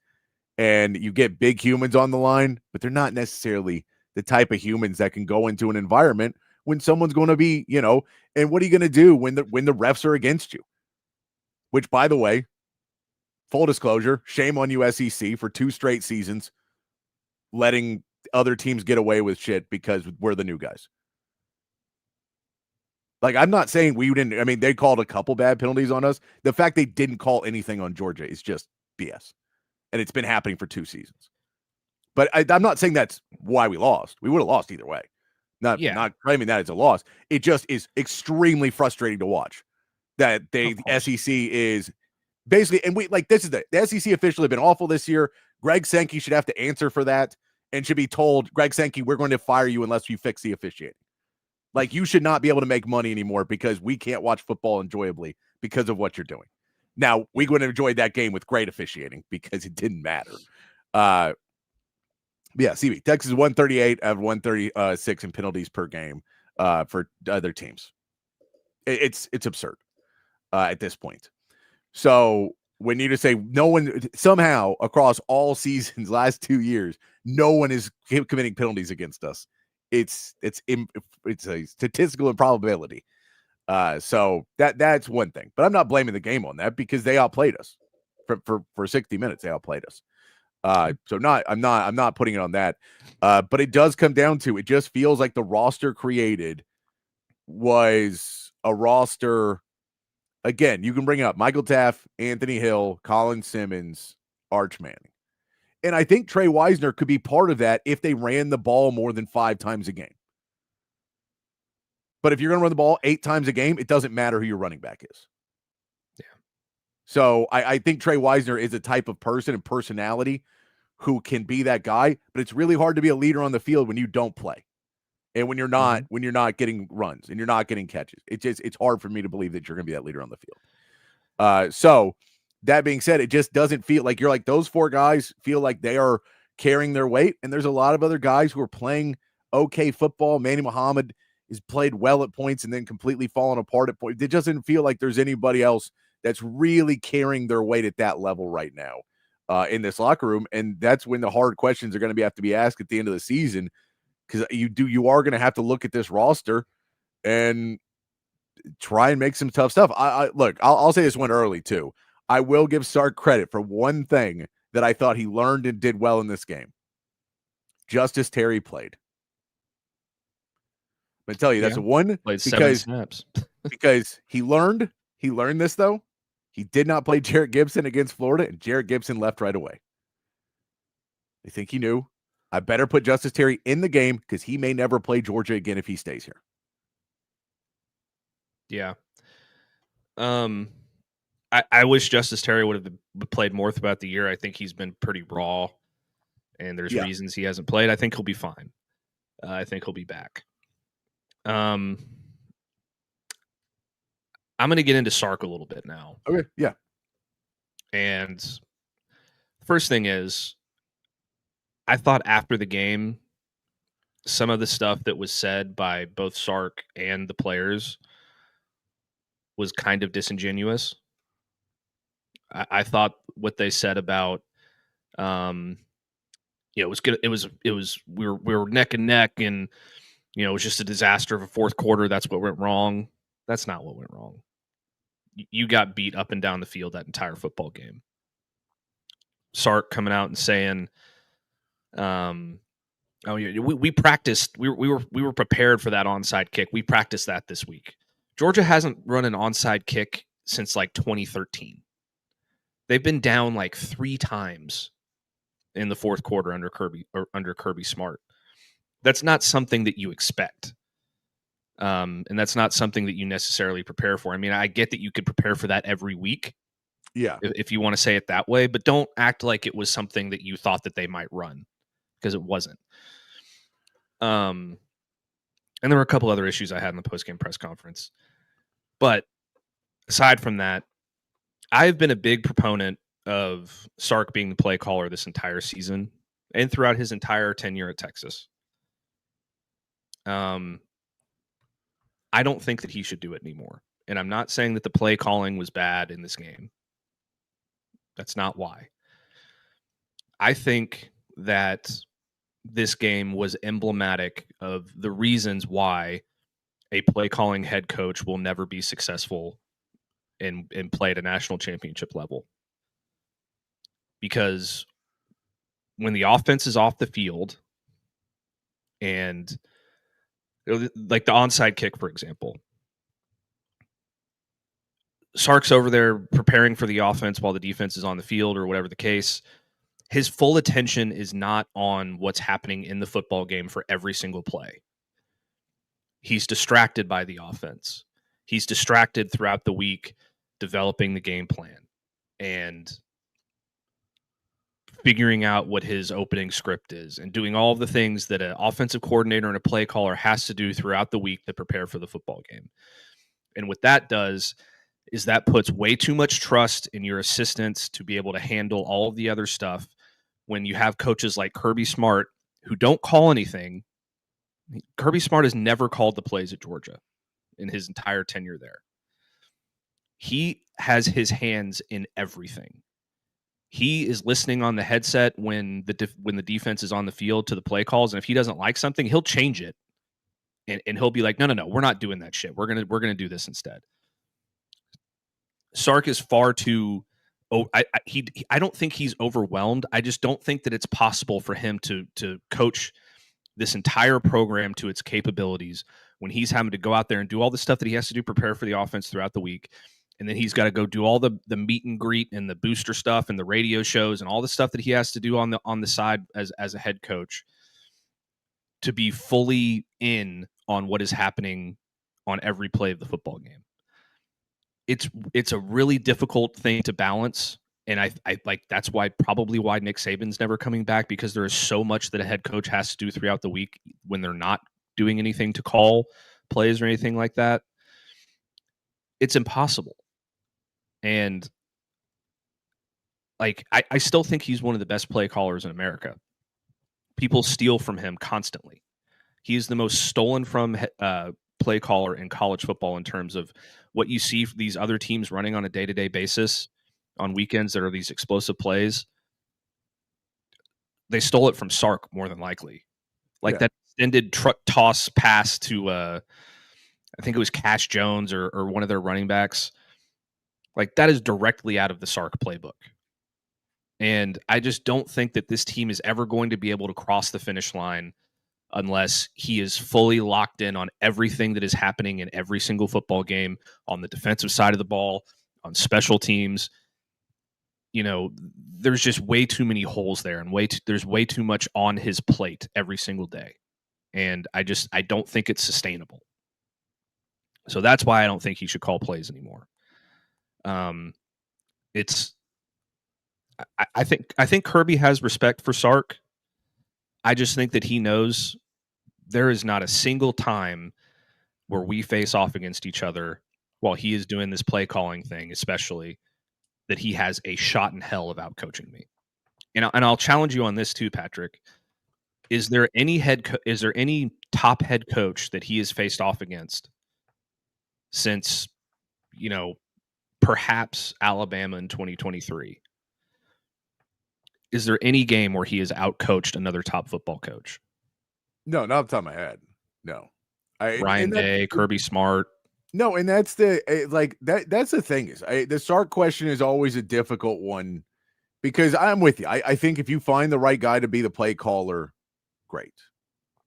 and you get big humans on the line, but they're not necessarily the type of humans that can go into an environment when someone's going to be, and what are you going to do when the refs are against you? Which, by the way, full disclosure, shame on you, SEC, for 2 straight seasons letting other teams get away with shit because we're the new guys. Like, I'm not saying we didn't. I mean, they called a couple bad penalties on us. The fact they didn't call anything on Georgia is just BS. And it's been happening for 2 seasons. But I'm not saying that's why we lost. We would have lost either way. Not claiming that it's a loss. It just is extremely frustrating to watch that the SEC is basically, and we like this is the SEC officially have been awful this year. Greg Sankey should have to answer for that and should be told, Greg Sankey, we're going to fire you unless you fix the officiating. Like, you should not be able to make money anymore because we can't watch football enjoyably because of what you're doing. Now, we would have enjoyed that game with great officiating because it didn't matter. Yeah, CB, Texas is 138 out of 136 in penalties per game for other teams. It's absurd at this point. So we need to say no one somehow across all seasons last 2 years, no one is committing penalties against us. It's a statistical improbability. So that's one thing. But I'm not blaming the game on that because they outplayed us for 60 minutes. They outplayed us. So I'm not putting it on that. But it does come down to, it just feels like the roster created was a roster. Again, you can bring up Michael Taft, Anthony Hill, Colin Simmons, Arch Manning. And I think Trey Wisner could be part of that if they ran the ball more than 5 times a game. But if you're going to run the ball 8 times a game, it doesn't matter who your running back is. Yeah. So I think Trey Wisner is a type of person and personality who can be that guy, but it's really hard to be a leader on the field when you don't play. And when you're not, when you're not getting runs and you're not getting catches. It's hard for me to believe that you're going to be that leader on the field. So that being said, it just doesn't feel like those 4 guys feel like they are carrying their weight. And there's a lot of other guys who are playing okay football. Manny Muhammad has played well at points and then completely fallen apart at points. It doesn't feel like there's anybody else that's really carrying their weight at that level right now in this locker room. And that's when the hard questions are going to have to be asked at the end of the season, because you are going to have to look at this roster and try and make some tough stuff. Look, I'll say this one early too. I will give Sark credit for one thing that I thought he learned and did well in this game. Justice Terry played. I'm going to tell you, that's one played 7 snaps. Because he learned this though. He did not play Jarrett Gibson against Florida, and Jarrett Gibson left right away. I think he knew, I better put Justice Terry in the game because he may never play Georgia again if he stays here. Yeah. I wish Justice Terry would have played more throughout the year. I think he's been pretty raw, and there's reasons he hasn't played. I think he'll be fine. I think he'll be back. I'm going to get into Sark a little bit now. Okay, yeah. And first thing is, I thought after the game, some of the stuff that was said by both Sark and the players was kind of disingenuous. I thought what they said about, it was good. It was we were neck and neck, and it was just a disaster of a fourth quarter. That's what went wrong. That's not what went wrong. You got beat up and down the field that entire football game. Sark coming out and saying, we practiced. We were prepared for that onside kick. We practiced that this week. Georgia hasn't run an onside kick since like 2013. They've been down like 3 times in the fourth quarter under Kirby Smart. That's not something that you expect. And that's not something that you necessarily prepare for. I mean, I get that you could prepare for that every week. Yeah. If you want to say it that way, but don't act like it was something that you thought that they might run, because it wasn't. And there were a couple other issues I had in the post-game press conference. But aside from that, I've been a big proponent of Sark being the play caller this entire season and throughout his entire tenure at Texas. I don't think that he should do it anymore. And I'm not saying that the play calling was bad in this game. That's not why. I think that this game was emblematic of the reasons why a play calling head coach will never be successful and play at a national championship level. Because when the offense is off the field, and like the onside kick, for example, Sark's over there preparing for the offense while the defense is on the field or whatever the case. His full attention is not on what's happening in the football game for every single play. He's distracted by the offense. He's distracted throughout the week developing the game plan and figuring out what his opening script is and doing all of the things that an offensive coordinator and a play caller has to do throughout the week to prepare for the football game. And what that does is that puts way too much trust in your assistants to be able to handle all of the other stuff when you have coaches like Kirby Smart who don't call anything. Kirby Smart has never called the plays at Georgia in his entire tenure there. He has his hands in everything. He is listening on the headset when the defense is on the field to the play calls, and if he doesn't like something, he'll change it, and he'll be like, no, we're not doing that shit. We're gonna do this instead. Sark is far too. I don't think he's overwhelmed. I just don't think that it's possible for him to coach this entire program to its capabilities when he's having to go out there and do all the stuff that he has to do, prepare for the offense throughout the week. And then he's got to go do all the meet and greet and the booster stuff and the radio shows and all the stuff that he has to do on the side as a head coach to be fully in on what is happening on every play of the football game. It's a really difficult thing to balance. And I like that's why Nick Saban's never coming back, because there is so much that a head coach has to do throughout the week when they're not doing anything to call plays or anything like that. It's impossible. And like I still think he's one of the best play callers in America. People steal from him constantly. He is the most stolen from play caller in college football in terms of what you see these other teams running on a day-to-day basis on weekends that are these explosive plays. They stole it from Sark more than likely. Like that extended truck toss pass to I think it was Cash Jones or one of their running backs. Like that is directly out of the Sark playbook. And I just don't think that this team is ever going to be able to cross the finish line unless he is fully locked in on everything that is happening in every single football game on the defensive side of the ball, on special teams. You know, there's just way too many holes there and there's way too much on his plate every single day. And I don't think it's sustainable. So that's why I don't think he should call plays anymore. I think Kirby has respect for Sark. I just think that he knows there is not a single time where we face off against each other while he is doing this play calling thing, especially, that he has a shot in hell of out coaching me. And I'll challenge you on this too, Patrick. Is there any top head coach that he has faced off against since, perhaps Alabama in 2023? Is there any game where he has outcoached another top football coach? No, not off the top of my head. No. Ryan Day, Kirby Smart. No, and that's that's the thing is the Sark question is always a difficult one because I'm with you. I think if you find the right guy to be the play caller, great.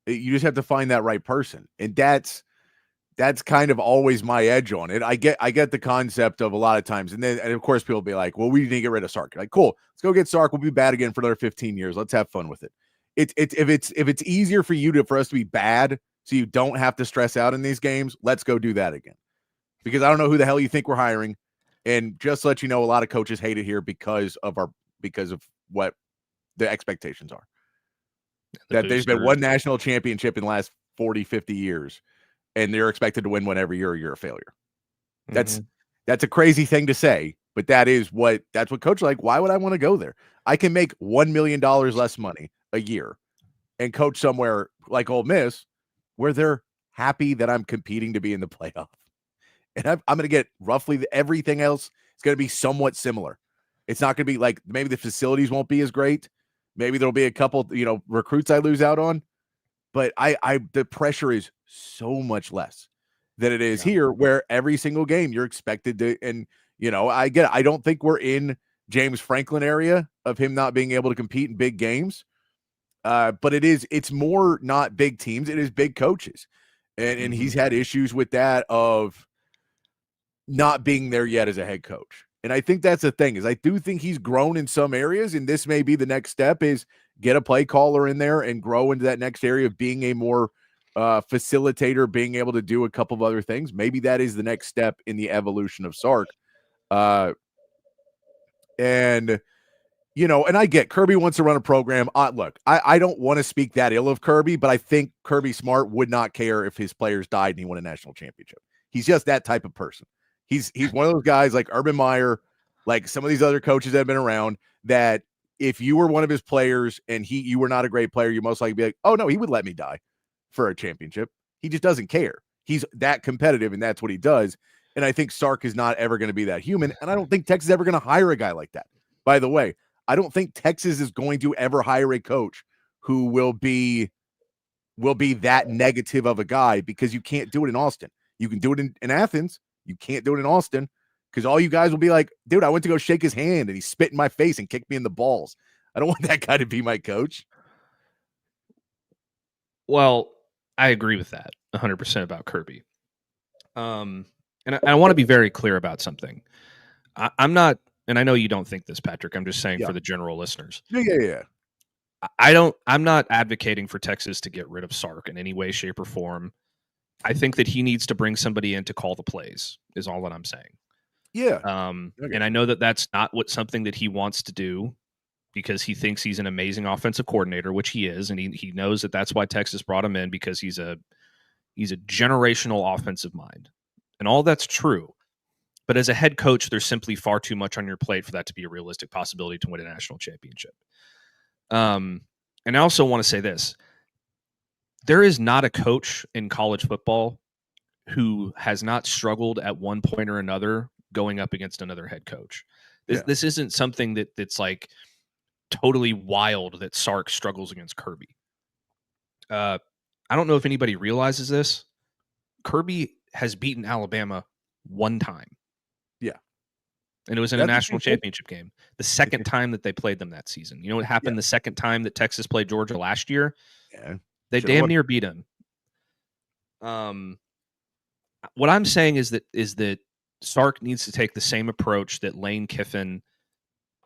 You just have to find that right person. And that's kind of always my edge on it. I get the concept of a lot of times. And of course people will be like, well, we need to get rid of Sark. Like, cool, let's go get Sark. We'll be bad again for another 15 years. Let's have fun with it. If it's easier for us to be bad so you don't have to stress out in these games, let's go do that again. Because I don't know who the hell you think we're hiring. And just to let you know, a lot of coaches hate it here because of what the expectations are. That there's been one national championship in the last 40, 50 years, and they're expected to win one every year or you're a failure. That's a crazy thing to say, but that's what coaches are like. Why would I want to go there? I can make $1 million less money a year and coach somewhere like Ole Miss where they're happy that I'm competing to be in the playoff. And I'm going to get roughly everything else. It's going to be somewhat similar. It's not going to be like maybe the facilities won't be as great. Maybe there'll be a couple, recruits I lose out on. But the pressure is so much less than it is here, where every single game you're expected to. And, I get it. I don't think we're in James Franklin area of him not being able to compete in big games. But it's more not big teams. It is big coaches. And he's had issues with that of, not being there yet as a head coach. And I think that's the thing, is I do think he's grown in some areas, and this may be the next step, is get a play caller in there and grow into that next area of being a more facilitator, being able to do a couple of other things. Maybe that is the next step in the evolution of Sark. And I get Kirby wants to run a program. Look, I don't want to speak that ill of Kirby, but I think Kirby Smart would not care if his players died and he won a national championship. He's just that type of person. He's one of those guys like Urban Meyer, like some of these other coaches that have been around, that if you were one of his players and you were not a great player, you most likely be like, oh no, he would let me die for a championship. He just doesn't care. He's that competitive, and that's what he does. And I think Sark is not ever going to be that human. And I don't think Texas is ever going to hire a guy like that. By the way, I don't think Texas is going to ever hire a coach who will be that negative of a guy, because you can't do it in Austin. You can do it in Athens. You can't do it in Austin, because all you guys will be like, dude, I went to go shake his hand and he spit in my face and kicked me in the balls. I don't want that guy to be my coach. Well, I agree with that 100% about Kirby. And I want to be very clear about something. I'm not, and I know you don't think this, Patrick. I'm just saying for the general listeners. Yeah. I'm not advocating for Texas to get rid of Sark in any way, shape, or form. I think that he needs to bring somebody in to call the plays, is all that I'm saying. Yeah. And I know that that's not something that he wants to do, because he thinks he's an amazing offensive coordinator, which he is, and he knows that that's why Texas brought him in, because he's a generational offensive mind, and all that's true. But as a head coach, there's simply far too much on your plate for that to be a realistic possibility to win a national championship. And I also want to say this. There is not a coach in college football who has not struggled at one point or another going up against another head coach. This isn't something that's like totally wild that Sark struggles against Kirby. I don't know if anybody realizes this. Kirby has beaten Alabama one time. Yeah. And it was in a national championship game. The second time that they played them that season. You know what happened the second time that Texas played Georgia last year? Yeah. They damn near beat him. What I'm saying is that Sark needs to take the same approach that Lane Kiffin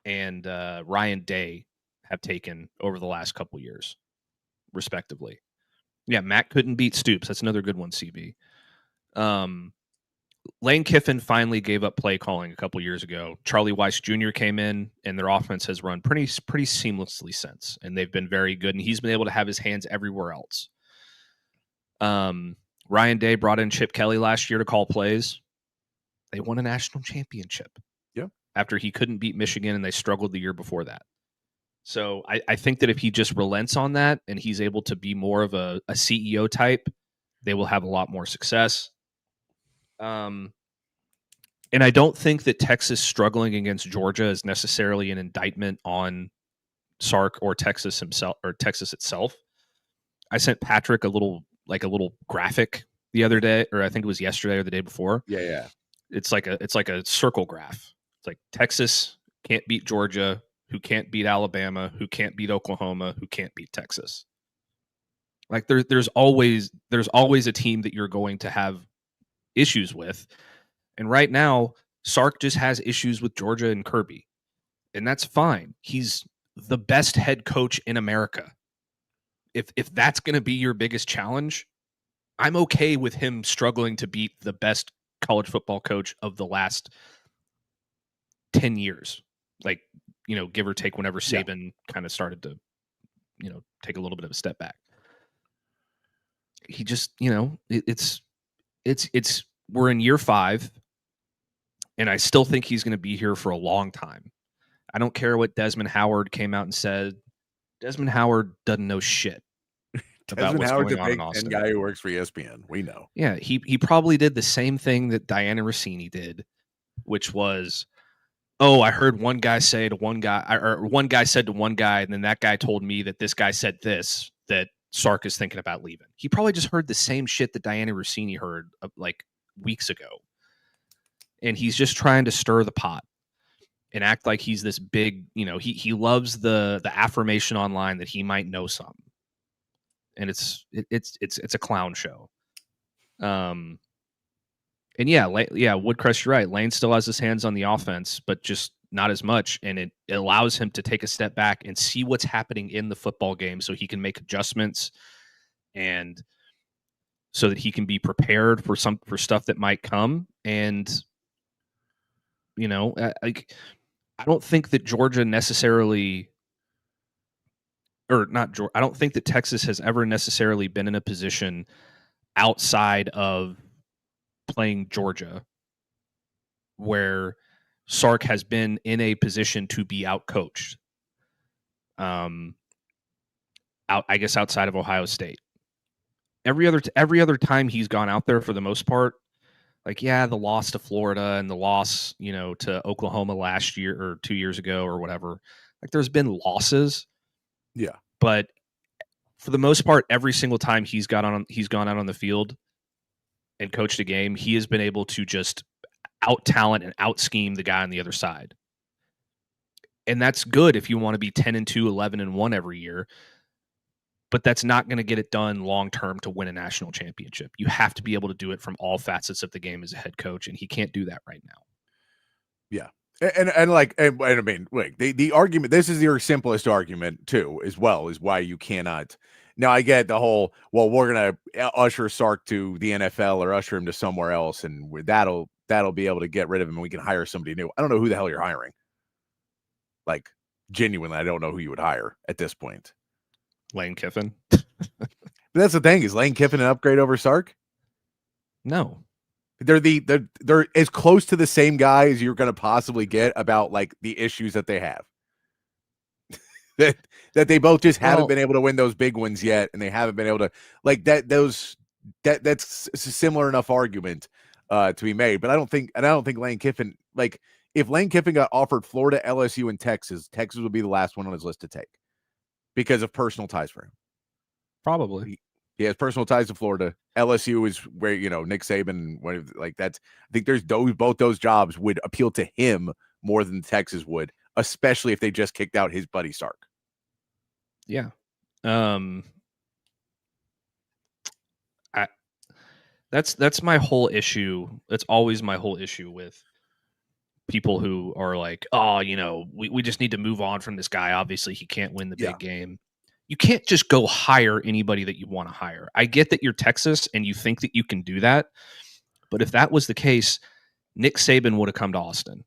and Ryan Day have taken over the last couple years, respectively. Yeah, Matt couldn't beat Stoops. That's another good one, CB. Lane Kiffin finally gave up play calling a couple years ago. Charlie Weiss Jr. came in, and their offense has run pretty seamlessly since, and they've been very good, and he's been able to have his hands everywhere else. Ryan Day brought in Chip Kelly last year to call plays. They won a national championship. Yeah. After he couldn't beat Michigan, and they struggled the year before that. So I think that if he just relents on that and he's able to be more of a CEO type, they will have a lot more success. And I don't think that Texas struggling against Georgia is necessarily an indictment on Sark or Texas himself or Texas itself. I sent Patrick a little graphic the other day, or I think it was yesterday or the day before. Yeah. It's like a circle graph. It's like Texas can't beat Georgia, who can't beat Alabama, who can't beat Oklahoma, who can't beat Texas. Like there's always a team that you're going to have issues with. And right now, Sark just has issues with Georgia and Kirby. And that's fine. He's the best head coach in America. If that's going to be your biggest challenge, I'm okay with him struggling to beat the best college football coach of the last 10 years. Like, give or take whenever Saban kind of started to, take a little bit of a step back. He just, it's we're in year 5, and I still think he's going to be here for a long time. I don't care what Desmond Howard came out and said. Desmond Howard doesn't know shit about what's going on in Austin. Guy who works for ESPN, we know. Yeah, he probably did the same thing that Diana Rossini did, which was, I heard one guy say to one guy, or one guy said to one guy, and then that guy told me that this guy said this, that Sark is thinking about leaving. He probably just heard the same shit that Diana Rossini heard like weeks ago. And he's just trying to stir the pot and act like he's this big, he loves the affirmation online that he might know something. And it's a clown show. And And yeah, Woodcrest, you're right. Lane still has his hands on the offense, but just not as much. And it allows him to take a step back and see what's happening in the football game so he can make adjustments and so that he can be prepared for stuff that might come. And, you know, I don't think that Georgia necessarily, or not Georgia, I don't think that Texas has ever necessarily been in a position outside of playing Georgia where Sark has been in a position to be outcoached. I guess outside of Ohio State. Every other time he's gone out there, for the most part, like, yeah, the loss to Florida and the loss, you know, to Oklahoma last year or 2 years ago or whatever, like, there's been losses. Yeah. But for the most part, every single time he's gone out on the field and coached a game, he has been able to just out talent and out scheme the guy on the other side. And that's good if you want to be 10-2, 11-1 every year. But that's not going to get it done long term to win a national championship. You have to be able to do it from all facets of the game as a head coach, and he can't do that right now. Yeah. And I mean, like the argument, this is your simplest argument too, as well, is why you cannot. Now I get the whole, well, we're going to usher Sark to the NFL or usher him to somewhere else, and that'll be able to get rid of him and we can hire somebody new. I don't know who the hell you're hiring. Like, genuinely, I don't know who you would hire at this point. Lane Kiffin. But that's the thing, is Lane Kiffin an upgrade over Sark? No. They're as close to the same guy as you're going to possibly get about like the issues that they have. that they both just haven't been able to win those big ones yet, and they haven't been able to like that. That's a similar enough argument to be made. But I don't think Lane Kiffin, like, if Lane Kiffin got offered Florida, LSU, and Texas would be the last one on his list to take because of personal ties for him. Probably. He has personal ties to Florida. LSU is where, you know, Nick Saban, like that's, I think there's both those jobs would appeal to him more than Texas would, especially if they just kicked out his buddy Sark. Yeah. That's my whole issue. That's always my whole issue with people who are like, oh, you know, we just need to move on from this guy. Obviously, he can't win the big game. You can't just go hire anybody that you want to hire. I get that you're Texas and you think that you can do that. But if that was the case, Nick Saban would have come to Austin.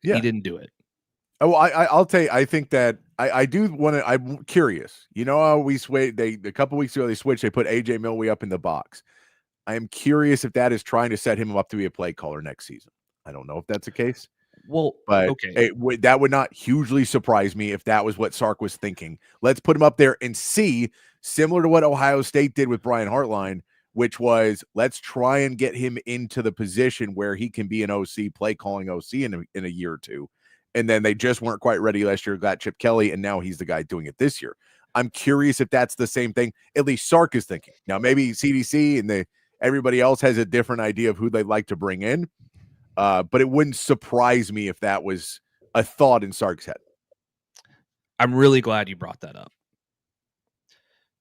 Yeah. He didn't do it. Oh, I'll tell you, I think that I do want to, I'm curious. You know how we switched, a couple weeks ago, they put AJ Milwee up in the box. I am curious if that is trying to set him up to be a play caller next season. I don't know if that's the case. Well, but okay. That would not hugely surprise me if that was what Sark was thinking. Let's put him up there and see, similar to what Ohio State did with Brian Hartline, which was, let's try and get him into the position where he can be an OC, play calling OC in a year or two. And then they just weren't quite ready last year, got Chip Kelly, and now he's the guy doing it this year. I'm curious if that's the same thing, at least Sark is thinking. Now, maybe CDC and everybody else has a different idea of who they'd like to bring in. But it wouldn't surprise me if that was a thought in Sark's head. I'm really glad you brought that up,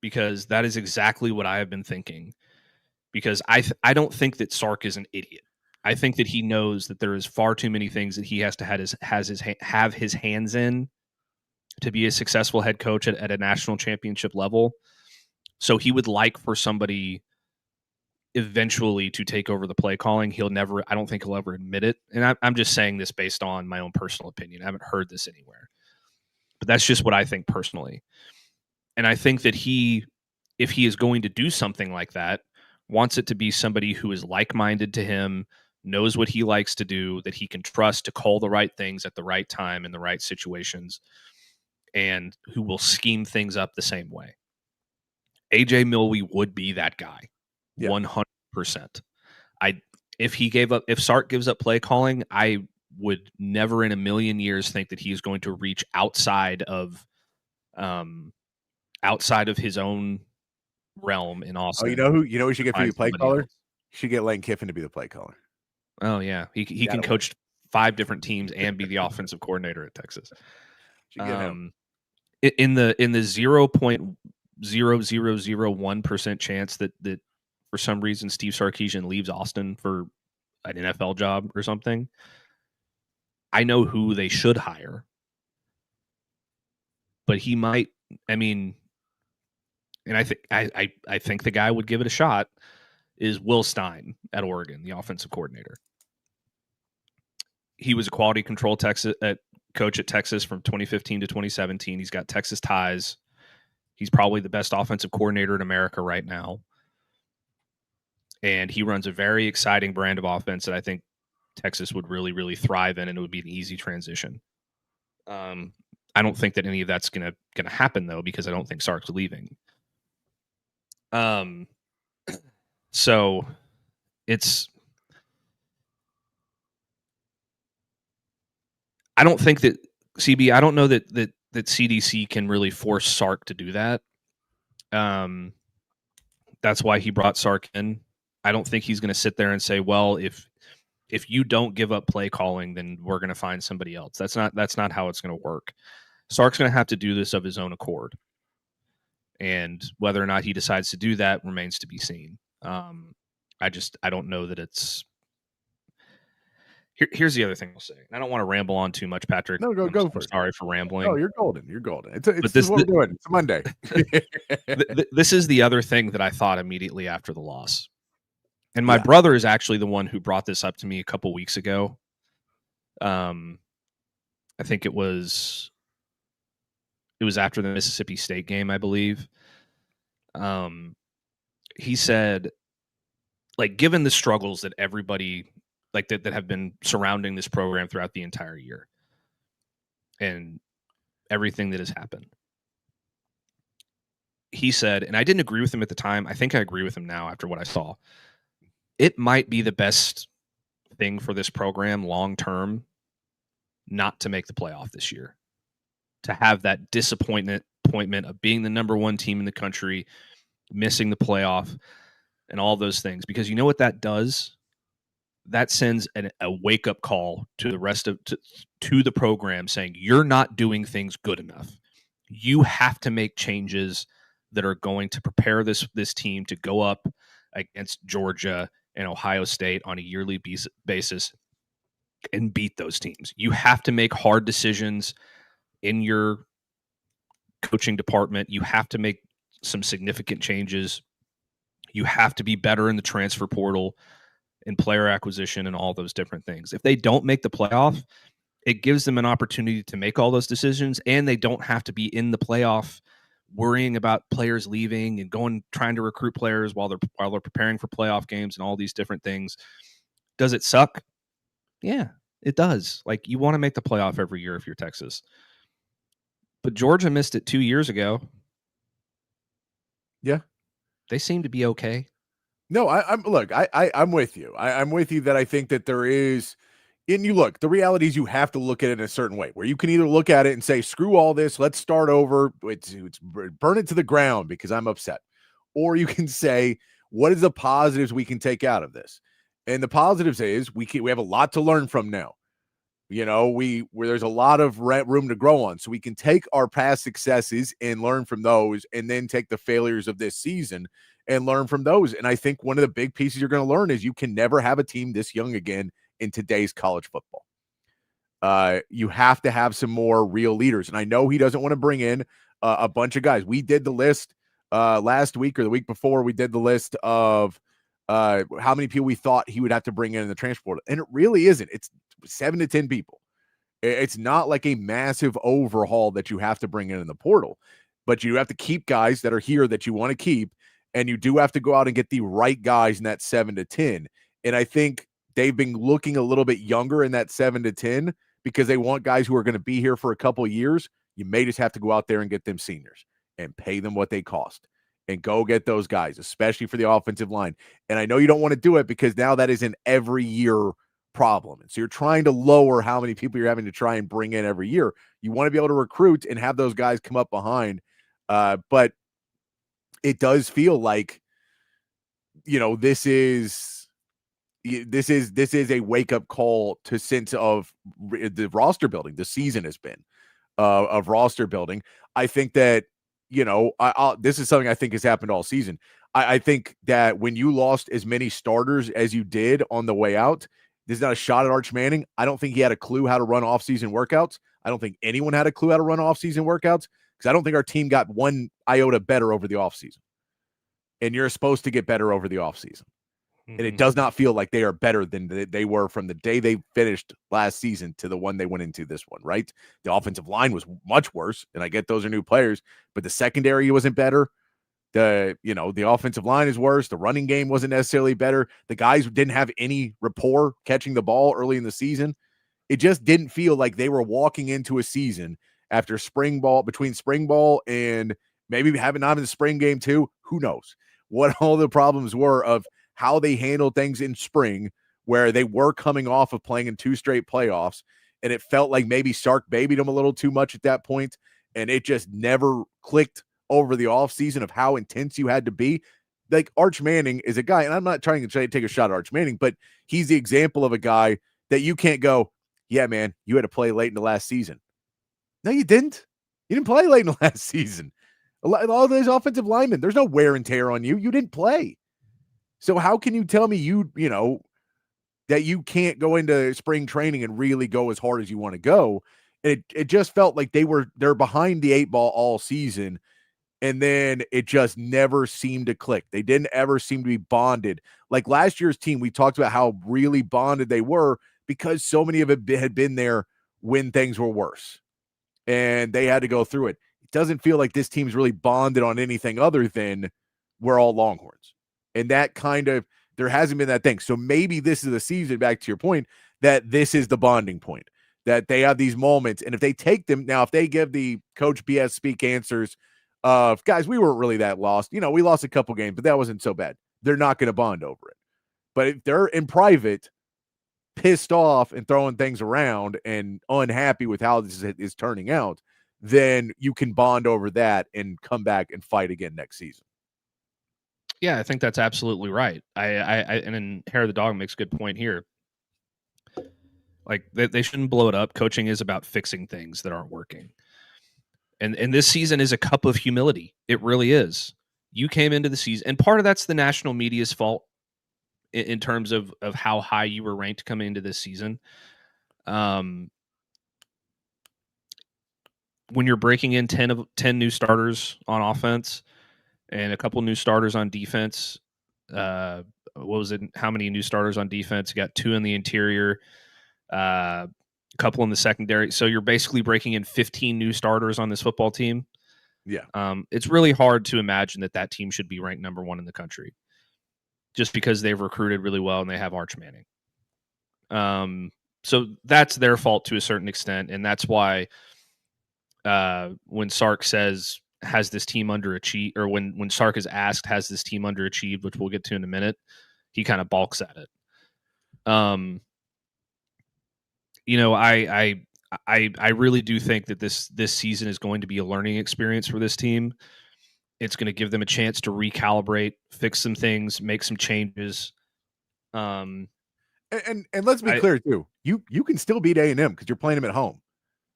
because that is exactly what I have been thinking. Because I don't think that Sark is an idiot. I think that he knows that there is far too many things that he has to have his hands in to be a successful head coach at a national championship level. So he would like for somebody eventually to take over the play calling. I don't think he'll ever admit it. And I'm just saying this based on my own personal opinion. I haven't heard this anywhere, but that's just what I think personally. And I think that if he is going to do something like that, wants it to be somebody who is like-minded to him, knows what he likes to do, that he can trust to call the right things at the right time in the right situations, and who will scheme things up the same way. AJ Milwee would be that guy. 100%. If Sark gives up play calling, I would never in a million years think that he is going to reach outside of his own realm in Austin. Oh, you know who should get to be a play caller? Should get Lane Kiffin to be the play caller. Oh yeah, he can coach 5 different teams and be the offensive coordinator at Texas. In the 0.0001% chance that for some reason Steve Sarkisian leaves Austin for an NFL job or something, I know who they should hire. But he might, I mean, and I think the guy would give it a shot, is Will Stein at Oregon, the offensive coordinator. He was a quality control coach at Texas from 2015 to 2017. He's got Texas ties. He's probably the best offensive coordinator in America right now. And he runs a very exciting brand of offense that I think Texas would really, really thrive in, and it would be an easy transition. I don't think that any of that's gonna happen though, because I don't think Sark's leaving. So it's, I don't think that CB, I don't know that CDC can really force Sark to do that. That's why he brought Sark in. I don't think he's going to sit there and say, well, if you don't give up play calling, then we're going to find somebody else. That's not how it's going to work. Sark's going to have to do this of his own accord. And whether or not he decides to do that remains to be seen. I don't know that it's. Here's the other thing I'll say. I don't want to ramble on too much, Patrick. No, go for it. Sorry for rambling. Oh, you're golden. You're golden. It's what we're doing. It's Monday. This is the other thing that I thought immediately after the loss. And my brother is actually the one who brought this up to me a couple weeks ago. I think it was after the Mississippi State game, I believe. He said, like, given the struggles that everybody like that have been surrounding this program throughout the entire year and everything that has happened, he said, and I didn't agree with him at the time, I think I agree with him now after what I saw, it might be the best thing for this program long term not to make the playoff this year, to have that disappointment of being the number one team in the country, missing the playoff and all those things. Because you know what that does? That sends a wake-up call to the rest of to the program saying, you're not doing things good enough. You have to make changes that are going to prepare this team to go up against Georgia and Ohio State on a yearly basis and beat those teams. You have to make hard decisions in your coaching department. You have to make some significant changes. You have to be better in the transfer portal and player acquisition and all those different things. If they don't make the playoff, it gives them an opportunity to make all those decisions, and they don't have to be in the playoff worrying about players leaving and trying to recruit players while they're preparing for playoff games and all these different things. Does it suck? Yeah, it does. Like, you want to make the playoff every year if you're Texas. But Georgia missed it 2 years ago. Yeah. They seem to be okay. No, I'm with you. I'm with you that I think that there is, and you look, the reality is you have to look at it in a certain way where you can either look at it and say, screw all this, let's start over. It's burn it to the ground because I'm upset. Or you can say, what is the positives we can take out of this? And the positives is we have a lot to learn from now. You know, where there's a lot of room to grow on. So we can take our past successes and learn from those, and then take the failures of this season and learn from those. And I think one of the big pieces you're going to learn is you can never have a team this young again in today's college football. You have to have some more real leaders. And I know he doesn't want to bring in a bunch of guys. We did the list last week or the week before. We did the list of how many people we thought he would have to bring in the transfer portal. And it really isn't. It's 7 to 10 people. It's not like a massive overhaul that you have to bring in the portal, but you have to keep guys that are here that you want to keep. And you do have to go out and get the right guys in that 7 to 10. And I think they've been looking a little bit younger in that 7 to 10 because they want guys who are going to be here for a couple of years. You may just have to go out there and get them seniors and pay them what they cost and go get those guys, especially for the offensive line. And I know you don't want to do it because now that is an every year problem. And so you're trying to lower how many people you're having to try and bring in every year. You want to be able to recruit and have those guys come up behind. But it does feel like, you know, this is a wake-up call to sense of the roster building. The season has been of roster building. I think that this is something I think has happened all season. I think that when you lost as many starters as you did on the way out, there's not a shot at Arch Manning. I don't think he had a clue how to run off-season workouts. I don't think anyone had a clue how to run off-season workouts because I don't think our team got one iota better over the offseason. And you're supposed to get better over the offseason. And it does not feel like they are better than they were from the day they finished last season to the one they went into this one, right? The offensive line was much worse, and I get those are new players, but the secondary wasn't better. The offensive line is worse. The running game wasn't necessarily better. The guys didn't have any rapport catching the ball early in the season. It just didn't feel like they were walking into a season after between spring ball and maybe having not in the spring game too. Who knows what all the problems were of how they handled things in spring, where they were coming off of playing in 2 straight playoffs. And it felt like maybe Sark babied them a little too much at that point, and it just never clicked over the offseason of how intense you had to be. Like Arch Manning is a guy, and I'm not trying to take a shot at Arch Manning, but he's the example of a guy that you can't go, yeah, man, you had to play late in the last season. No, you didn't. You didn't play late in the last season. All those offensive linemen, there's no wear and tear on you. You didn't play. So how can you tell me that you can't go into spring training and really go as hard as you want to go? It just felt like they're behind the 8 ball all season, and then it just never seemed to click. They didn't ever seem to be bonded. Like last year's team, we talked about how really bonded they were because so many of it had been there when things were worse, and they had to go through it. It doesn't feel like this team's really bonded on anything other than we're all Longhorns. And that there hasn't been that thing. So maybe this is the season, back to your point, that this is the bonding point, that they have these moments. And if they take them now, if they give the Coach BS speak answers of, guys, we weren't really that lost. We lost a couple games, but that wasn't so bad. They're not going to bond over it. But if they're in private, pissed off and throwing things around and unhappy with how this is turning out, then you can bond over that and come back and fight again next season. Yeah, I think that's absolutely right. And then Hair of the Dog makes a good point here. Like they shouldn't blow it up. Coaching is about fixing things that aren't working. And this season is a cup of humility. It really is. You came into the season, and part of that's the national media's fault in terms of how high you were ranked coming into this season. When you're breaking in 10 new starters on offense and a couple new starters on defense, what was it? How many new starters on defense? You got 2 in the interior, a couple in the secondary. So you're basically breaking in 15 new starters on this football team. Yeah. It's really hard to imagine that team should be ranked number 1 in the country just because they've recruited really well and they have Arch Manning. So that's their fault to a certain extent. And that's why when Sark says, has this team underachieved, or when Sark is asked, has this team underachieved, which we'll get to in a minute, he kind of balks at it. I really do think that this season is going to be a learning experience for this team. It's going to give them a chance to recalibrate, fix some things, make some changes. And let's be clear too. You can still beat A&M because you're playing them at home.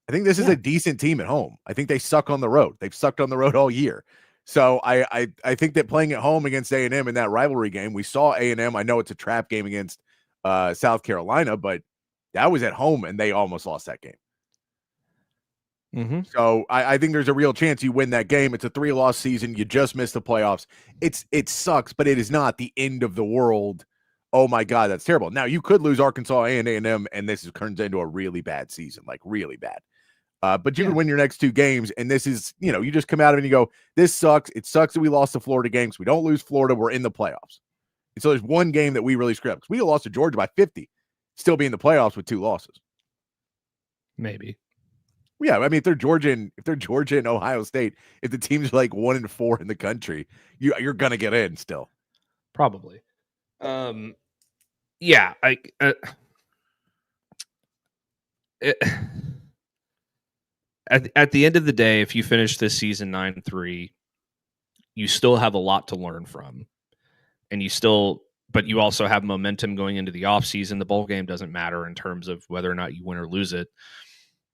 I think this is a decent team at home. I think they suck on the road. They've sucked on the road all year. So I think that playing at home against A&M in that rivalry game, we saw A&M. I know it's a trap game against South Carolina, but that was at home and they almost lost that game. Mm-hmm. So I think there's a real chance you win that game. It's a 3-loss season. You just missed the playoffs. It sucks, but it is not the end of the world. Oh my God, that's terrible. Now you could lose Arkansas and A&M, and this turns into a really bad season, like really bad. But you can win your next 2 games, and this is, you just come out of it and you go, this sucks. It sucks that we lost the Florida games. We don't lose Florida. We're in the playoffs. And so there's one game that we really screwed up. We lost to Georgia by 50, still be in the playoffs with 2 losses. Maybe. Yeah, I mean, if they're Georgia and Ohio State, if the teams are like 1-4 in the country, you're gonna get in still. Probably. At the end of the day, if you finish this season 9-3, you still have a lot to learn from, but you also have momentum going into the offseason. The bowl game doesn't matter in terms of whether or not you win or lose it.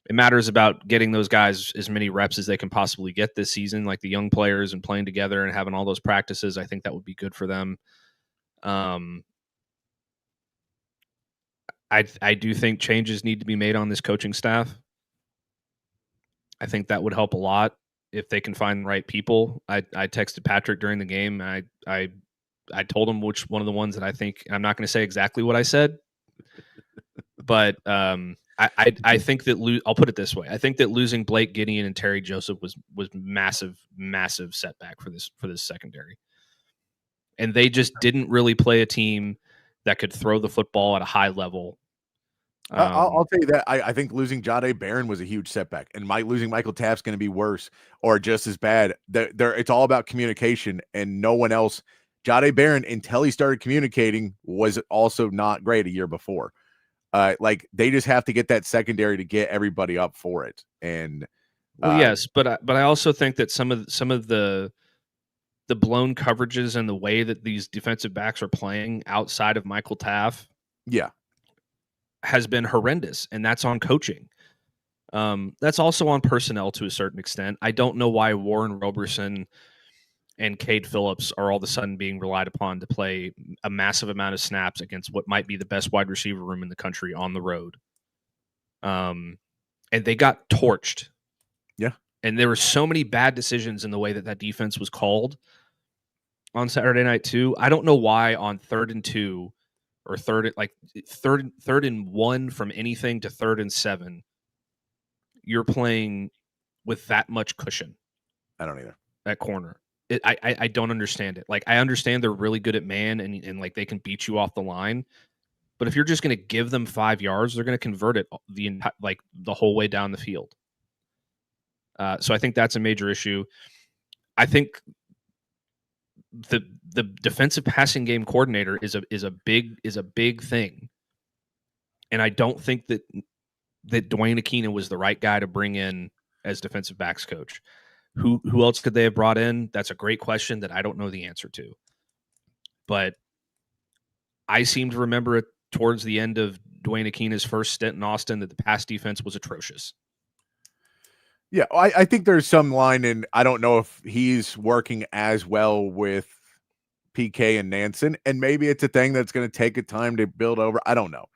It matters about getting those guys as many reps as they can possibly get this season, like the young players and playing together and having all those practices. I think that would be good for them. I do think changes need to be made on this coaching staff. I think that would help a lot if they can find the right people. I texted Patrick during the game. And I told him which one of the ones that I think. I'm not going to say exactly what I said, but I think that I'll put it this way. I think that losing Blake Gideon and Terry Joseph was massive setback for this secondary, and they just didn't really play a team that could throw the football at a high level. I'll tell you that I think losing Jade Barron was a huge setback, and losing Michael Taft's going to be worse or just as bad. It's all about communication, and no one else. Jade Barron, until he started communicating, was also not great a year before. Like they just have to get that secondary to get everybody up for it. And yes, but I also think that some of the blown coverages and the way that these defensive backs are playing outside of Michael Taft, has been horrendous, and that's on coaching. That's also on personnel to a certain extent. I don't know why Warren Roberson and Cade Phillips are all of a sudden being relied upon to play a massive amount of snaps against what might be the best wide receiver room in the country on the road. And they got torched. Yeah. And there were so many bad decisions in the way that defense was called on Saturday night too. I don't know why on 3rd and 2 or third and 1 from anything to 3rd and 7, you're playing with that much cushion. I don't either. At corner. I don't understand it. Like, I understand they're really good at man and like they can beat you off the line, but if you're just going to give them 5 yards, they're going to convert it the whole way down the field. So I think that's a major issue. I think the defensive passing game coordinator is a big thing, and I don't think that Dwayne Aquina was the right guy to bring in as defensive backs coach. Who else could they have brought in? That's a great question that I don't know the answer to. But I seem to remember it towards the end of Dwayne Aquina's first stint in Austin that the pass defense was atrocious. Yeah, I think there's some line, and I don't know if he's working as well with PK and Nansen, and maybe it's a thing that's going to take a time to build over. I don't know.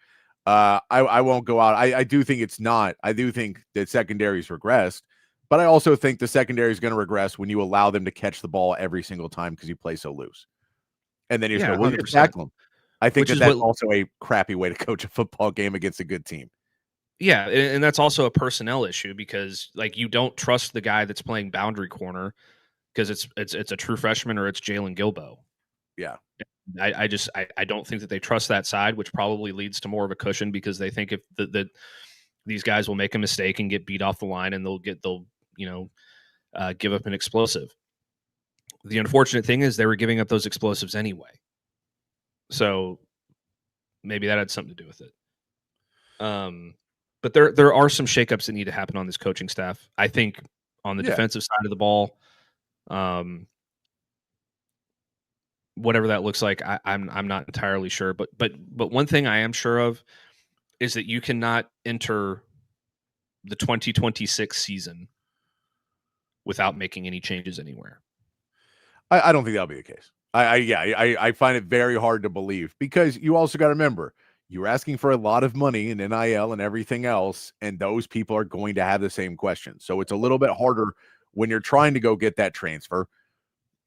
I won't go out. I do think it's not. I do think that secondary's regressed, but I also think the secondary is going to regress when you allow them to catch the ball every single time because you play so loose. And then you just go, just tackle them. I think that's also a crappy way to coach a football game against a good team. Yeah, and that's also a personnel issue because like you don't trust the guy that's playing boundary corner because it's a true freshman or it's Jalen Gilbo. Yeah. I don't think that they trust that side, which probably leads to more of a cushion because they think if these guys will make a mistake and get beat off the line and they'll give up an explosive. The unfortunate thing is they were giving up those explosives anyway. So maybe that had something to do with it. But there are some shakeups that need to happen on this coaching staff. I think on the defensive side of the ball, whatever that looks like, I'm not entirely sure. But one thing I am sure of is that you cannot enter the 2026 season without making any changes anywhere. I don't think that'll be the case. I find it very hard to believe because you also got to remember you're asking for a lot of money in NIL and everything else, and those people are going to have the same questions. So it's a little bit harder when you're trying to go get that transfer.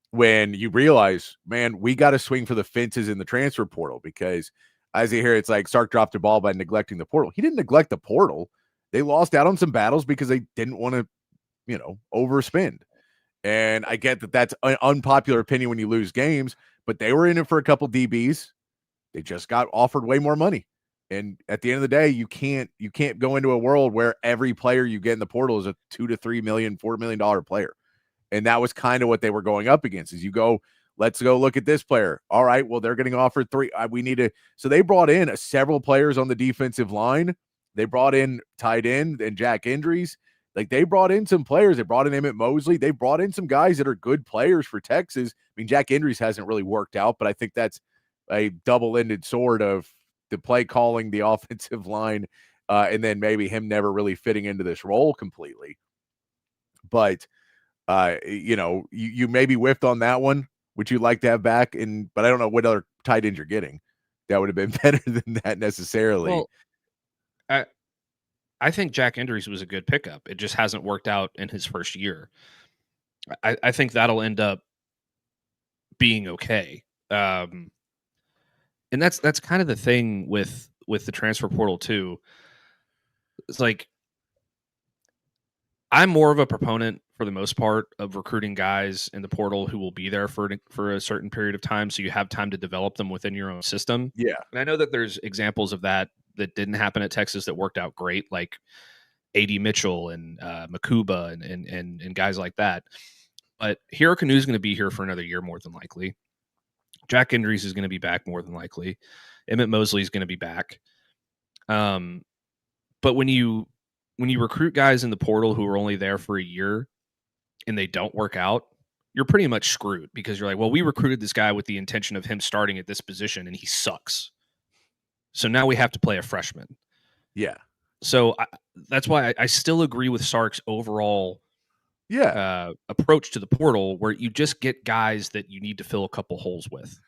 When you realize, man, we got to swing for the fences in the transfer portal because as you hear, it's like Sark dropped the ball by neglecting the portal. He didn't neglect the portal. They lost out on some battles because they didn't want to, overspend. And I get that that's an unpopular opinion when you lose games, but they were in it for a couple DBs. They just got offered way more money. And at the end of the day, you can't go into a world where every player you get in the portal is a $2 to $3 million, $4 million player. And that was kind of what they were going up against is you go, let's go look at this player. All right, well, they're getting offered 3. We need to. So they brought in several players on the defensive line. They brought in tight end and Jack Indries. Like they brought in some players. They brought in Emmett Mosley. They brought in some guys that are good players for Texas. I mean, Jack Indries hasn't really worked out, but I think that's a double-ended sword of the play calling, the offensive line, and then maybe him never really fitting into this role completely. But you maybe whiffed on that one, which you'd like to have back. But I don't know what other tight ends you're getting that would have been better than that necessarily. Well, I think Jack Endries was a good pickup. It just hasn't worked out in his first year. I think that'll end up being okay. And that's kind of the thing with the transfer portal too. It's like, I'm more of a proponent for the most part of recruiting guys in the portal who will be there for a certain period of time, so you have time to develop them within your own system. Yeah. And I know that there's examples of that didn't happen at Texas that worked out great, like AD Mitchell and Makuba and guys like that. But Hero Canoe is going to be here for another year more than likely. Jack Endries is going to be back more than likely. Emmett Mosley is going to be back. But when you recruit guys in the portal who are only there for a year and they don't work out, you're pretty much screwed, because you're like, well, we recruited this guy with the intention of him starting at this position and he sucks. So now we have to play a freshman. Yeah. So that's why I still agree with Sark's overall approach to the portal, where you just get guys that you need to fill a couple holes with.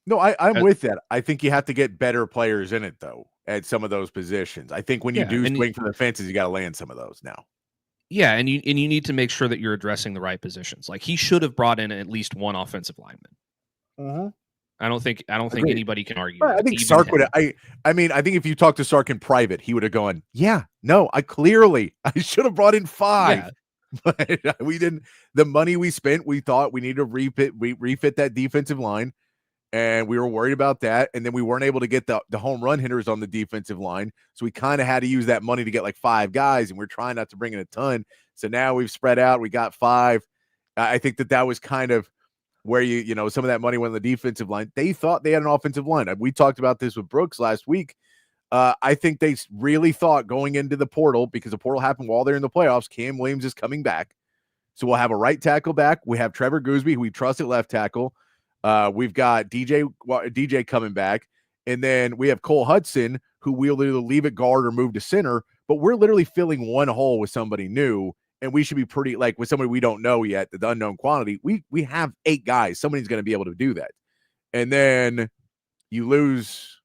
No, I'm with that. I think you have to get better players in it, though, at some of those positions. I think when you do swing for the fences, you got to land some of those now. Yeah, and you need to make sure that you're addressing the right positions. Like, he should have brought in at least one offensive lineman. Mm-hmm. I don't think anybody can argue. I think Sark would. I mean, I think if you talk to Sark in private, he would have gone, "Yeah, no, I should have brought in 5." Yeah. But we didn't. The money we spent, we thought we needed to refit that defensive line, and we were worried about that. And then we weren't able to get the home run hitters on the defensive line, so we kind of had to use that money to get like 5 guys, and we're trying not to bring in a ton. So now we've spread out. We got 5. I think that was kind of where some of that money went on the defensive line. They thought they had an offensive line. We talked about this with Brooks last week. I think they really thought going into the portal, because the portal happened while they're in the playoffs, Cam Williams is coming back. So we'll have a right tackle back. We have Trevor Gooseby, who we trust at left tackle. We've got DJ coming back. And then we have Cole Hudson, who we'll either leave at guard or move to center. But we're literally filling one hole with somebody new. And we should be pretty, like, with somebody we don't know yet, the unknown quantity. We have 8 guys. Somebody's going to be able to do that. And then you lose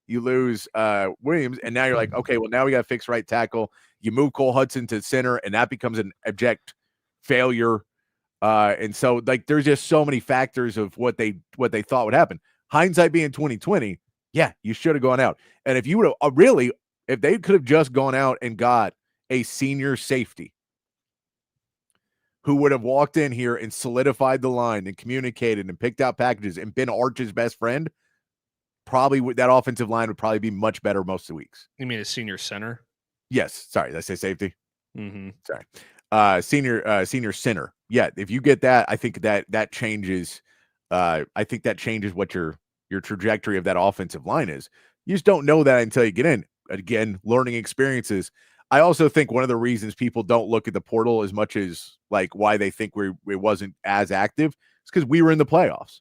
Williams, and now you're like, okay, well, now we got to fix right tackle. You move Cole Hudson to center, and that becomes an abject failure. And so, like, there's just so many factors of what they thought would happen. Hindsight being 2020, yeah, you should have gone out. And if you would have if they could have just gone out and got a senior safety who would have walked in here and solidified the line and communicated and picked out packages and been Arch's best friend, probably that offensive line would probably be much better most of the weeks. You mean a senior center? Yes. Sorry, did I say safety? Mm-hmm. Sorry. Senior center. Yeah, if you get that, I think that changes. I think that changes what your trajectory of that offensive line is. You just don't know that until you get in. Again, learning experiences. I also think one of the reasons people don't look at the portal as much as like why they think it wasn't as active is because we were in the playoffs.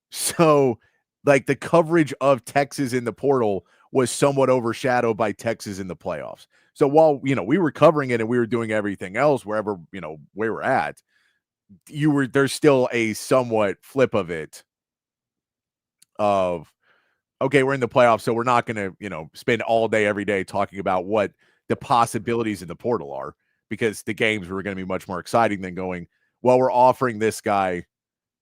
So, like, the coverage of Texas in the portal was somewhat overshadowed by Texas in the playoffs. So while, we were covering it and we were doing everything else wherever, we were at, there's still a somewhat flip of it of, okay, we're in the playoffs, so we're not going to, spend all day, every day talking about what the possibilities in the portal are, because the games were going to be much more exciting than going, well, we're offering this guy,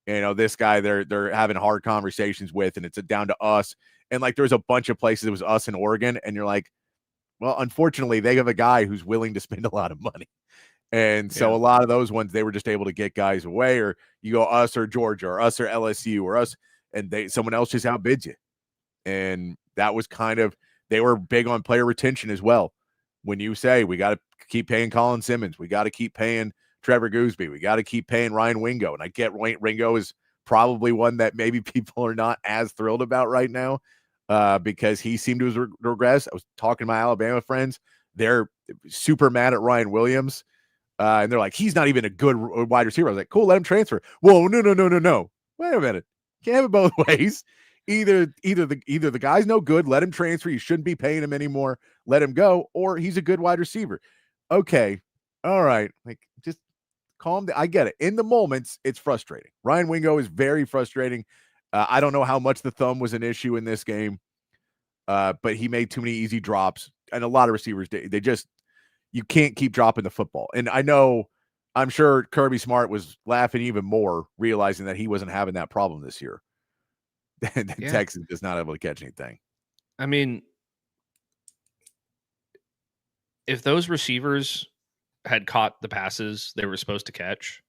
this guy they're having hard conversations with, and it's down to us. And like, there's a bunch of places it was us in Oregon, and you're like, well, unfortunately, they have a guy who's willing to spend a lot of money. And so a lot of those ones, they were just able to get guys away, or you go us or Georgia or us or LSU or us, and someone else just outbids you. And that was they were big on player retention as well. When you say, we got to keep paying Colin Simmons, we got to keep paying Trevor Gooseby, we got to keep paying Ryan Wingo. And I get Ringo is probably one that maybe people are not as thrilled about right now because he seemed to regress. I was talking to my Alabama friends. They're super mad at Ryan Williams. And they're like, he's not even a good wide receiver. I was like, cool, let him transfer. Whoa, no. Wait a minute. Can't have it both ways. either the guy's no good, let him transfer. You shouldn't be paying him anymore. Let him go, or he's a good wide receiver. Okay, all right, like just calm down. I get it. In the moments, it's frustrating. Ryan Wingo is very frustrating. I don't know how much the thumb was an issue in this game, but he made too many easy drops, and a lot of receivers they just you can't keep dropping the football. And I'm sure Kirby Smart was laughing even more, realizing that he wasn't having that problem this year. And Texas is not able to catch anything. I mean, if those receivers had caught the passes they were supposed to catch,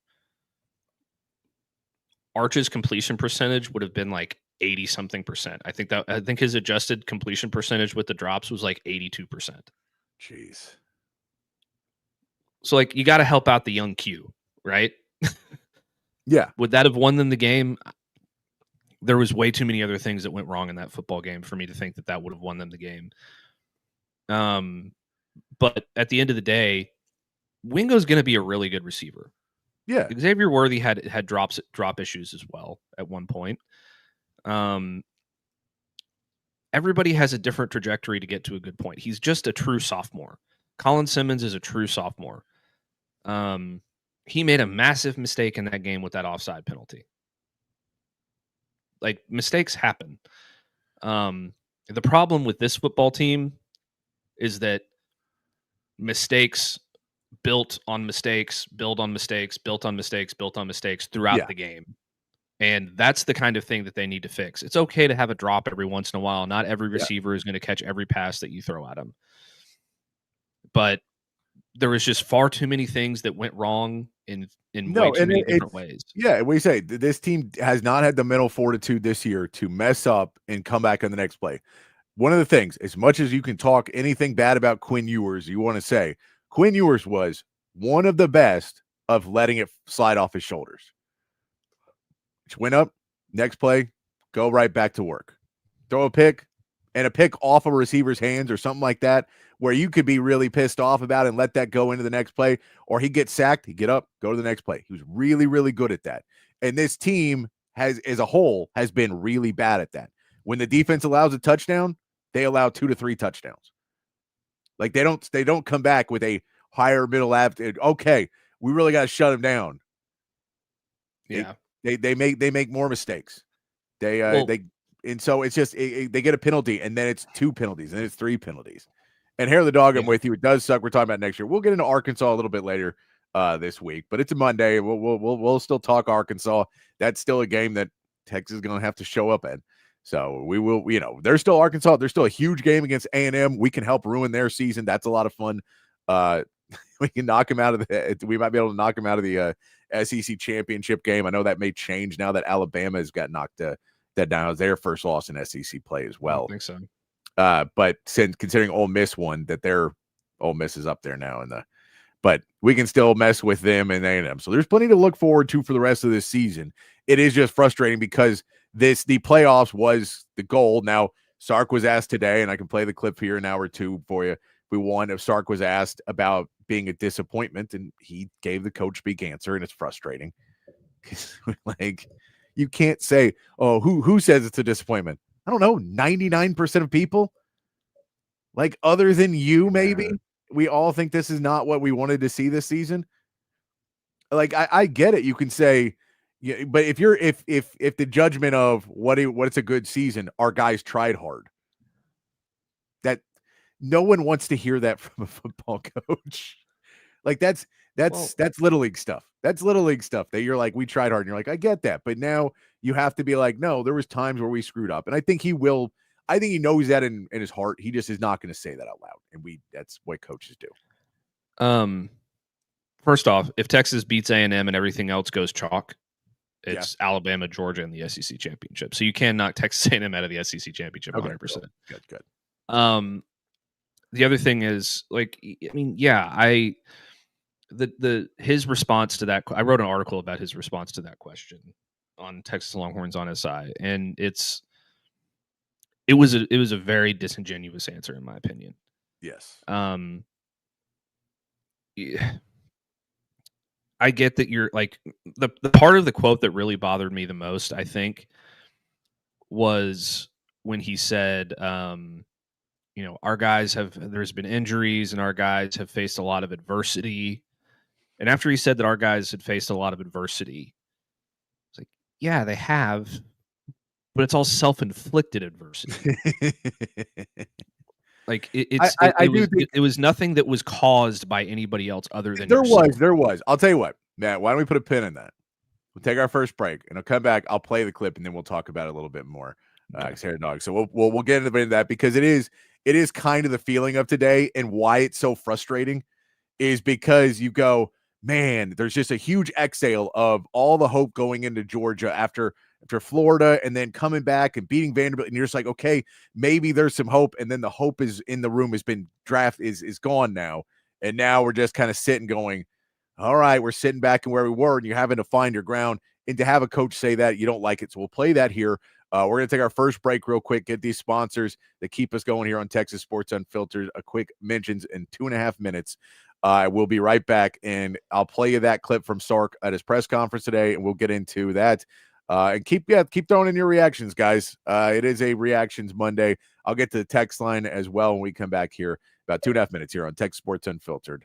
Arch's completion percentage would have been like 80 something percent. I think his adjusted completion percentage with the drops was like 82%. Jeez. So like you got to help out the young Q, right? Yeah. Would that have won them the game? There was way too many other things that went wrong in that football game for me to think that would have won them the game. But at the end of the day, Wingo's going to be a really good receiver. Yeah. Xavier Worthy had drop issues as well at one point. Everybody has a different trajectory to get to a good point. He's just a true sophomore. Colin Simmons is a true sophomore. He made a massive mistake in that game with that offside penalty. Like, mistakes happen. The problem with this football team is that mistakes built on mistakes, build on mistakes, built on mistakes, built on mistakes throughout the game. And that's the kind of thing that they need to fix. It's okay to have a drop every once in a while. Not every receiver is going to catch every pass that you throw at them. But there was just far too many things that went wrong in way too many different ways. Yeah, we say this team has not had the mental fortitude this year to mess up and come back on the next play. One of the things, as much as you can talk anything bad about Quinn Ewers, you want to say Quinn Ewers was one of the best of letting it slide off his shoulders. Just went up, next play, go right back to work. Throw a pick, and a pick off a receiver's hands or something like that, where you could be really pissed off about it and let that go into the next play, or he gets sacked, he get up, go to the next play. He was really, really good at that. And this team has, as a whole, has been really bad at that. When the defense allows a touchdown, they allow 2 to 3 touchdowns. Like they don't come back with a higher middle average. Okay, we really got to shut him down. Yeah, they make more mistakes. And so it's just they get a penalty, and then it's 2 penalties, and then it's 3 penalties. And Hair of the Dog, I'm with you. It does suck. We're talking about next year. We'll get into Arkansas a little bit later this week, but it's a Monday. We'll still talk Arkansas. That's still a game that Texas is going to have to show up in. So we will, there's still Arkansas. There's still a huge game against A&M. We can help ruin their season. That's a lot of fun. We can knock them out of we might be able to knock them out of the SEC championship game. I know that may change now that Alabama has got knocked that down. As their first loss in SEC play as well. I think so. But since considering Ole Miss won, that their Ole Miss is up there now but we can still mess with them and A&M. So there's plenty to look forward to for the rest of this season. It is just frustrating because the playoffs was the goal. Now, Sark was asked today, and I can play the clip here an hour or two for you. We won. If Sark was asked about being a disappointment, and he gave the coach speak answer, and it's frustrating. Like, you can't say, oh, who says it's a disappointment? I don't know, 99% of people. Like, other than you, maybe, we all think this is not what we wanted to see this season. Like, I get it. You can say, yeah, but if the judgment of what it's a good season, our guys tried hard. That no one wants to hear that from a football coach. Like that's little league stuff. That's little league stuff that you're like, we tried hard. And you're like, I get that. But now you have to be like, no, there was times where we screwed up. And I think he knows that in his heart. He just is not going to say that out loud. And that's what coaches do. First off, if Texas beats A&M and everything else goes chalk, it's Alabama, Georgia, and the SEC championship. So you can knock Texas A&M out of the SEC championship 100%. Good. The other thing is, like, I mean, his response to that, I wrote an article about his response to that question on Texas Longhorns on SI, and it was a very disingenuous answer in my opinion. Yes. Yeah. I get that you're like the part of the quote that really bothered me the most, I think, was when he said, our guys there's been injuries and our guys have faced a lot of adversity. And after he said that our guys had faced a lot of adversity, it's like, yeah, they have, but it's all self-inflicted adversity. Like it was nothing that was caused by anybody else other than there yourself. There was. I'll tell you what, Matt, why don't we put a pin in that? We'll take our first break and I'll come back. I'll play the clip and then we'll talk about it a little bit more. So we'll get into that because it is kind of the feeling of today, and why it's so frustrating is because you go, man, there's just a huge exhale of all the hope going into Georgia after Florida and then coming back and beating Vanderbilt. And you're just like, okay, maybe there's some hope. And then the hope is in the room has been is gone now. And now we're just kind of sitting going, all right, we're sitting back in where we were and you're having to find your ground. And to have a coach say that, you don't like it. So we'll play that here. We're going to take our first break real quick, get these sponsors that keep us going here on Texas Sports Unfiltered. A quick mentions in 2.5 minutes. We'll be right back, and I'll play you that clip from Sark at his press conference today, and we'll get into that. And keep throwing in your reactions, guys. It is a Reactions Monday. I'll get to the text line as well when we come back here. About 2.5 minutes here on Texas Sports Unfiltered.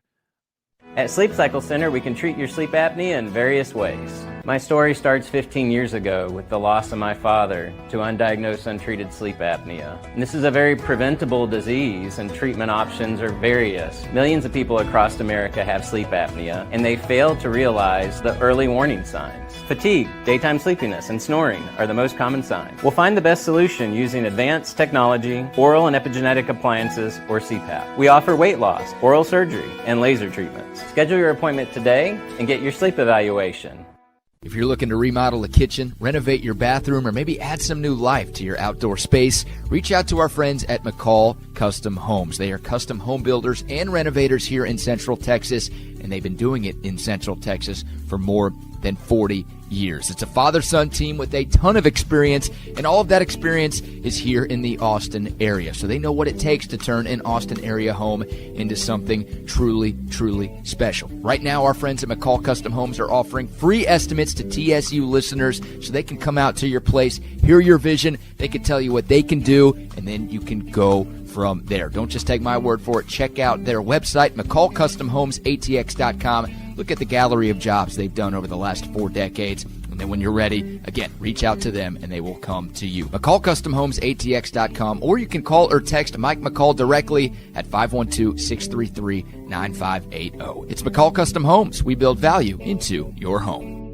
At Sleep Cycle Center, we can treat your sleep apnea in various ways. My story starts 15 years ago with the loss of my father to undiagnosed untreated sleep apnea. And this is a very preventable disease, and treatment options are various. Millions of people across America have sleep apnea, and they fail to realize the early warning signs. Fatigue, daytime sleepiness, and snoring are the most common signs. We'll find the best solution using advanced technology, oral and epigenetic appliances, or CPAP. We offer weight loss, oral surgery, and laser treatments. Schedule your appointment today and get your sleep evaluation. If you're looking to remodel a kitchen, renovate your bathroom, or maybe add some new life to your outdoor space, reach out to our friends at McCall Custom Homes. They are custom home builders and renovators here in Central Texas, and they've been doing it in Central Texas for more than 40 years. It's a father-son team with a ton of experience, and all of that experience is here in the Austin area. So they know what it takes to turn an Austin area home into something truly, truly special. Right now, our friends at McCall Custom Homes are offering free estimates to TSU listeners so they can come out to your place, hear your vision, they can tell you what they can do, and then you can go from there. Don't just take my word for it. Check out their website, McCallCustomHomesATX.com. Look at the gallery of jobs they've done over the last 4 decades. And then when you're ready, again, reach out to them and they will come to you. McCallCustomHomesATX.com, or you can call or text Mike McCall directly at 512-633-9580. It's McCall Custom Homes. We build value into your home.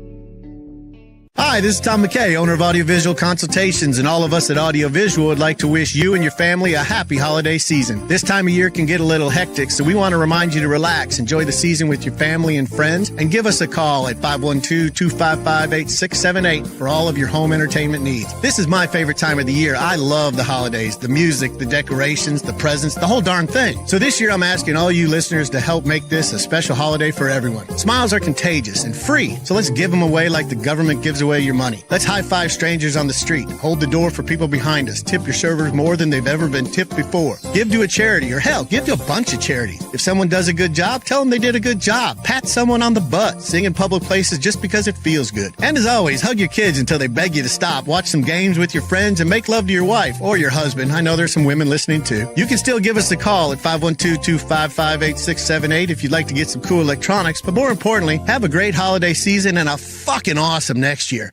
Hi, this is Tom McKay, owner of Audiovisual Consultations, and all of us at Audiovisual would like to wish you and your family a happy holiday season. This time of year can get a little hectic, so we want to remind you to relax, enjoy the season with your family and friends, and give us a call at 512-255-8678 for all of your home entertainment needs. This is my favorite time of the year. I love the holidays, the music, the decorations, the presents, the whole darn thing. So this year I'm asking all you listeners to help make this a special holiday for everyone. Smiles are contagious and free, so let's give them away like the government gives away your money. Let's high-five strangers on the street. Hold the door for people behind us. Tip your servers more than they've ever been tipped before. Give to a charity, or hell, give to a bunch of charities. If someone does a good job, tell them they did a good job. Pat someone on the butt. Sing in public places just because it feels good. And as always, hug your kids until they beg you to stop. Watch some games with your friends and make love to your wife or your husband. I know there's some women listening too. You can still give us a call at 512-255-8678 if you'd like to get some cool electronics. But more importantly, have a great holiday season and a fucking awesome next year.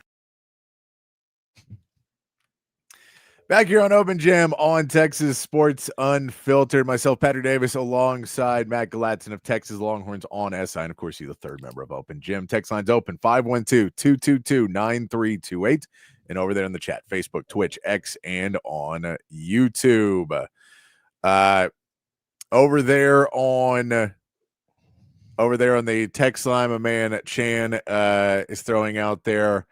Back here on Open Jam on Texas Sports Unfiltered. Myself, Patrick Davis, alongside Matt Galatzan of Texas Longhorns on SI. And, of course, you're the third member of Open Jam. Text line's open, 512-222-9328. And over there in the chat, Facebook, Twitch, X, and on YouTube. Over there on the text line, my man Chan is throwing out there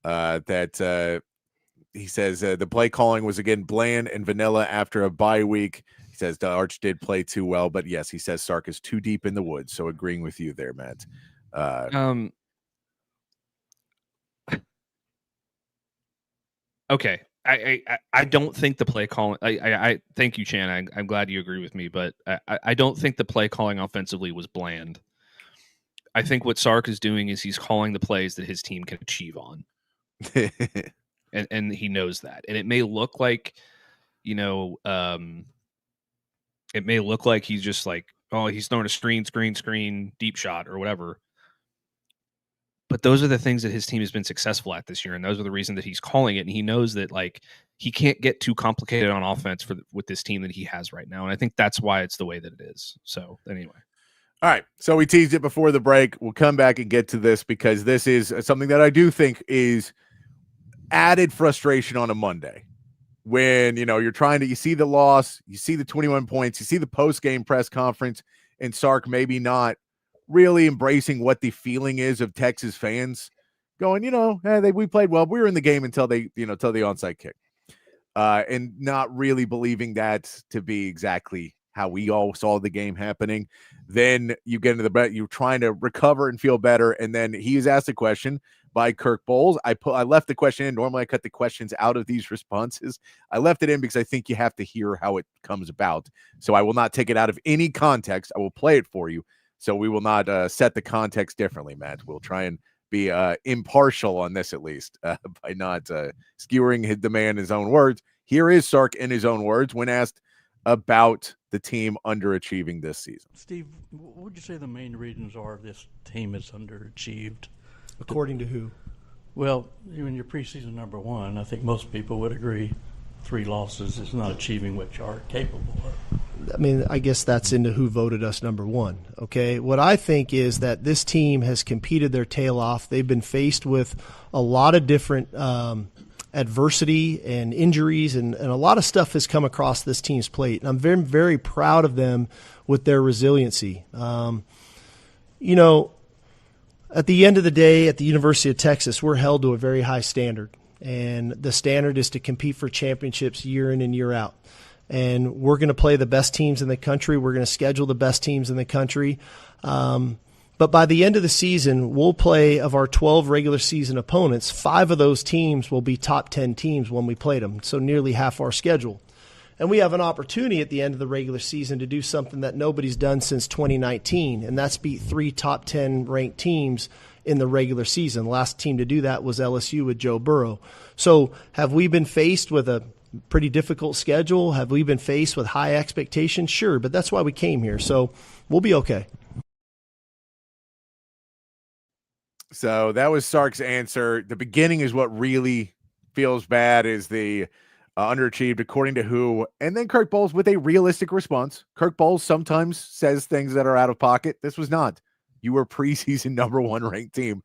that he says the play calling was again bland and vanilla after a bye week. He says the Arch did play too well, but yes, he says Sark is too deep in the woods. So agreeing with you there, Matt. Okay. I don't think the play calling. I thank you, Chan. I'm glad you agree with me, but I don't think the play calling offensively was bland. I think what Sark is doing is he's calling the plays that his team can achieve on. and he knows that. And it may look like, it may look like he's just like, oh, he's throwing a screen, deep shot or whatever. But those are the things that his team has been successful at this year, and those are the reason that he's calling it. And he knows that like he can't get too complicated on offense with this team that he has right now. And I think that's why it's the way that it is. So anyway. All right. So we teased it before the break. We'll come back and get to this because this is something that I do think is added frustration on a Monday. When, you see the loss, you see the 21 points, you see the post-game press conference, and Sark maybe not really embracing what the feeling is of Texas fans going, we played well. We were in the game until the onside kick. And not really believing that to be exactly how we all saw the game happening. Then you get into the bet, you're trying to recover and feel better. And then he is asked a question by Kirk Bowles. I left the question in. Normally I cut the questions out of these responses. I left it in because I think you have to hear how it comes about. So I will not take it out of any context. I will play it for you. So we will not set the context differently, Matt. We'll try and be impartial on this at least by not skewering the man in his own words. Here is Sark in his own words when asked about the team underachieving this season. Steve, what would you say the main reasons are this team is underachieved? According to who? Well, when you're preseason number one, I think most people would agree 3 losses is not achieving what you are capable of. I mean, I guess that's into who voted us number one, okay? What I think is that this team has competed their tail off. They've been faced with a lot of different adversity and injuries, and a lot of stuff has come across this team's plate. And I'm very, very proud of them with their resiliency. At the end of the day, at the University of Texas, we're held to a very high standard. And the standard is to compete for championships year in and year out. And we're going to play the best teams in the country. We're going to schedule the best teams in the country. But by the end of the season, we'll play, of our 12 regular season opponents, 5 of those teams will be top 10 teams when we played them, so nearly half our schedule. And we have an opportunity at the end of the regular season to do something that nobody's done since 2019, and that's beat 3 top 10 ranked teams in the regular season. The last team to do that was LSU with Joe Burrow. So have we been faced with a pretty difficult schedule? Have we been faced with high expectations? Sure, but that's why we came here. So we'll be okay. So that was Sark's answer. The beginning is what really feels bad, is the underachieved according to who. And then Kirk Bowles with a realistic response. Kirk Bowles sometimes says things that are out of pocket. This was not. You were preseason number 1 ranked team.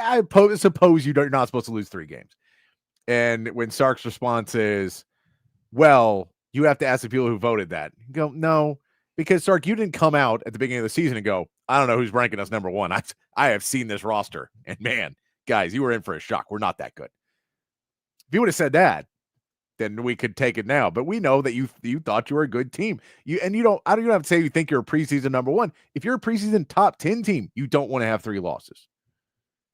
I suppose you're not supposed to lose 3 games. And when Sark's response is, well, you have to ask the people who voted that. You go, no, because Sark, you didn't come out at the beginning of the season and go, I don't know who's ranking us number 1. I have seen this roster, and man, guys, you were in for a shock. We're not that good. If you would have said that, then we could take it now. But we know that you thought you were a good team. I don't have to say you think you're a preseason number 1. If you're a preseason top 10 team, you don't want to have 3 losses.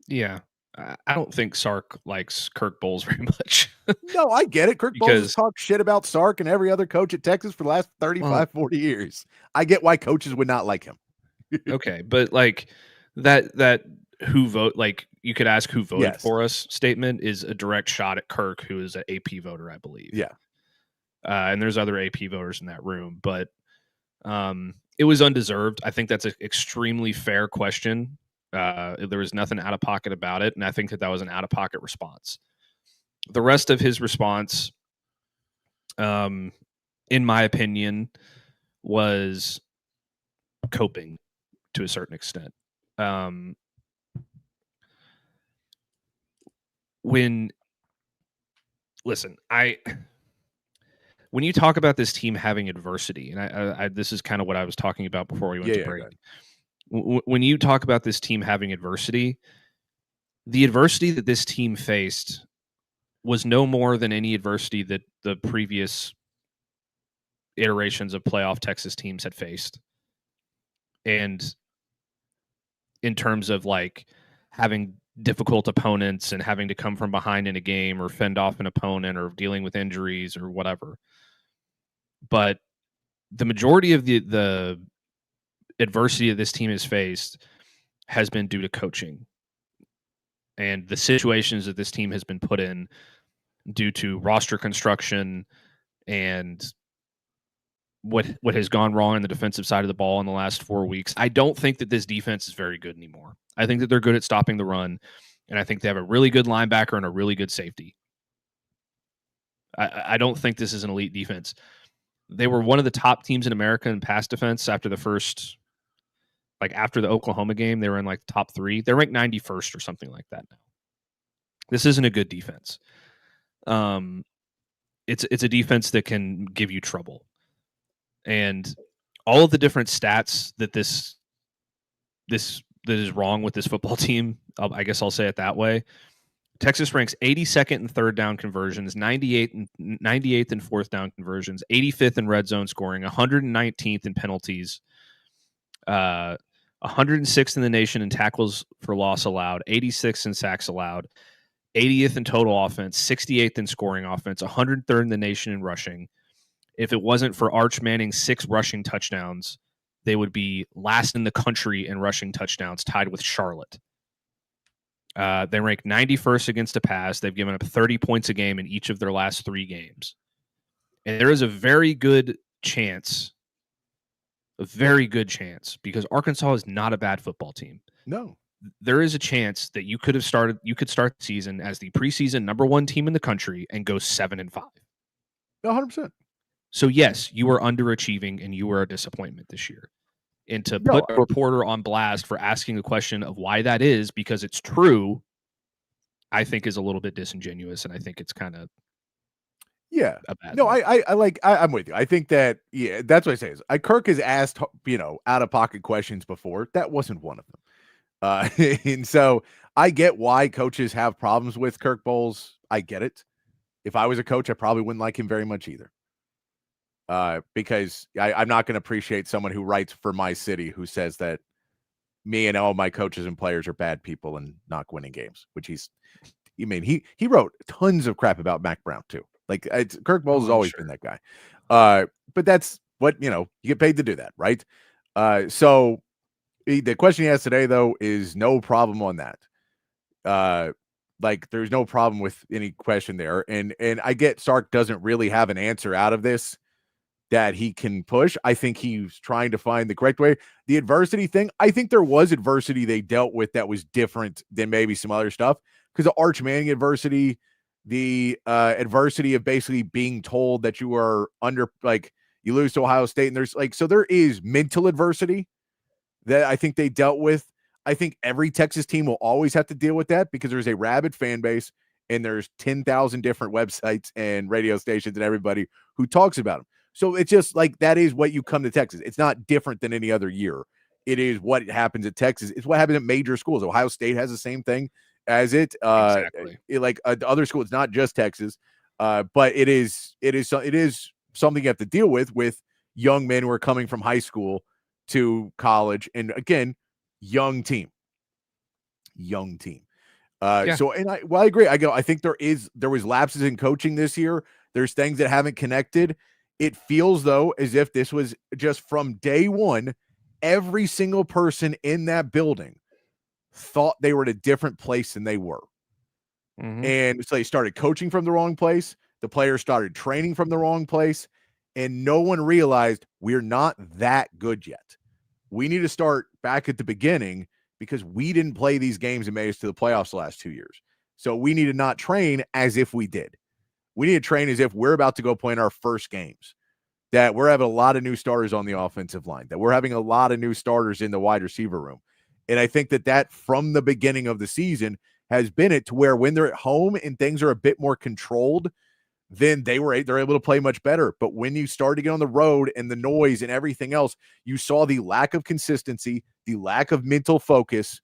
Yeah. I don't think Sark likes Kirk Bowles very much. No, I get it. Kirk Bowles has talked shit about Sark and every other coach at Texas for the last 35, 40 years. I get why coaches would not like him. Okay, but like that who vote, like you could ask who voted for us statement is a direct shot at Kirk, who is an AP voter, I believe. Yeah. And there's other AP voters in that room, but it was undeserved. I think that's an extremely fair question. There was nothing out of pocket about it, and I think that was an out of pocket response. The rest of his response, in my opinion, was coping to a certain extent. When you talk about this team having adversity, and I this is kind of what I was talking about before we went to break. When you talk about this team having adversity, the adversity that this team faced was no more than any adversity that the previous iterations of playoff Texas teams had faced. And in terms of like having difficult opponents and having to come from behind in a game or fend off an opponent or dealing with injuries or whatever. But the majority of the adversity that this team has faced has been due to coaching and the situations that this team has been put in due to roster construction and what has gone wrong on the defensive side of the ball in the last 4 weeks. I don't think that this defense is very good anymore. I think that they're good at stopping the run, and I think they have a really good linebacker and a really good safety. I don't think this is an elite defense. They were one of the top teams in America in pass defense after the first, after the Oklahoma game. They were in the top 3. They're ranked 91st or something like that now. This isn't a good defense. It's a defense that can give you trouble. And all of the different stats that that is wrong with this football team, I guess I'll say it that way. Texas ranks 82nd in third down conversions, 98th in fourth down conversions, 85th in red zone scoring, 119th in penalties, 106th in the nation in tackles for loss allowed, 86th in sacks allowed, 80th in total offense, 68th in scoring offense, 103rd in the nation in rushing. If it wasn't for Arch Manning's 6 rushing touchdowns, they would be last in the country in rushing touchdowns, tied with Charlotte. They rank 91st against a pass. They've given up 30 points a game in each of their last 3 games. And there is a very good chance, because Arkansas is not a bad football team. No. There is a chance that you could start the season as the preseason number 1 team in the country and go 7-5. 100%. So yes, you are underachieving and you are a disappointment this year. And to put a reporter on blast for asking the question of why that is, because it's true, I think is a little bit disingenuous, and I think it's kind of a bad thing. I'm with you. I think that that's what I say is Kirk has asked out of pocket questions before. That wasn't one of them. And so I get why coaches have problems with Kirk Bohls. I get it. If I was a coach, I probably wouldn't like him very much either. Because I'm not going to appreciate someone who writes for my city who says that me and all my coaches and players are bad people and not winning games, which he wrote tons of crap about Mac Brown too. Kirk Bohls has always been that guy. But that's what, you get paid to do that. Right. So the question he asked today though, is no problem on that. There's no problem with any question there. And I get Sark doesn't really have an answer out of this that he can push. I think he's trying to find the correct way. The adversity thing, I think there was adversity they dealt with that was different than maybe some other stuff. Because the Arch Manning adversity, the adversity of basically being told that you are you lose to Ohio State, and there's so there is mental adversity that I think they dealt with. I think every Texas team will always have to deal with that because there's a rabid fan base and there's 10,000 different websites and radio stations and everybody who talks about them. So it's just that is what you come to Texas. It's not different than any other year. It is what happens at Texas. It's what happens at major schools. Ohio State has the same thing as it. Exactly. The other school, it's not just Texas, but it is something you have to deal with young men who are coming from high school to college, and again, young team. So, and I agree. I think there was lapses in coaching this year. There's things that haven't connected. It feels, though, as if this was just from day one, every single person in that building thought they were at a different place than they were. Mm-hmm. And so they started coaching from the wrong place. The players started training from the wrong place. And no one realized we're not that good yet. We need to start back at the beginning because we didn't play these games and made us to the playoffs the last 2 years. So we need to not train as if we did. We need to train as if we're about to go play in our first games, that we're having a lot of new starters on the offensive line, that we're having a lot of new starters in the wide receiver room. And I think that from the beginning of the season has been it to where when they're at home and things are a bit more controlled, then they're able to play much better. But when you start to get on the road and the noise and everything else, you saw the lack of consistency, the lack of mental focus,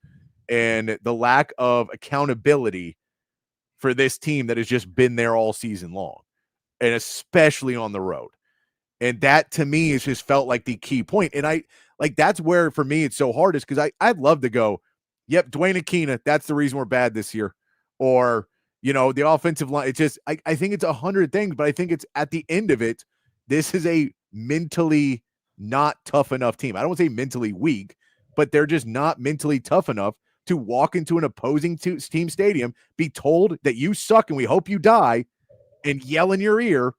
and the lack of accountability for this team that has just been there all season long, and especially on the road. And that to me has just felt like the key point. And that's where for me it's so hard, is because I'd love to go, yep, Dwayne Akina, that's the reason we're bad this year. Or, the offensive line. It's just, I think it's 100 things, but I think it's at the end of it, this is a mentally not tough enough team. I don't want to say mentally weak, but they're just not mentally tough enough to walk into an opposing team stadium, be told that you suck and we hope you die, and yell in your ear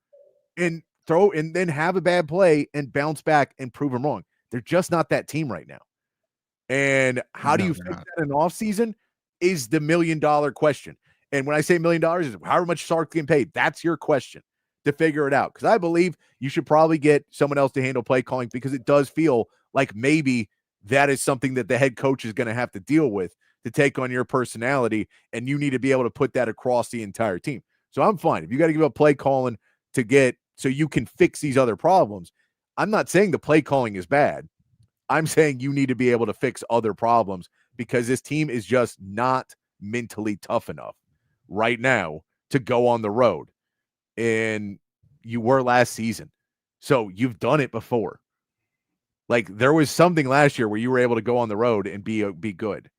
and throw and then have a bad play and bounce back and prove them wrong. They're just not that team right now. And how do you fix that in off season is the $1 million question. And when I say $1 million, is how much Sark's getting paid. That's your question to figure it out. Because I believe you should probably get someone else to handle play calling, because it does feel like maybe that is something that the head coach is going to have to deal with to take on your personality, and you need to be able to put that across the entire team. So I'm fine. If you got to give up play calling to get so you can fix these other problems, I'm not saying the play calling is bad. I'm saying you need to be able to fix other problems, because this team is just not mentally tough enough right now to go on the road. And you were last season. So you've done it before. Like, there was something last year where you were able to go on the road and be good.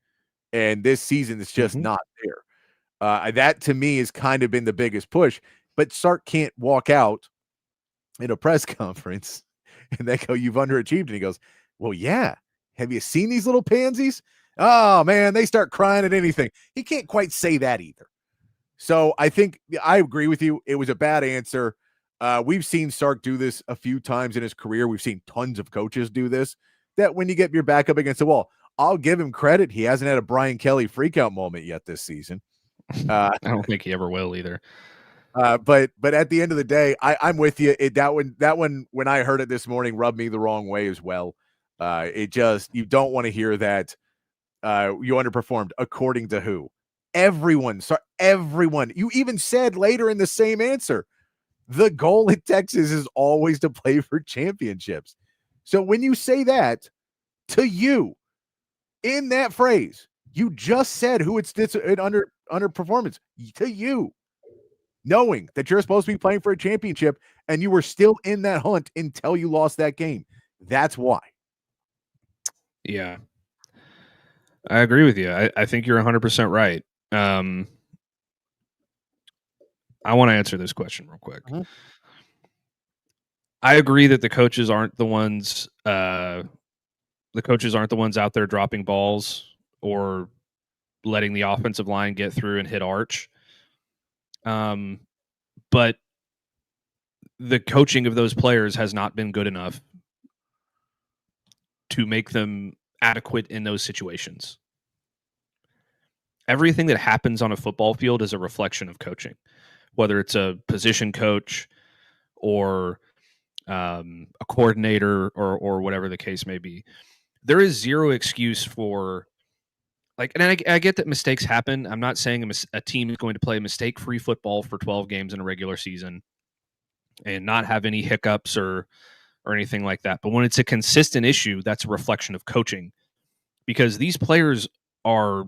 And this season is just not there. That to me has kind of been the biggest push. But Sark can't walk out in a press conference and they go, "You've underachieved." And he goes, "Well, yeah. Have you seen these little pansies? Oh, man, they start crying at anything." He can't quite say that either. So I think I agree with you. It was a bad answer. We've seen Sark do this a few times in his career. We've seen tons of coaches do this, that when you get your back up against the wall, I'll give him credit. He hasn't had a Brian Kelly freakout moment yet this season. I don't think he ever will either. But at the end of the day, I'm with you. That one, when I heard it this morning, rubbed me the wrong way as well. You don't want to hear that you underperformed. According to who? Everyone. You even said later in the same answer, the goal at Texas is always to play for championships. So when you say that to you in that phrase, you just said who it's an underperformance to you, knowing that you're supposed to be playing for a championship and you were still in that hunt until you lost that game. That's why. Yeah. I agree with you. I think you're 100% right. I want to answer this question real quick. Mm-hmm. I agree that the coaches aren't the ones out there dropping balls or letting the offensive line get through and hit arch. But the coaching of those players has not been good enough to make them adequate in those situations. Everything that happens on a football field is a reflection of coaching, whether it's a position coach or a coordinator or whatever the case may be. There is zero excuse for, like, and I get that mistakes happen. I'm not saying a team is going to play mistake-free football for 12 games in a regular season and not have any hiccups or anything like that. But when it's a consistent issue, that's a reflection of coaching, because these players are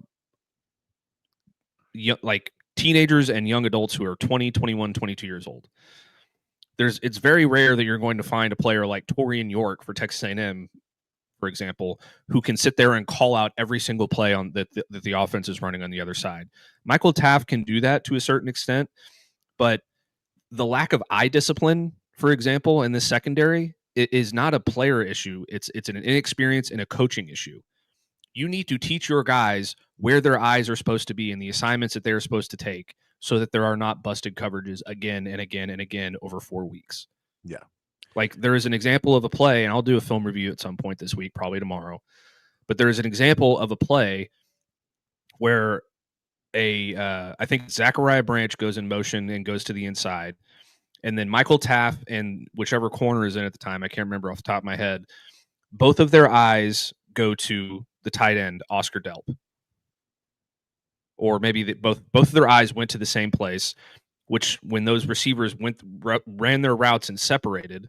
like teenagers and young adults who are 20, 21, 22 years old. It's very rare that you're going to find a player like Torian York for Texas A&M, for example, who can sit there and call out every single play on that the offense is running on the other side. Michael Taft can do that to a certain extent, but the lack of eye discipline, for example, in the secondary, it is not a player issue. It's an inexperience and a coaching issue. You need to teach your guys where their eyes are supposed to be and the assignments that they're supposed to take, so that there are not busted coverages again and again and again over 4 weeks. Yeah. Like, there is an example of a play, and I'll do a film review at some point this week, probably tomorrow. But there is an example of a play where I think Zachariah Branch goes in motion and goes to the inside. And then Michael Taft and whichever corner is in at the time, I can't remember off the top of my head, both of their eyes go to the tight end, Oscar Delp. Or maybe both of their eyes went to the same place, which when those receivers ran their routes and separated,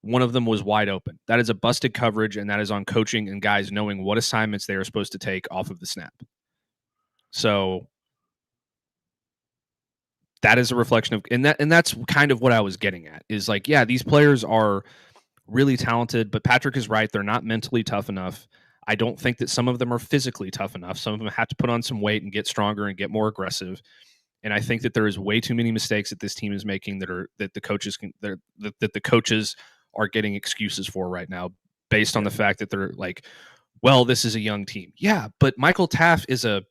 one of them was wide open. That is a busted coverage, and that is on coaching and guys knowing what assignments they are supposed to take off of the snap. So that is a reflection of, and that's kind of what I was getting at, is like, yeah, these players are really talented, but Patrick is right. They're not mentally tough enough. I don't think that some of them are physically tough enough. Some of them have to put on some weight and get stronger and get more aggressive. And I think that there is way too many mistakes that this team is making that the coaches are getting excuses for right now, based on the fact that they're like, well, this is a young team. Yeah, but Michael Taft is a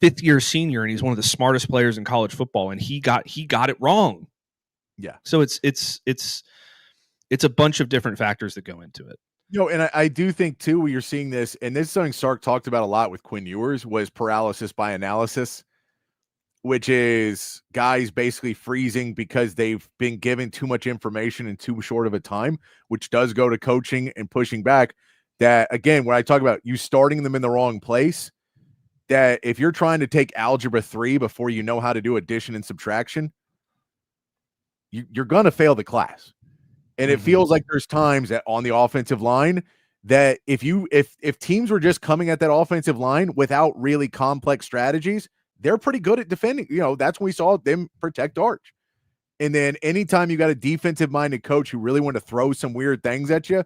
fifth-year senior, and he's one of the smartest players in college football, and he got it wrong. Yeah. So it's a bunch of different factors that go into it. And I do think too, you're seeing this, and this is something Sark talked about a lot with Quinn Ewers, was paralysis by analysis, which is guys basically freezing because they've been given too much information in too short of a time, which does go to coaching and pushing back. That, again, when I talk about you starting them in the wrong place, that if you're trying to take algebra 3 before you know how to do addition and subtraction, you're going to fail the class. And it feels like there's times that on the offensive line that if teams were just coming at that offensive line without really complex strategies, they're pretty good at defending. That's when we saw them protect Arch. And then anytime you got a defensive-minded coach who really want to throw some weird things at you,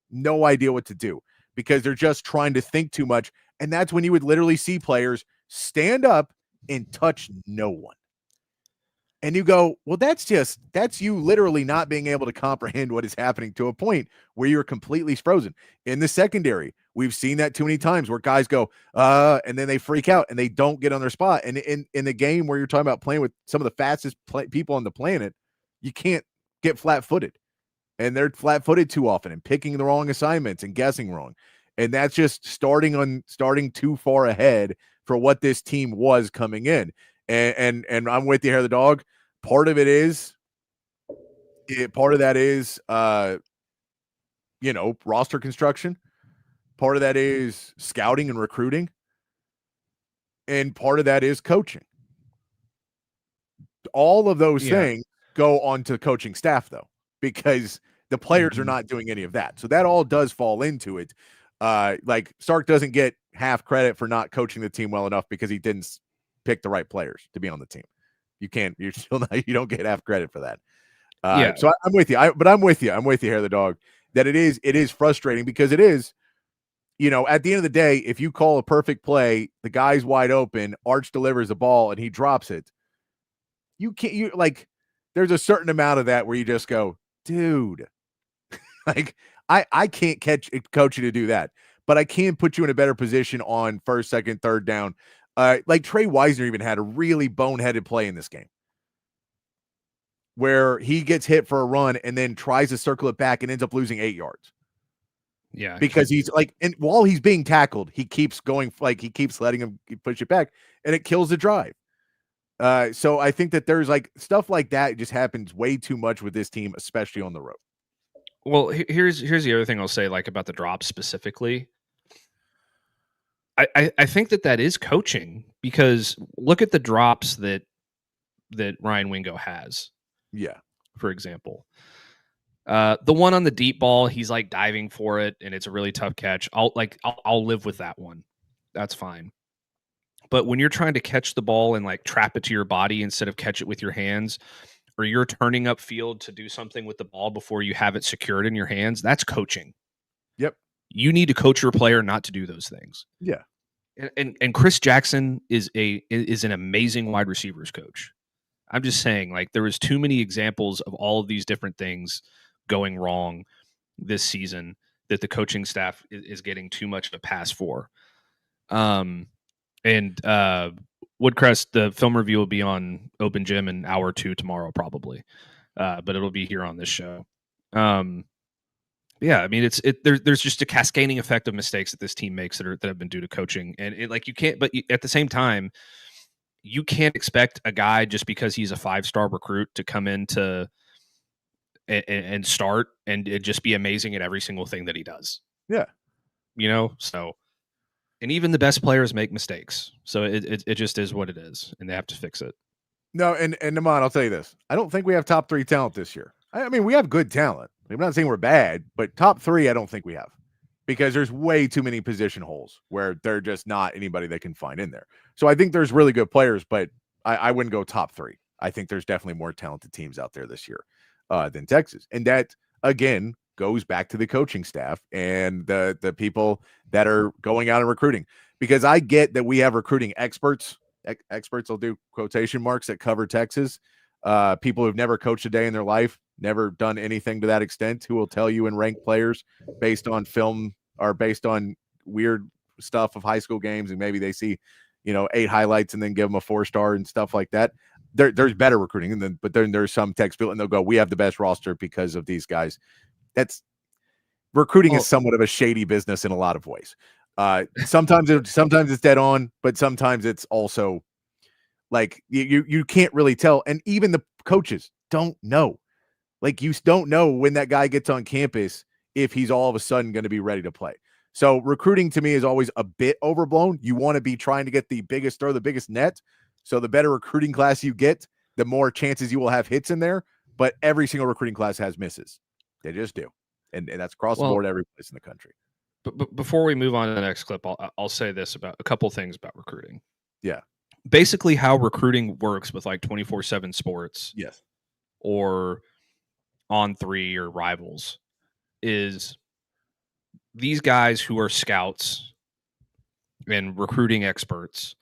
no idea what to do because they're just trying to think too much. And that's when you would literally see players stand up and touch no one. And you go, well, that's you literally not being able to comprehend what is happening to a point where you're completely frozen. In the secondary, we've seen that too many times where guys go, and then they freak out and they don't get on their spot. And in the game where you're talking about playing with some of the fastest people on the planet, you can't get flat-footed. And they're flat-footed too often and picking the wrong assignments and guessing wrong. And that's just starting too far ahead for what this team was coming in. And I'm with you here, the dog. Part of that is roster construction. Part of that is scouting and recruiting. And part of that is coaching. All of those things go onto the coaching staff, though, because the players are not doing any of that. So that all does fall into it. Like Sark doesn't get half credit for not coaching the team well enough because he didn't pick the right players to be on the team. You don't get half credit for that. So I'm with you. I'm with you here, the dog, that it is frustrating because it is, at the end of the day, if you call a perfect play, the guy's wide open, Arch delivers the ball and he drops it. There's a certain amount of that where you just go, dude, I can't coach you to do that, but I can put you in a better position on first, second, third down. Like Trey Wisner even had a really boneheaded play in this game where he gets hit for a run and then tries to circle it back and ends up losing 8 yards. Yeah. Because he's and while he's being tackled, he keeps going, he keeps letting him push it back and it kills the drive. So I think that there's stuff like that just happens way too much with this team, especially on the road. Well, here's the other thing I'll say, about the drops specifically. I think that is coaching because look at the drops that Ryan Wingo has. Yeah. For example, the one on the deep ball, he's diving for it and it's a really tough catch. I'll live with that one. That's fine. But when you're trying to catch the ball and trap it to your body instead of catch it with your hands, or you're turning upfield to do something with the ball before you have it secured in your hands, that's coaching. Yep. You need to coach your player not to do those things. Yeah. And Chris Jackson is an amazing wide receivers coach. I'm just saying, there was too many examples of all of these different things going wrong this season that the coaching staff is getting too much of a pass for. And Woodcrest, the film review will be on Open Gym in hour 2 tomorrow, probably. But it'll be here on this show. Yeah, I mean, there's just a cascading effect of mistakes that this team makes that have been due to coaching, and you can't. But at the same time, you can't expect a guy just because he's a 5-star recruit to come in and start and just be amazing at every single thing that he does. Yeah, So, and even the best players make mistakes, so it just is what it is, and they have to fix it. No, and Naman, I'll tell you this: I don't think we have top 3 talent this year. I mean, we have good talent. I'm not saying we're bad, but top 3, I don't think we have, because there's way too many position holes where they're just not anybody they can find in there. So I think there's really good players, but I wouldn't go top 3. I think there's definitely more talented teams out there this year than Texas. And that, again, goes back to the coaching staff and the people that are going out and recruiting, because I get that we have recruiting experts. Experts, I'll do quotation marks, that cover Texas. People who've never coached a day in their life, never done anything to that extent, who will tell you and rank players based on film or based on weird stuff of high school games, and maybe they see, 8 highlights and then give them a 4-star and stuff like that. There's better recruiting, but then there's some text people and they'll go, we have the best roster because of these guys. That's recruiting is somewhat of a shady business in a lot of ways. Sometimes it's dead on, but sometimes it's also like you can't really tell. And even the coaches don't know. Like, you don't know when that guy gets on campus if he's all of a sudden going to be ready to play. So recruiting to me is always a bit overblown. You want to be trying to get the biggest net. So the better recruiting class you get, the more chances you will have hits in there. But every single recruiting class has misses. They just do. And that's across the board every place in the country. But before we move on to the next clip, I'll say this about a couple things about recruiting. Yeah. Basically how recruiting works with like 24/7 sports. Yes. Or On3 or Rivals is these guys who are scouts and recruiting experts,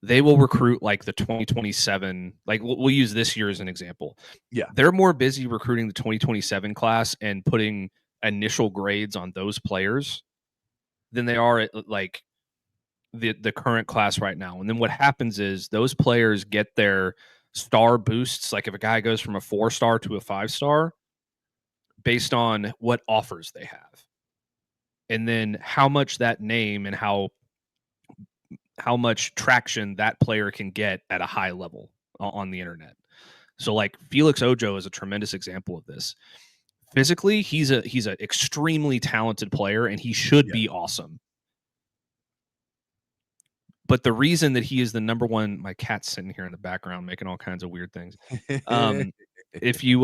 they will recruit like the 2027, like we'll use this year as an example. Yeah. They're more busy recruiting the 2027 class and putting initial grades on those players than they are at like the current class right now. And then what happens is those players get their star boosts. Like if a guy goes from a 4-star to a 5-star based on what offers they have. And then how much that name and how much traction that player can get at a high level on the internet. So like Felix Ojo is a tremendous example of this. Physically, he's an extremely talented player and he should be awesome. But the reason that he is the number one, my cat's sitting here in the background making all kinds of weird things. If you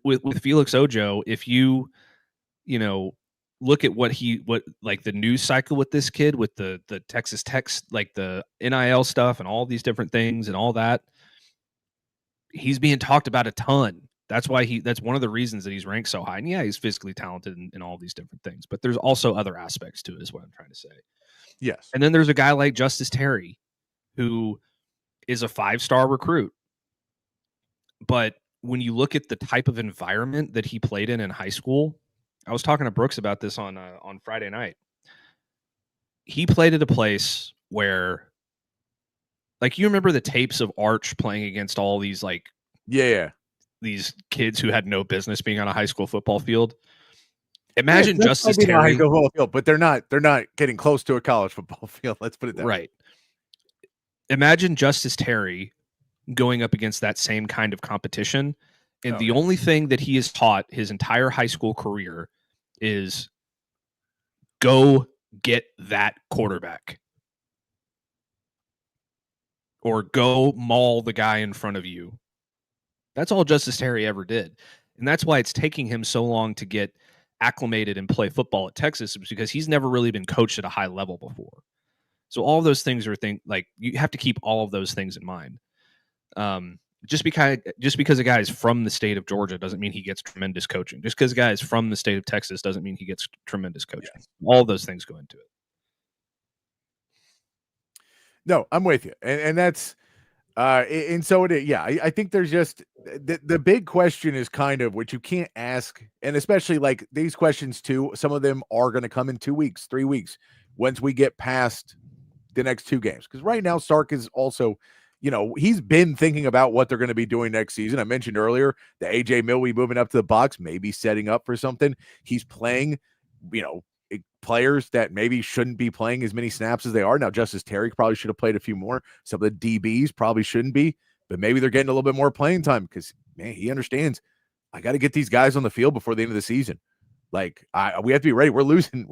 with Felix Ojo, if you look at what like the news cycle with this kid with the Texas Tech, like the NIL stuff and all these different things and all that, he's being talked about a ton. That's why that's one of the reasons that he's ranked so high. And yeah, he's physically talented in all these different things, but there's also other aspects to it is what I'm trying to say. Yes. And then there's a guy like Justice Terry, who is a 5-star recruit. But when you look at the type of environment that he played in high school, I was talking to Brooks about this on Friday night. He played at a place where, like, you remember the tapes of Arch playing against all these these kids who had no business being on a high school football field. Imagine Justice Terry, field, but they're not getting close to a college football field. Let's put it that way. Right. Imagine Justice Terry going up against that same kind of competition. And the only thing that he has taught his entire high school career is go get that quarterback or go maul the guy in front of you. That's all Justice Terry ever did. And that's why it's taking him so long to get acclimated and play football at Texas, because he's never really been coached at a high level before. So all of those things are like you have to keep all of those things in mind. Just because a guy is from the state of Georgia doesn't mean he gets tremendous coaching. Just because a guy is from the state of Texas doesn't mean he gets tremendous coaching. Yes. All of those things go into it. No, I'm with you. And that's and so it is. Yeah, I think there's just the big question is kind of what you can't ask, and especially like these questions too, some of them are going to come in 2 weeks, 3 weeks, once we get past the next 2 games. Because right now Sark is also, he's been thinking about what they're going to be doing next season. I mentioned earlier the AJ Milwee moving up to the box, maybe setting up for something. He's playing, players that maybe shouldn't be playing as many snaps as they are. Now, Justice Terry probably should have played a few more. Some of the DBs probably shouldn't be, but maybe they're getting a little bit more playing time because, man, he understands I got to get these guys on the field before the end of the season. Like, we have to be ready. We're losing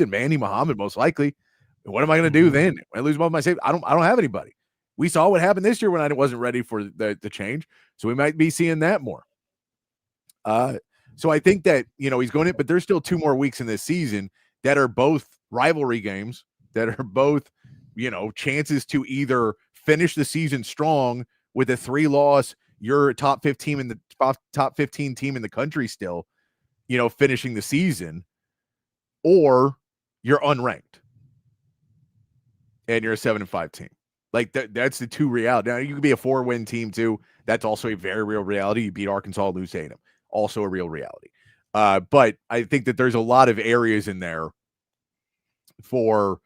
Manny Muhammad most likely. What am I going to do then? When I lose both my safety, I don't have anybody. We saw what happened this year when I wasn't ready for the change. So we might be seeing that more. So I think that, he's going in, but there's still 2 more weeks in this season that are both rivalry games, that are both, chances to either finish the season strong with a 3-loss, you're a top 15 in the top 15 team in the country still, finishing the season, or you're unranked and you're a 7-5 team. Like that's the 2 reality. Now you could be a 4-win team too. That's also a very real reality. You beat Arkansas, lose A&M, also a real reality. But I think that there's a lot of areas in there for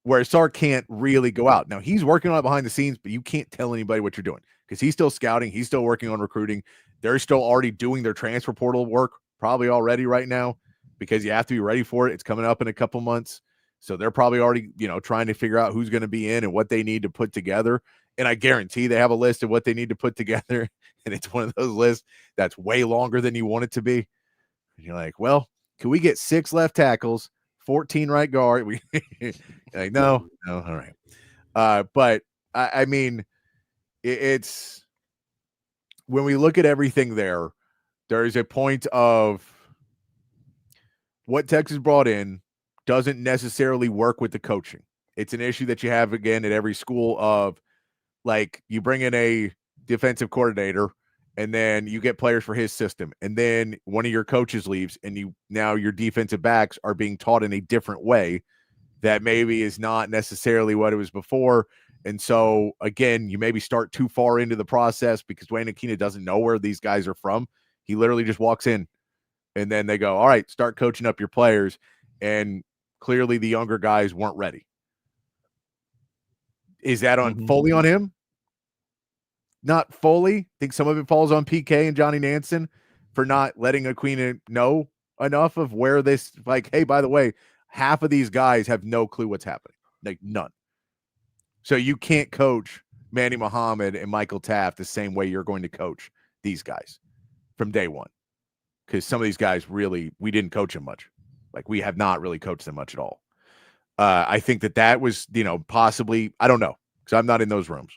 where Sark can't really go out. Now, he's working on it behind the scenes, but you can't tell anybody what you're doing because he's still scouting. He's still working on recruiting. They're still already doing their transfer portal work probably already right now because you have to be ready for it. It's coming up in a couple months. So they're probably already, trying to figure out who's going to be in and what they need to put together. And I guarantee they have a list of what they need to put together. And it's one of those lists that's way longer than you want it to be. And you're like, well, can we get 6 left tackles, 14 right guard? Like, no, all right. But I mean, it's when we look at everything there is a point of what Texas brought in doesn't necessarily work with the coaching. It's an issue that you have again at every school of like you bring in a defensive coordinator and then you get players for his system. And then one of your coaches leaves and now your defensive backs are being taught in a different way that maybe is not necessarily what it was before. And so again, you maybe start too far into the process because Dwayne Aquina doesn't know where these guys are from. He literally just walks in and then they go, all right, start coaching up your players. And clearly the younger guys weren't ready. Is that fully on him? Not fully. I think some of it falls on PK and Johnny Nansen for not letting Aquina know enough of where this, like, hey, by the way, half of these guys have no clue what's happening. Like none. So you can't coach Manny Muhammad and Michael Taft the same way you're going to coach these guys from day one. Because some of these guys we didn't coach them much. Like we have not really coached them much at all. I think that was, possibly, I don't know, because I'm not in those rooms.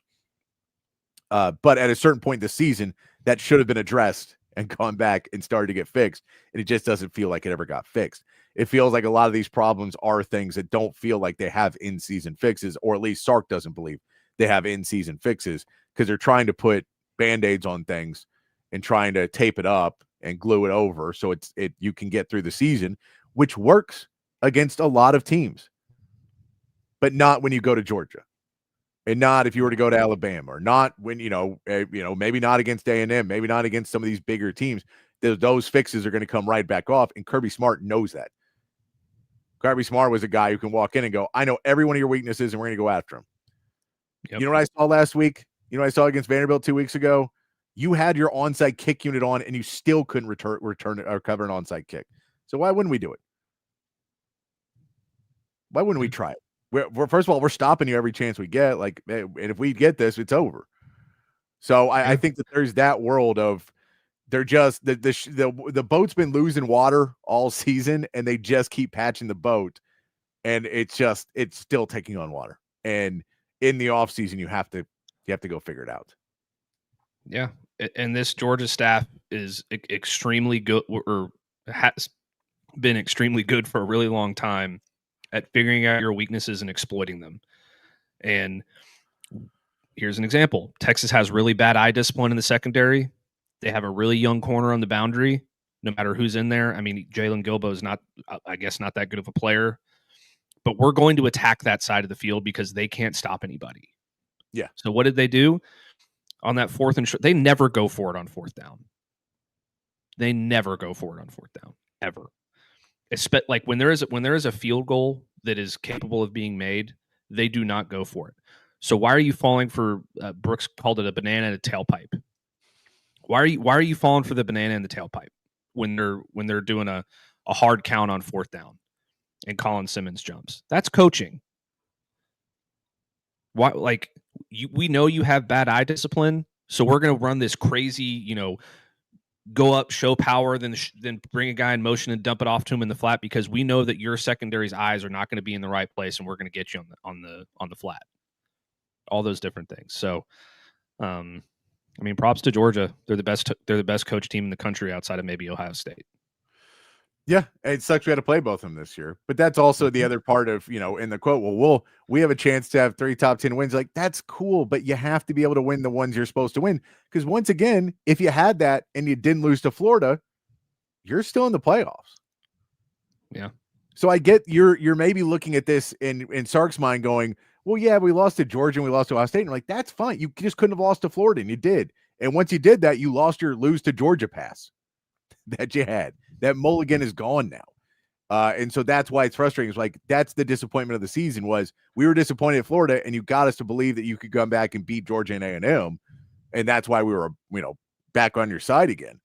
But at a certain point this season, that should have been addressed and gone back and started to get fixed. And it just doesn't feel like it ever got fixed. It feels like a lot of these problems are things that don't feel like they have in-season fixes, or at least Sark doesn't believe they have in-season fixes because they're trying to put Band-Aids on things and trying to tape it up and glue it over so you can get through the season, which works against a lot of teams, but not when you go to Georgia. And not if you were to go to Alabama, or not when, maybe not against A&M, maybe not against some of these bigger teams. Those fixes are going to come right back off. And Kirby Smart knows that. Kirby Smart was a guy who can walk in and go, I know every one of your weaknesses and we're going to go after them. Yep. You know what I saw last week? You know what I saw against Vanderbilt 2 weeks ago? You had your onside kick unit on and you still couldn't return it or cover an onside kick. So why wouldn't we do it? Why wouldn't we try it? We're first of all, we're stopping you every chance we get. Like, and if we get this, it's over. So I think that there's that world of they're just the boat's been losing water all season, and they just keep patching the boat, and it's still taking on water. And in the off season, you have to go figure it out. Yeah, and this Georgia staff is extremely good, or has been extremely good for a really long time at figuring out your weaknesses and exploiting them. And here's an example. Texas has really bad eye discipline in the secondary. They have a really young corner on the boundary, no matter who's in there. I mean, Jalen Gilbo is not that good of a player, but we're going to attack that side of the field because they can't stop anybody. Yeah. So what did they do on that fourth and short? They never go for it on fourth down. They never go for it on fourth down, ever. Like when there is a field goal that is capable of being made, they do not go for it. So why are you falling for Brooks called it a banana and a tailpipe? Why are you falling for the banana and the tailpipe when they're doing a hard count on fourth down and Colin Simmons jumps? That's coaching. Why? Like we know you have bad eye discipline, so we're going to run this crazy, go up, show power, then bring a guy in motion and dump it off to him in the flat because we know that your secondary's eyes are not going to be in the right place, and we're going to get you on the flat. All those different things. So, props to Georgia. They're the best coach team in the country outside of maybe Ohio State. Yeah, it sucks we had to play both of them this year, but that's also the other part of, in the quote, well, we have a chance to have 3 top 10 wins. Like, that's cool, but you have to be able to win the ones you're supposed to win. Because once again, if you had that and you didn't lose to Florida, you're still in the playoffs. Yeah. So I get you're maybe looking at this in Sark's mind going, well, yeah, we lost to Georgia and we lost to Ohio State. And like, that's fine. You just couldn't have lost to Florida, and you did. And once you did that, you lost your lose to Georgia pass that you had. That mulligan is gone now. And so that's why it's frustrating. It's like, that's the disappointment of the season was we were disappointed at Florida, and you got us to believe that you could come back and beat Georgia and A&M. And that's why we were, back on your side again.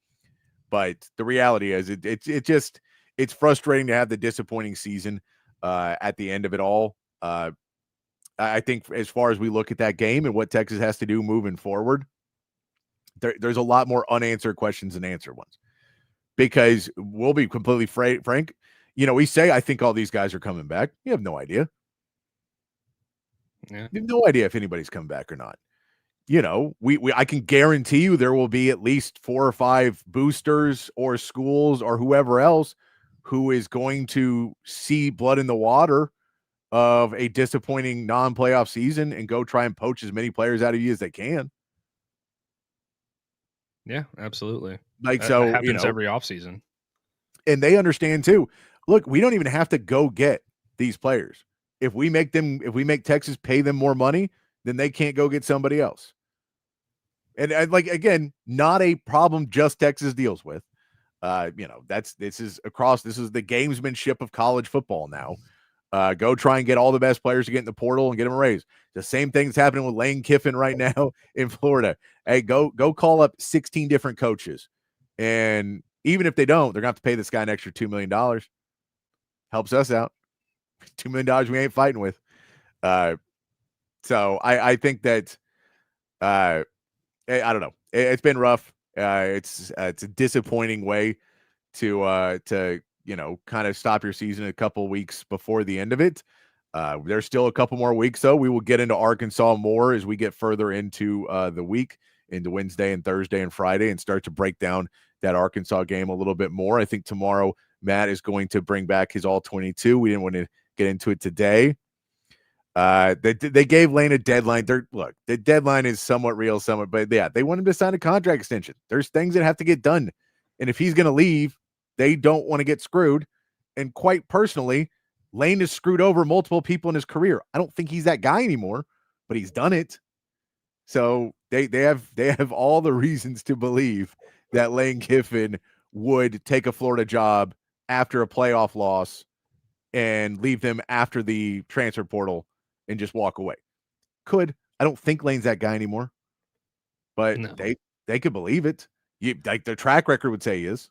But the reality is it's frustrating to have the disappointing season at the end of it all. I think as far as we look at that game and what Texas has to do moving forward, there's a lot more unanswered questions than answered ones. Because we'll be completely frank, we say, I think all these guys are coming back. You have no idea. Yeah. You have no idea if anybody's coming back or not. I can guarantee you there will be at least 4 or 5 boosters or schools or whoever else who is going to see blood in the water of a disappointing non-playoff season and go try and poach as many players out of you as they can. Yeah, absolutely. Like, that so happens every offseason. And they understand too. Look, we don't even have to go get these players. If we make Texas pay them more money, then they can't go get somebody else. And again, not a problem just Texas deals with. This is the gamesmanship of college football now. Go try and get all the best players to get in the portal and get them a raise. The same thing's happening with Lane Kiffin right now in Florida. Hey, go call up 16 different coaches. And even if they don't, they're going to have to pay this guy an extra $2 million. Helps us out. $2 million we ain't fighting with. So I think that I don't know. It's been rough. It's a disappointing way to kind of stop your season a couple weeks before the end of it. There's still a couple more weeks, though. We will get into Arkansas more as we get further into the week, into Wednesday and Thursday and Friday, and start to break down that Arkansas game a little bit more. I think tomorrow Matt is going to bring back his all 22. We didn't want to get into it today. They gave Lane a deadline. The deadline is somewhat real, but yeah, they want him to sign a contract extension. There's things that have to get done. And if he's going to leave, they don't want to get screwed. And quite personally, Lane has screwed over multiple people in his career. I don't think he's that guy anymore, but he's done it. So they have all the reasons to believe that Lane Kiffin would take a Florida job after a playoff loss and leave them after the transfer portal and just walk away. I don't think Lane's that guy anymore, but no. They could believe it. Their track record would say he is.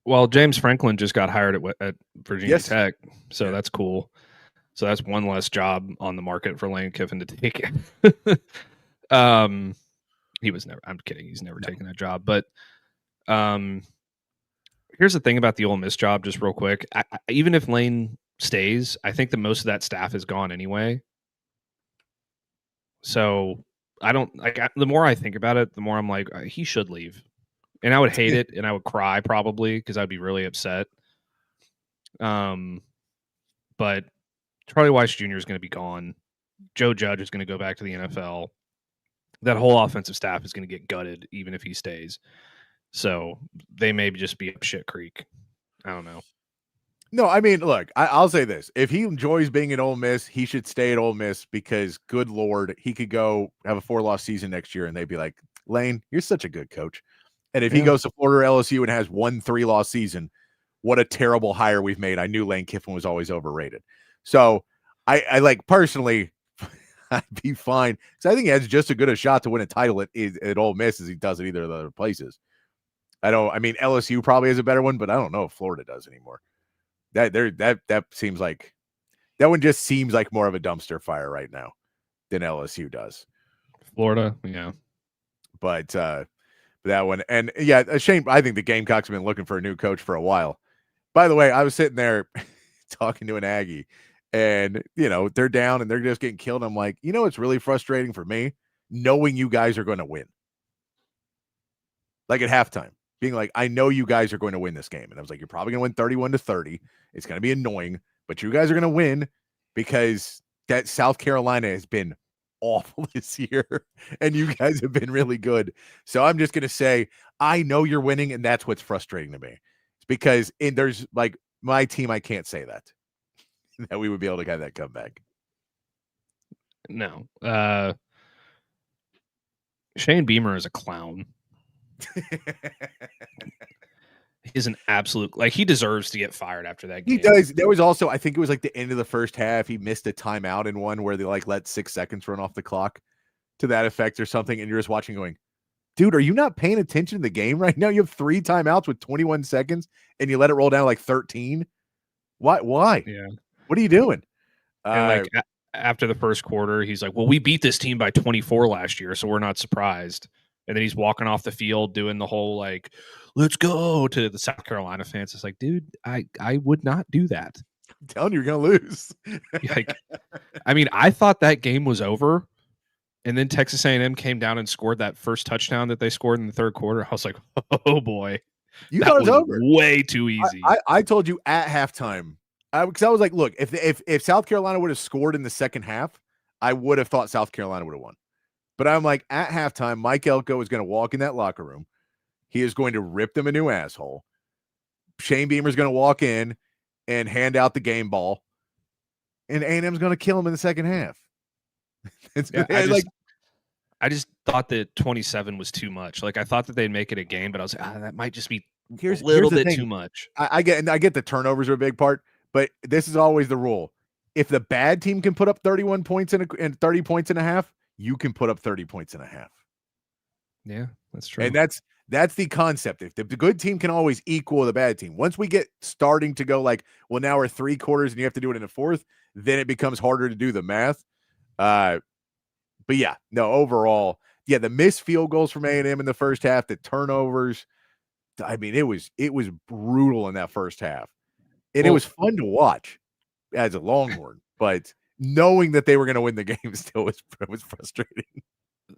Well, James Franklin just got hired at Virginia Tech, so that's cool. So that's one less job on the market for Lane Kiffin to take. He was never. I'm kidding. He's never taken that job. But here's the thing about the Ole Miss job, just real quick. Even if Lane stays, I think the most of that staff is gone anyway. So I don't like. The more I think about it, the more I'm like, he should leave. And I would hate it, and I would cry probably because I'd be really upset. But Charlie Weiss Jr. is going to be gone. Joe Judge is going to go back to the NFL. That whole offensive staff is going to get gutted, even if he stays. So they may just be up shit creek. I don't know. No, I mean, look, I'll say this. If he enjoys being at Ole Miss, he should stay at Ole Miss because, good Lord, he could go have a 4-loss season next year, and they'd be like, Lane, you're such a good coach. And if he goes to Florida or LSU and has 1 3-loss season, what a terrible hire we've made. I knew Lane Kiffin was always overrated. So I like personally, I'd be fine. So I think he has just as good a shot to win a title at Ole Miss as he does at either of the other places. I mean, LSU probably has a better one, but I don't know if Florida does anymore. That seems like that one just seems like more of a dumpster fire right now than LSU does. Florida, yeah. But that one. And yeah, a shame. I think the Gamecocks have been looking for a new coach for a while. By the way, I was sitting there talking to an Aggie and, they're down and they're just getting killed. I'm like, it's really frustrating for me knowing you guys are going to win. Like at halftime being like, I know you guys are going to win this game. And I was like, you're probably going to win 31-30. It's going to be annoying, but you guys are going to win because that South Carolina has been awful this year and you guys have been really good. So I'm just going to say, I know you're winning. And that's what's frustrating to me. It's because there's like my team, I can't say that we would be able to have that comeback. No. Shane Beamer is a clown. is an absolute, like, he deserves to get fired after that game. He does. There was also, I think it was like the end of the first half, he missed a timeout in one where they like let 6 seconds run off the clock to that effect or something, and you're just watching going, dude, are you not paying attention to the game right now? You have 3 timeouts with 21 seconds and you let it roll down like 13. Why? Yeah. What are you doing? And like after the first quarter, he's like, well, we beat this team by 24 last year, so we're not surprised. And then he's walking off the field doing the whole like, let's go to the South Carolina fans. It's like, dude, I would not do that. I'm telling you, you're going to lose. Like, I mean, I thought that game was over. And then Texas A&M came down and scored that first touchdown that they scored in the third quarter. I was like, oh boy, you thought it was over. Way too easy. I told you at halftime, because I was like, look, if South Carolina would have scored in the second half, I would have thought South Carolina would have won. But I'm like, at halftime, Mike Elko is going to walk in that locker room. He is going to rip them a new asshole. Shane Beamer's going to walk in and hand out the game ball, and A&M's going to kill him in the second half. I just thought that 27 was too much. Like, I thought that they'd make it a game, but I was like, that might just be a little bit too much. I get the turnovers are a big part, but this is always the rule. If the bad team can put up 31 points and 30 points and a half, you can put up 30 points and a half. Yeah, that's true. And that's the concept. If the good team can always equal the bad team. Once we get starting to go like, well, now we're 3 quarters and you have to do it in a fourth, then it becomes harder to do the math. But yeah, no, overall, yeah, the missed field goals from A&M in the first half, the turnovers, I mean, it was brutal in that first half. And it was fun to watch as a Longhorn, but knowing that they were going to win the game still was frustrating.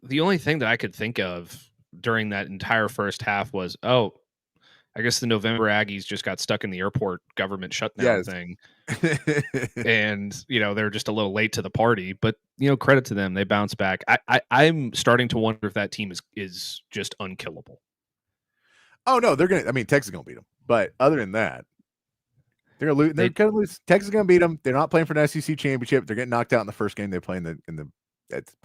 The only thing that I could think of during that entire first half was, I guess the November Aggies just got stuck in the airport government shutdown thing. And, they're just a little late to the party, but, credit to them. They bounced back. I'm starting to wonder if that team is just unkillable. Oh, no, Texas is going to beat them. But other than that, they're going to lose. They're going to lose. Texas is going to beat them. They're not playing for an SEC championship. They're getting knocked out in the first game they play in the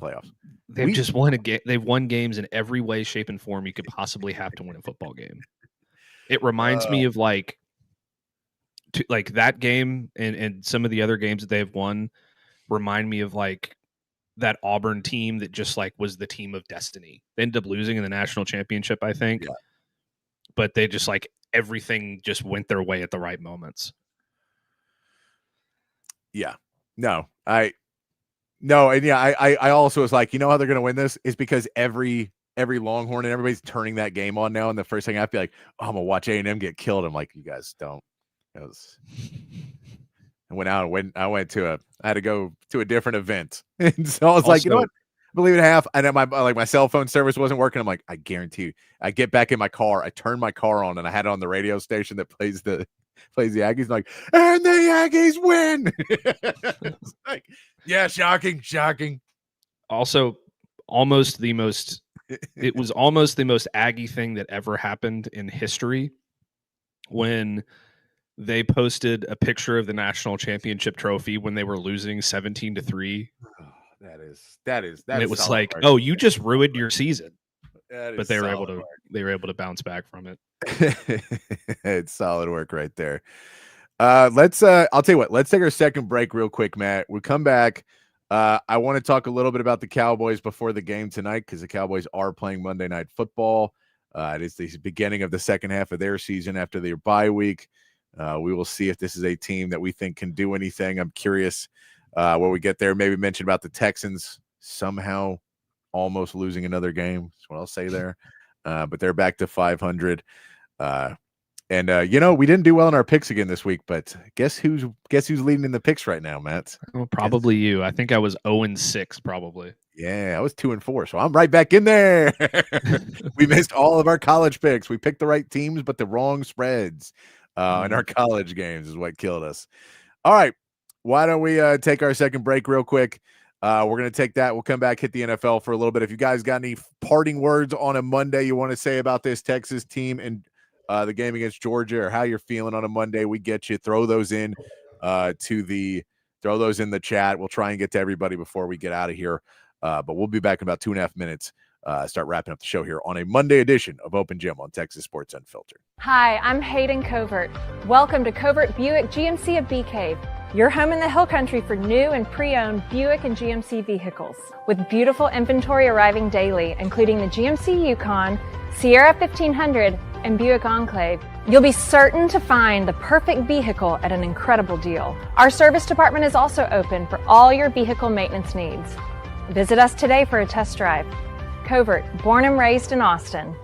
playoffs. They've just won a game. They've won games in every way, shape, and form you could possibly have to win a football game. It reminds me of like that game and some of the other games that they've won remind me of like that Auburn team that just like was the team of destiny. They ended up losing in the national championship, I think. Yeah. But they just like everything just went their way at the right moments. Yeah. No, I also was like, how they're going to win this is because every Longhorn and everybody's turning that game on now. And the first thing I feel like, I'm going to watch A&M get killed. I'm like, you guys don't. I had to go to a different event. And so I was like, you know what? I believe it half. And then my cell phone service wasn't working. I'm like, I guarantee you, I get back in my car. I turn my car on and I had it on the radio station that plays the Aggies. I'm like, and the Aggies win. It's like, yeah, shocking. Also, it was almost the most Aggie thing that ever happened in history when they posted a picture of the national championship trophy when they were losing 17-3. That is. And it was like, you just ruined your season. But they were able to bounce back from it. It's solid work right there. I'll tell you what, let's take our second break real quick, Matt. We'll come back. I want to talk a little bit about the Cowboys before the game tonight because the Cowboys are playing Monday Night Football. It is the beginning of the second half of their season after their bye week. We will see if this is a team that we think can do anything. I'm curious where we get there. Maybe mention about the Texans somehow almost losing another game. That's what I'll say there. But they're back to 500. And we didn't do well in our picks again this week, but guess who's leading in the picks right now, Matt? Well, probably you. I think I was 0-6 probably. Yeah, I was 2-4, so I'm right back in there. We missed all of our college picks. We picked the right teams, but the wrong spreads in our college games is what killed us. All right, why don't we take our second break real quick? We're going to take that. We'll come back, hit the NFL for a little bit. If you guys got any parting words on a Monday you want to say about this Texas team and the game against Georgia, or how you're feeling on a Monday, we get you. Throw those in the chat. We'll try and get to everybody before we get out of here. But we'll be back in about 2.5 minutes start wrapping up the show here on a Monday edition of Open Gym on Texas Sports Unfiltered. Hi, I'm Hayden Covert. Welcome to Covert Buick GMC of Bee Cave, your home in the Hill Country for new and pre-owned Buick and GMC vehicles. With beautiful inventory arriving daily, including the GMC Yukon, Sierra 1500, and Buick Enclave, you'll be certain to find the perfect vehicle at an incredible deal. Our service department is also open for all your vehicle maintenance needs. Visit us today for a test drive. Covert, born and raised in Austin.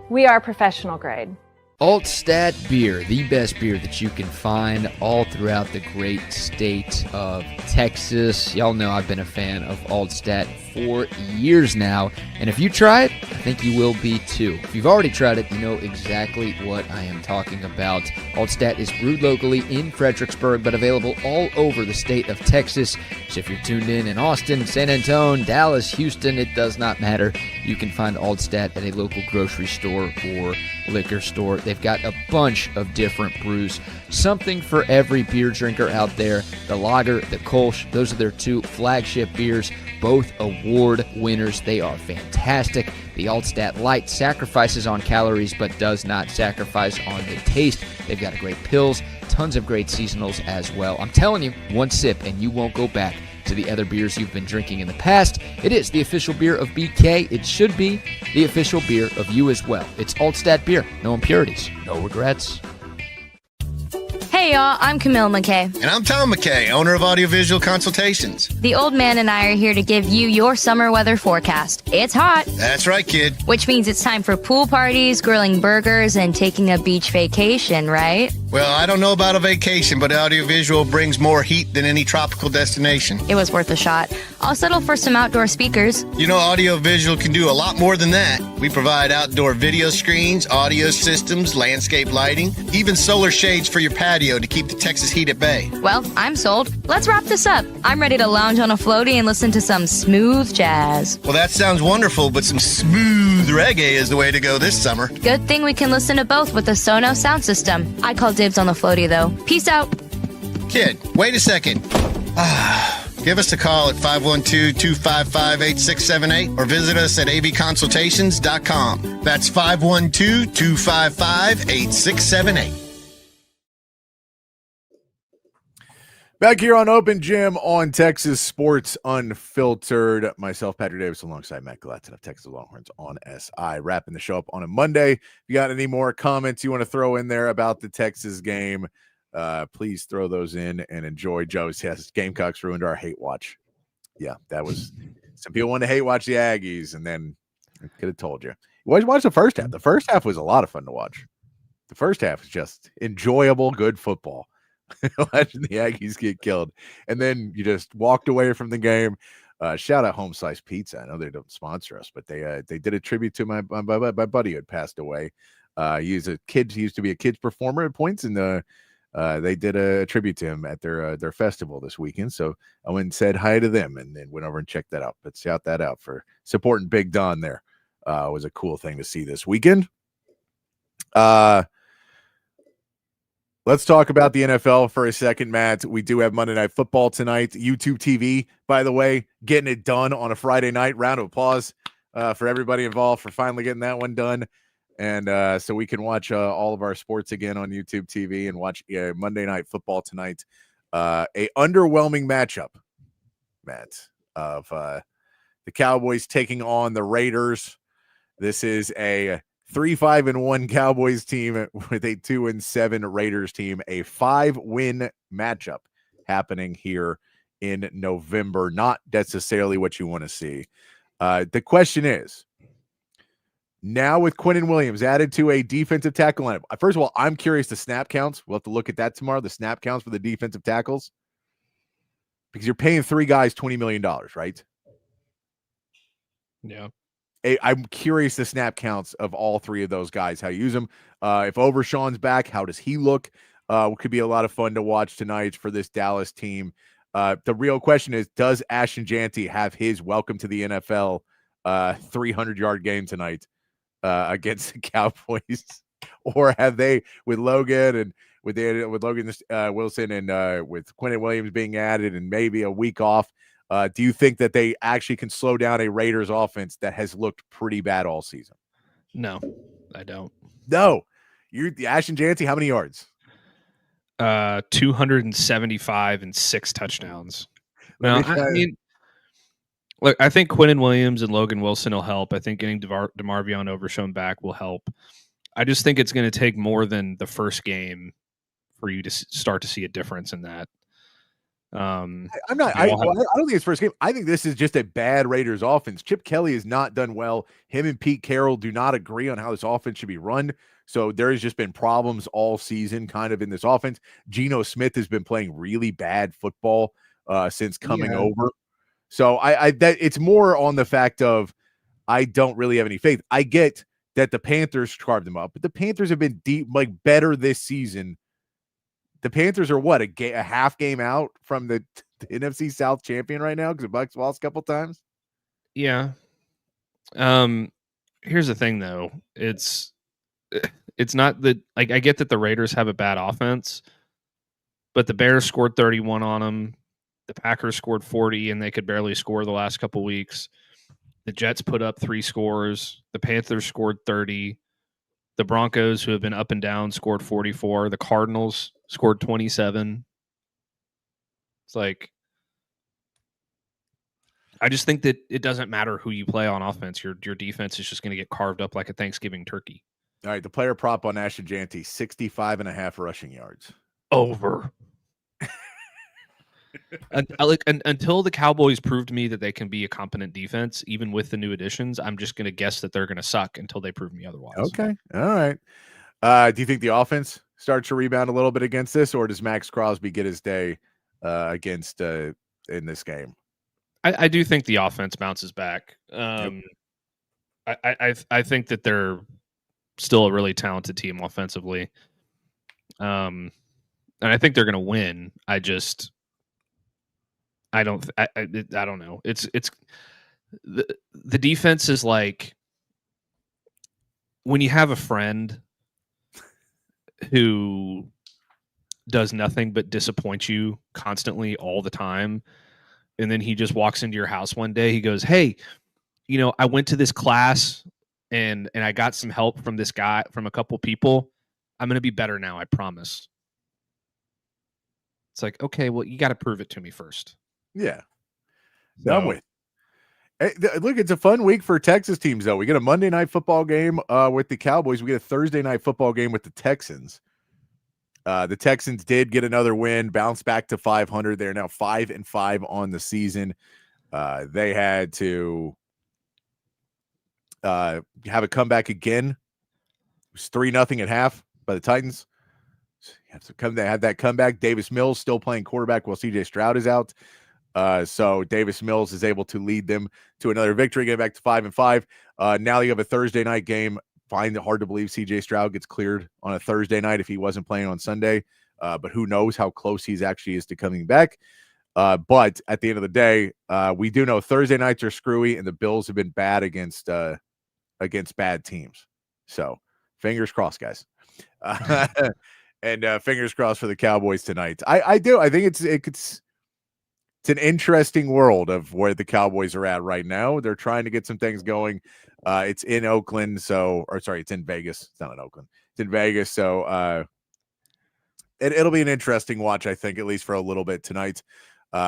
We are professional grade. Altstadt Beer, the best beer that you can find all throughout the great state of Texas. Y'all know I've been a fan of Altstadt for years now, and if you try it, I think you will be too. If you've already tried it, you know exactly what I am talking about. Altstadt is brewed locally in Fredericksburg, but available all over the state of Texas. So if you're tuned in Austin, San Antonio, Dallas, Houston, it does not matter. You can find Altstadt at a local grocery store or liquor store. They've got a bunch of different brews, something for every beer drinker out there. The lager, the Kolsch, those are their two flagship beers, both award winners. They are fantastic. The Altstadt Light sacrifices on calories but does not sacrifice on the taste. They've got a great pills, tons of great seasonals as well. I'm telling you, one sip and you won't go back to the other beers you've been drinking in the past. It is the official beer of BK. It should be the official beer of you as well. It's Altstadt Beer. No impurities, no regrets. Hey y'all, I'm Camille McKay. And I'm Tom McKay, owner of Audiovisual Consultations. The old man and I are here to give you your summer weather forecast. It's hot. That's right, kid. Which means it's time for pool parties, grilling burgers, and taking a beach vacation, right? Well, I don't know about a vacation, but Audiovisual brings more heat than any tropical destination. It was worth a shot. I'll settle for some outdoor speakers. You know, Audiovisual can do a lot more than that. We provide outdoor video screens, audio systems, landscape lighting, even solar shades for your patio to keep the Texas heat at bay. Well, I'm sold. Let's wrap this up. I'm ready to lounge on a floaty and listen to some smooth jazz. Well, that sounds wonderful, but some smooth reggae is the way to go this summer. Good thing we can listen to both with the Sonos sound system. I call dibs on the floaty, though. Peace out. Kid, wait a second. Give us a call at 512-255-8678 or visit us at avconsultations.com. That's 512-255-8678. Back here on Open Gym on Texas Sports Unfiltered. Myself, Patrick Davis, alongside Matt Galatzan of Texas Longhorns on SI. Wrapping the show up on a Monday. If you got any more comments you want to throw in there about the Texas game, please throw those in and enjoy. Joe says Gamecocks ruined our hate watch. Yeah, that was some people want to hate watch the Aggies, and then I could have told you. Watch the first half. The first half was a lot of fun to watch. The first half was just enjoyable, good football. Watching the Aggies get killed, and then you just walked away from the game. Shout out Home Slice Pizza. I know they don't sponsor us, but they did a tribute to my buddy who had passed away. He used to be a kids performer at points, and they did a tribute to him at their festival this weekend. So I went and said hi to them, and then went over and checked that out. But shout that out for supporting Big Don there. It was a cool thing to see this weekend. Let's talk about the NFL for a second, Matt. We do have Monday Night Football tonight. YouTube TV, by the way, getting it done on a Friday night. Round of applause for everybody involved for finally getting that one done. And so we can watch all of our sports again on YouTube TV and watch Monday Night Football tonight. A underwhelming matchup, Matt, of the Cowboys taking on the Raiders. This is a 3-5-1 Cowboys team with a 2-7 Raiders team, a 5-win matchup happening here in November. Not necessarily what you want to see. The question is, now with Quinnen Williams added to a defensive tackle lineup. First of all, I'm curious the snap counts. We'll have to look at that tomorrow, the snap counts for the defensive tackles. Because you're paying three guys $20 million, right? Yeah. I'm curious the snap counts of all three of those guys, how you use them. If Overshawn's back, how does he look? Could be a lot of fun to watch tonight for this Dallas team. The real question is, does Ashton Janty have his welcome to the NFL 300-yard game tonight against the Cowboys? Or have they, with Logan and with Logan Wilson and with Quinnen Williams being added and maybe a week off, Do you think that they actually can slow down a Raiders offense that has looked pretty bad all season? No, I don't. No. You're Ashton Janty, how many yards? 275 and 6 touchdowns. Now, I mean, look, I think Quinnen Williams and Logan Wilson will help. I think getting DeMarvion Overshown back will help. I just think it's going to take more than the first game for you to start to see a difference in that. I don't think it's first game. I think this is just a bad Raiders offense. Chip Kelly has not done well. Him and Pete Carroll do not agree on how this offense should be run. So there has just been problems all season kind of in this offense. Geno Smith has been playing really bad football since coming over. So that it's more on the fact of I don't really have any faith. I get that the Panthers carved them up, but the Panthers have been better this season. The Panthers are what, a half game out from the NFC South champion right now because the Bucs lost a couple times. Yeah. Here's the thing though. It's not that, like, I get that the Raiders have a bad offense, but the Bears scored 31 on them. The Packers scored 40 and they could barely score the last couple weeks. The Jets put up 3 scores. The Panthers scored 30. The Broncos, who have been up and down, scored 44. The Cardinals scored 27. It's like, I just think that it doesn't matter who you play on offense. Your defense is just going to get carved up like a Thanksgiving turkey. All right, the player prop on Ashton Janty, 65.5 rushing yards. Over. Until the Cowboys prove to me that they can be a competent defense, even with the new additions, I'm just going to guess that they're going to suck until they prove me otherwise. Okay. All right. Do you think the offense starts to rebound a little bit against this, or does Max Crosby get his day against in this game? I do think the offense bounces back. I think that they're still a really talented team offensively. And I think they're going to win. I don't know. It's the defense is like when you have a friend who does nothing but disappoint you constantly all the time, and then he just walks into your house one day. He goes, "Hey, I went to this class and I got some help from this guy, from a couple people. I'm going to be better now. I promise." It's like, okay, well, you got to prove it to me first. Yeah. Done with. Hey, look, it's a fun week for Texas teams, though. We get a Monday night football game with the Cowboys. We get a Thursday night football game with the Texans. The Texans did get another win, bounce back to 500. They're now 5-5 on the season. They had to have a comeback again. It was 3-0 at half by the Titans. They had that comeback. Davis Mills still playing quarterback while CJ Stroud is out. So Davis Mills is able to lead them to another victory, getting back to 5-5. Now you have a Thursday night game. Find it hard to believe CJ Stroud gets cleared on a Thursday night if he wasn't playing on Sunday. But who knows how close he's actually is to coming back. But at the end of the day, we do know Thursday nights are screwy, and the Bills have been bad against bad teams. So fingers crossed, guys. And fingers crossed for the Cowboys tonight. I do. I think it's an interesting world of where the Cowboys are at right now. They're trying to get some things going. It's in Oakland, it's in Vegas. It's not in Oakland. It's in Vegas. So it'll be an interesting watch, I think, at least for a little bit tonight.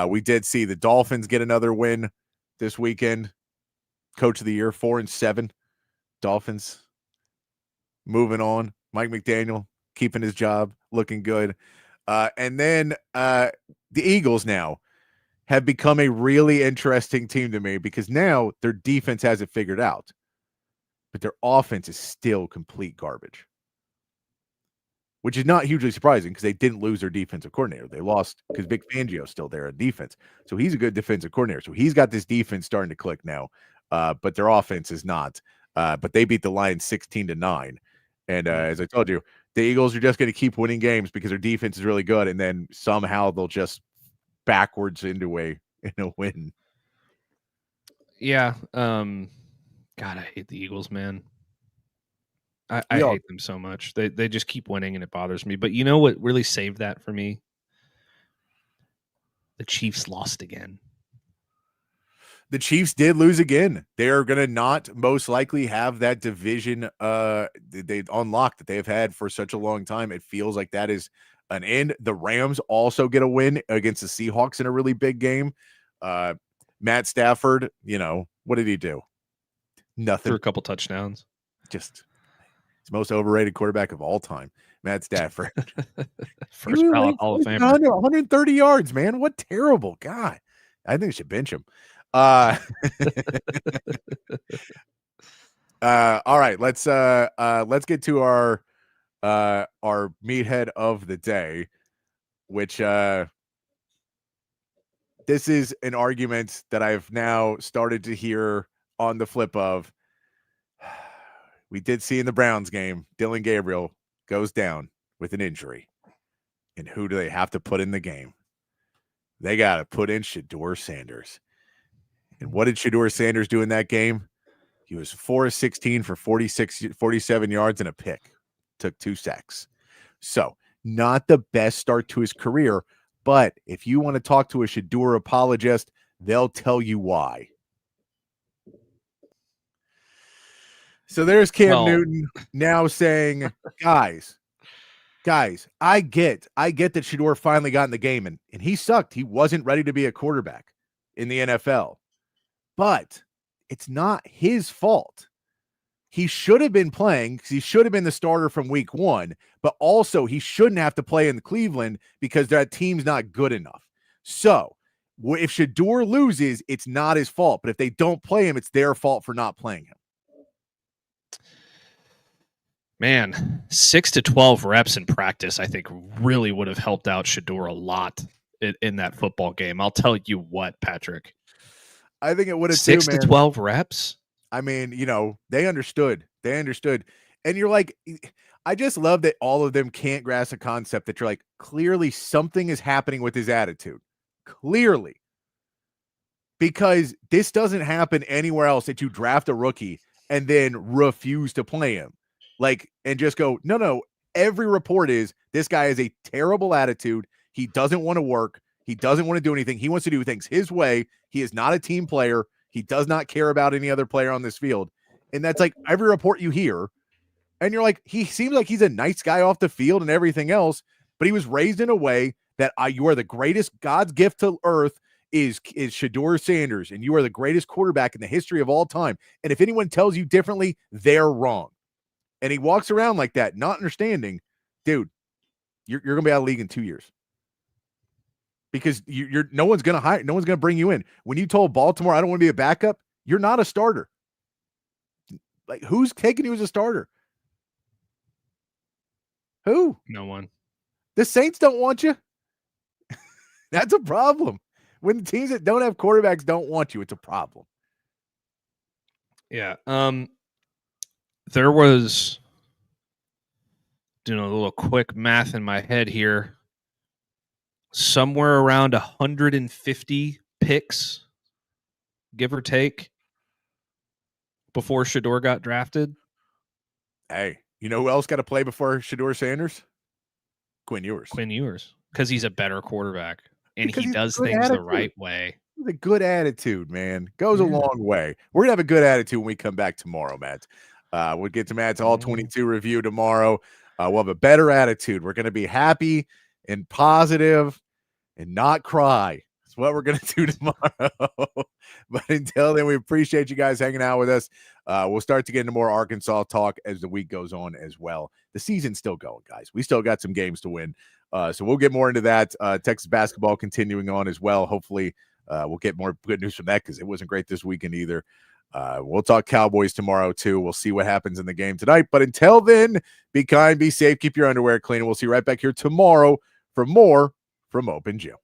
We did see the Dolphins get another win this weekend. Coach of the year, 4-7. Dolphins moving on. Mike McDaniel keeping his job, looking good. And then the Eagles now have become a really interesting team to me because now their defense has it figured out, but their offense is still complete garbage, which is not hugely surprising because they didn't lose their defensive coordinator. They lost because Vic Fangio's still there at defense. So he's a good defensive coordinator. So he's got this defense starting to click now, but their offense is not. But they beat the Lions 16-9. And as I told you, the Eagles are just going to keep winning games because their defense is really good, and then somehow they'll just backwards into a win. Yeah. God, I hate the Eagles, man. I hate them so much. They just keep winning, and it bothers me. But you know what really saved that for me? The Chiefs lost again. the Chiefs did lose again. They are going to not most likely have that division they unlocked that they've had for such a long time. It feels like that is an end. The Rams also get a win against the Seahawks in a really big game. Matt Stafford, what did he do? Nothing. Threw a couple touchdowns. Just his most overrated quarterback of all time, Matt Stafford. First ballot Hall of Famer. 130 yards, man. What terrible God. I think we should bench him. All right, let's get to our meathead of the day, which this is an argument that I've now started to hear on the flip of. We did see in the Browns game, Dylan Gabriel goes down with an injury. And who do they have to put in the game? They got to put in Shedeur Sanders. And what did Shedeur Sanders do in that game? He was 4 of 16 for 47 yards and a pick. Took 2 sacks. So, not the best start to his career, but if you want to talk to a Shedeur apologist, they'll tell you why. So there's Cam Newton now saying, guys, I get that Shedeur finally got in the game and he sucked. He wasn't ready to be a quarterback in the NFL. But it's not his fault. He should have been playing because he should have been the starter from week 1, but also he shouldn't have to play in Cleveland because that team's not good enough. So if Shedeur loses, it's not his fault. But if they don't play him, it's their fault for not playing him. Man, 6 to 12 reps in practice, I think, really would have helped out Shedeur a lot in that football game. I'll tell you what, Patrick. I think it would have 6 to 12 reps. I mean, they understood. And you're like, I just love that all of them can't grasp a concept that you're like, clearly something is happening with his attitude. Clearly. Because this doesn't happen anywhere else that you draft a rookie and then refuse to play him. And just go, no. Every report is this guy has a terrible attitude. He doesn't want to work. He doesn't want to do anything. He wants to do things his way. He is not a team player. He does not care about any other player on this field. And that's like every report you hear. And you're like, he seems like he's a nice guy off the field and everything else, but he was raised in a way that you are the greatest. God's gift to earth is Shedeur Sanders, and you are the greatest quarterback in the history of all time. And if anyone tells you differently, they're wrong. And he walks around like that, not understanding, dude, you're going to be out of the league in 2 years. Because no one's going to bring you in. When you told Baltimore, I don't want to be a backup, you're not a starter. Like, who's taking you as a starter? Who? No one. The Saints don't want you. That's a problem. When the teams that don't have quarterbacks don't want you, it's a problem. Yeah. There was, doing a little quick math in my head here, somewhere around 150 picks, give or take, before Shedeur got drafted. Hey, you know who else got to play before Shedeur Sanders? Quinn Ewers. Because he's a better quarterback. And Because he does things the right way. With a good attitude, man. Goes a long way. We're going to have a good attitude when we come back tomorrow, Matt. We'll get to Matt's All 22 review tomorrow. We'll have a better attitude. We're going to be happy and positive and not cry. That's what we're going to do tomorrow. But until then, we appreciate you guys hanging out with us. We'll start to get into more Arkansas talk as the week goes on as well. The season's still going, guys. We still got some games to win. So we'll get more into that. Texas basketball continuing on as well. Hopefully, we'll get more good news from that because it wasn't great this weekend either. We'll talk Cowboys tomorrow, too. We'll see what happens in the game tonight. But until then, be kind, be safe, keep your underwear clean. And we'll see you right back here tomorrow for more from Open Gym.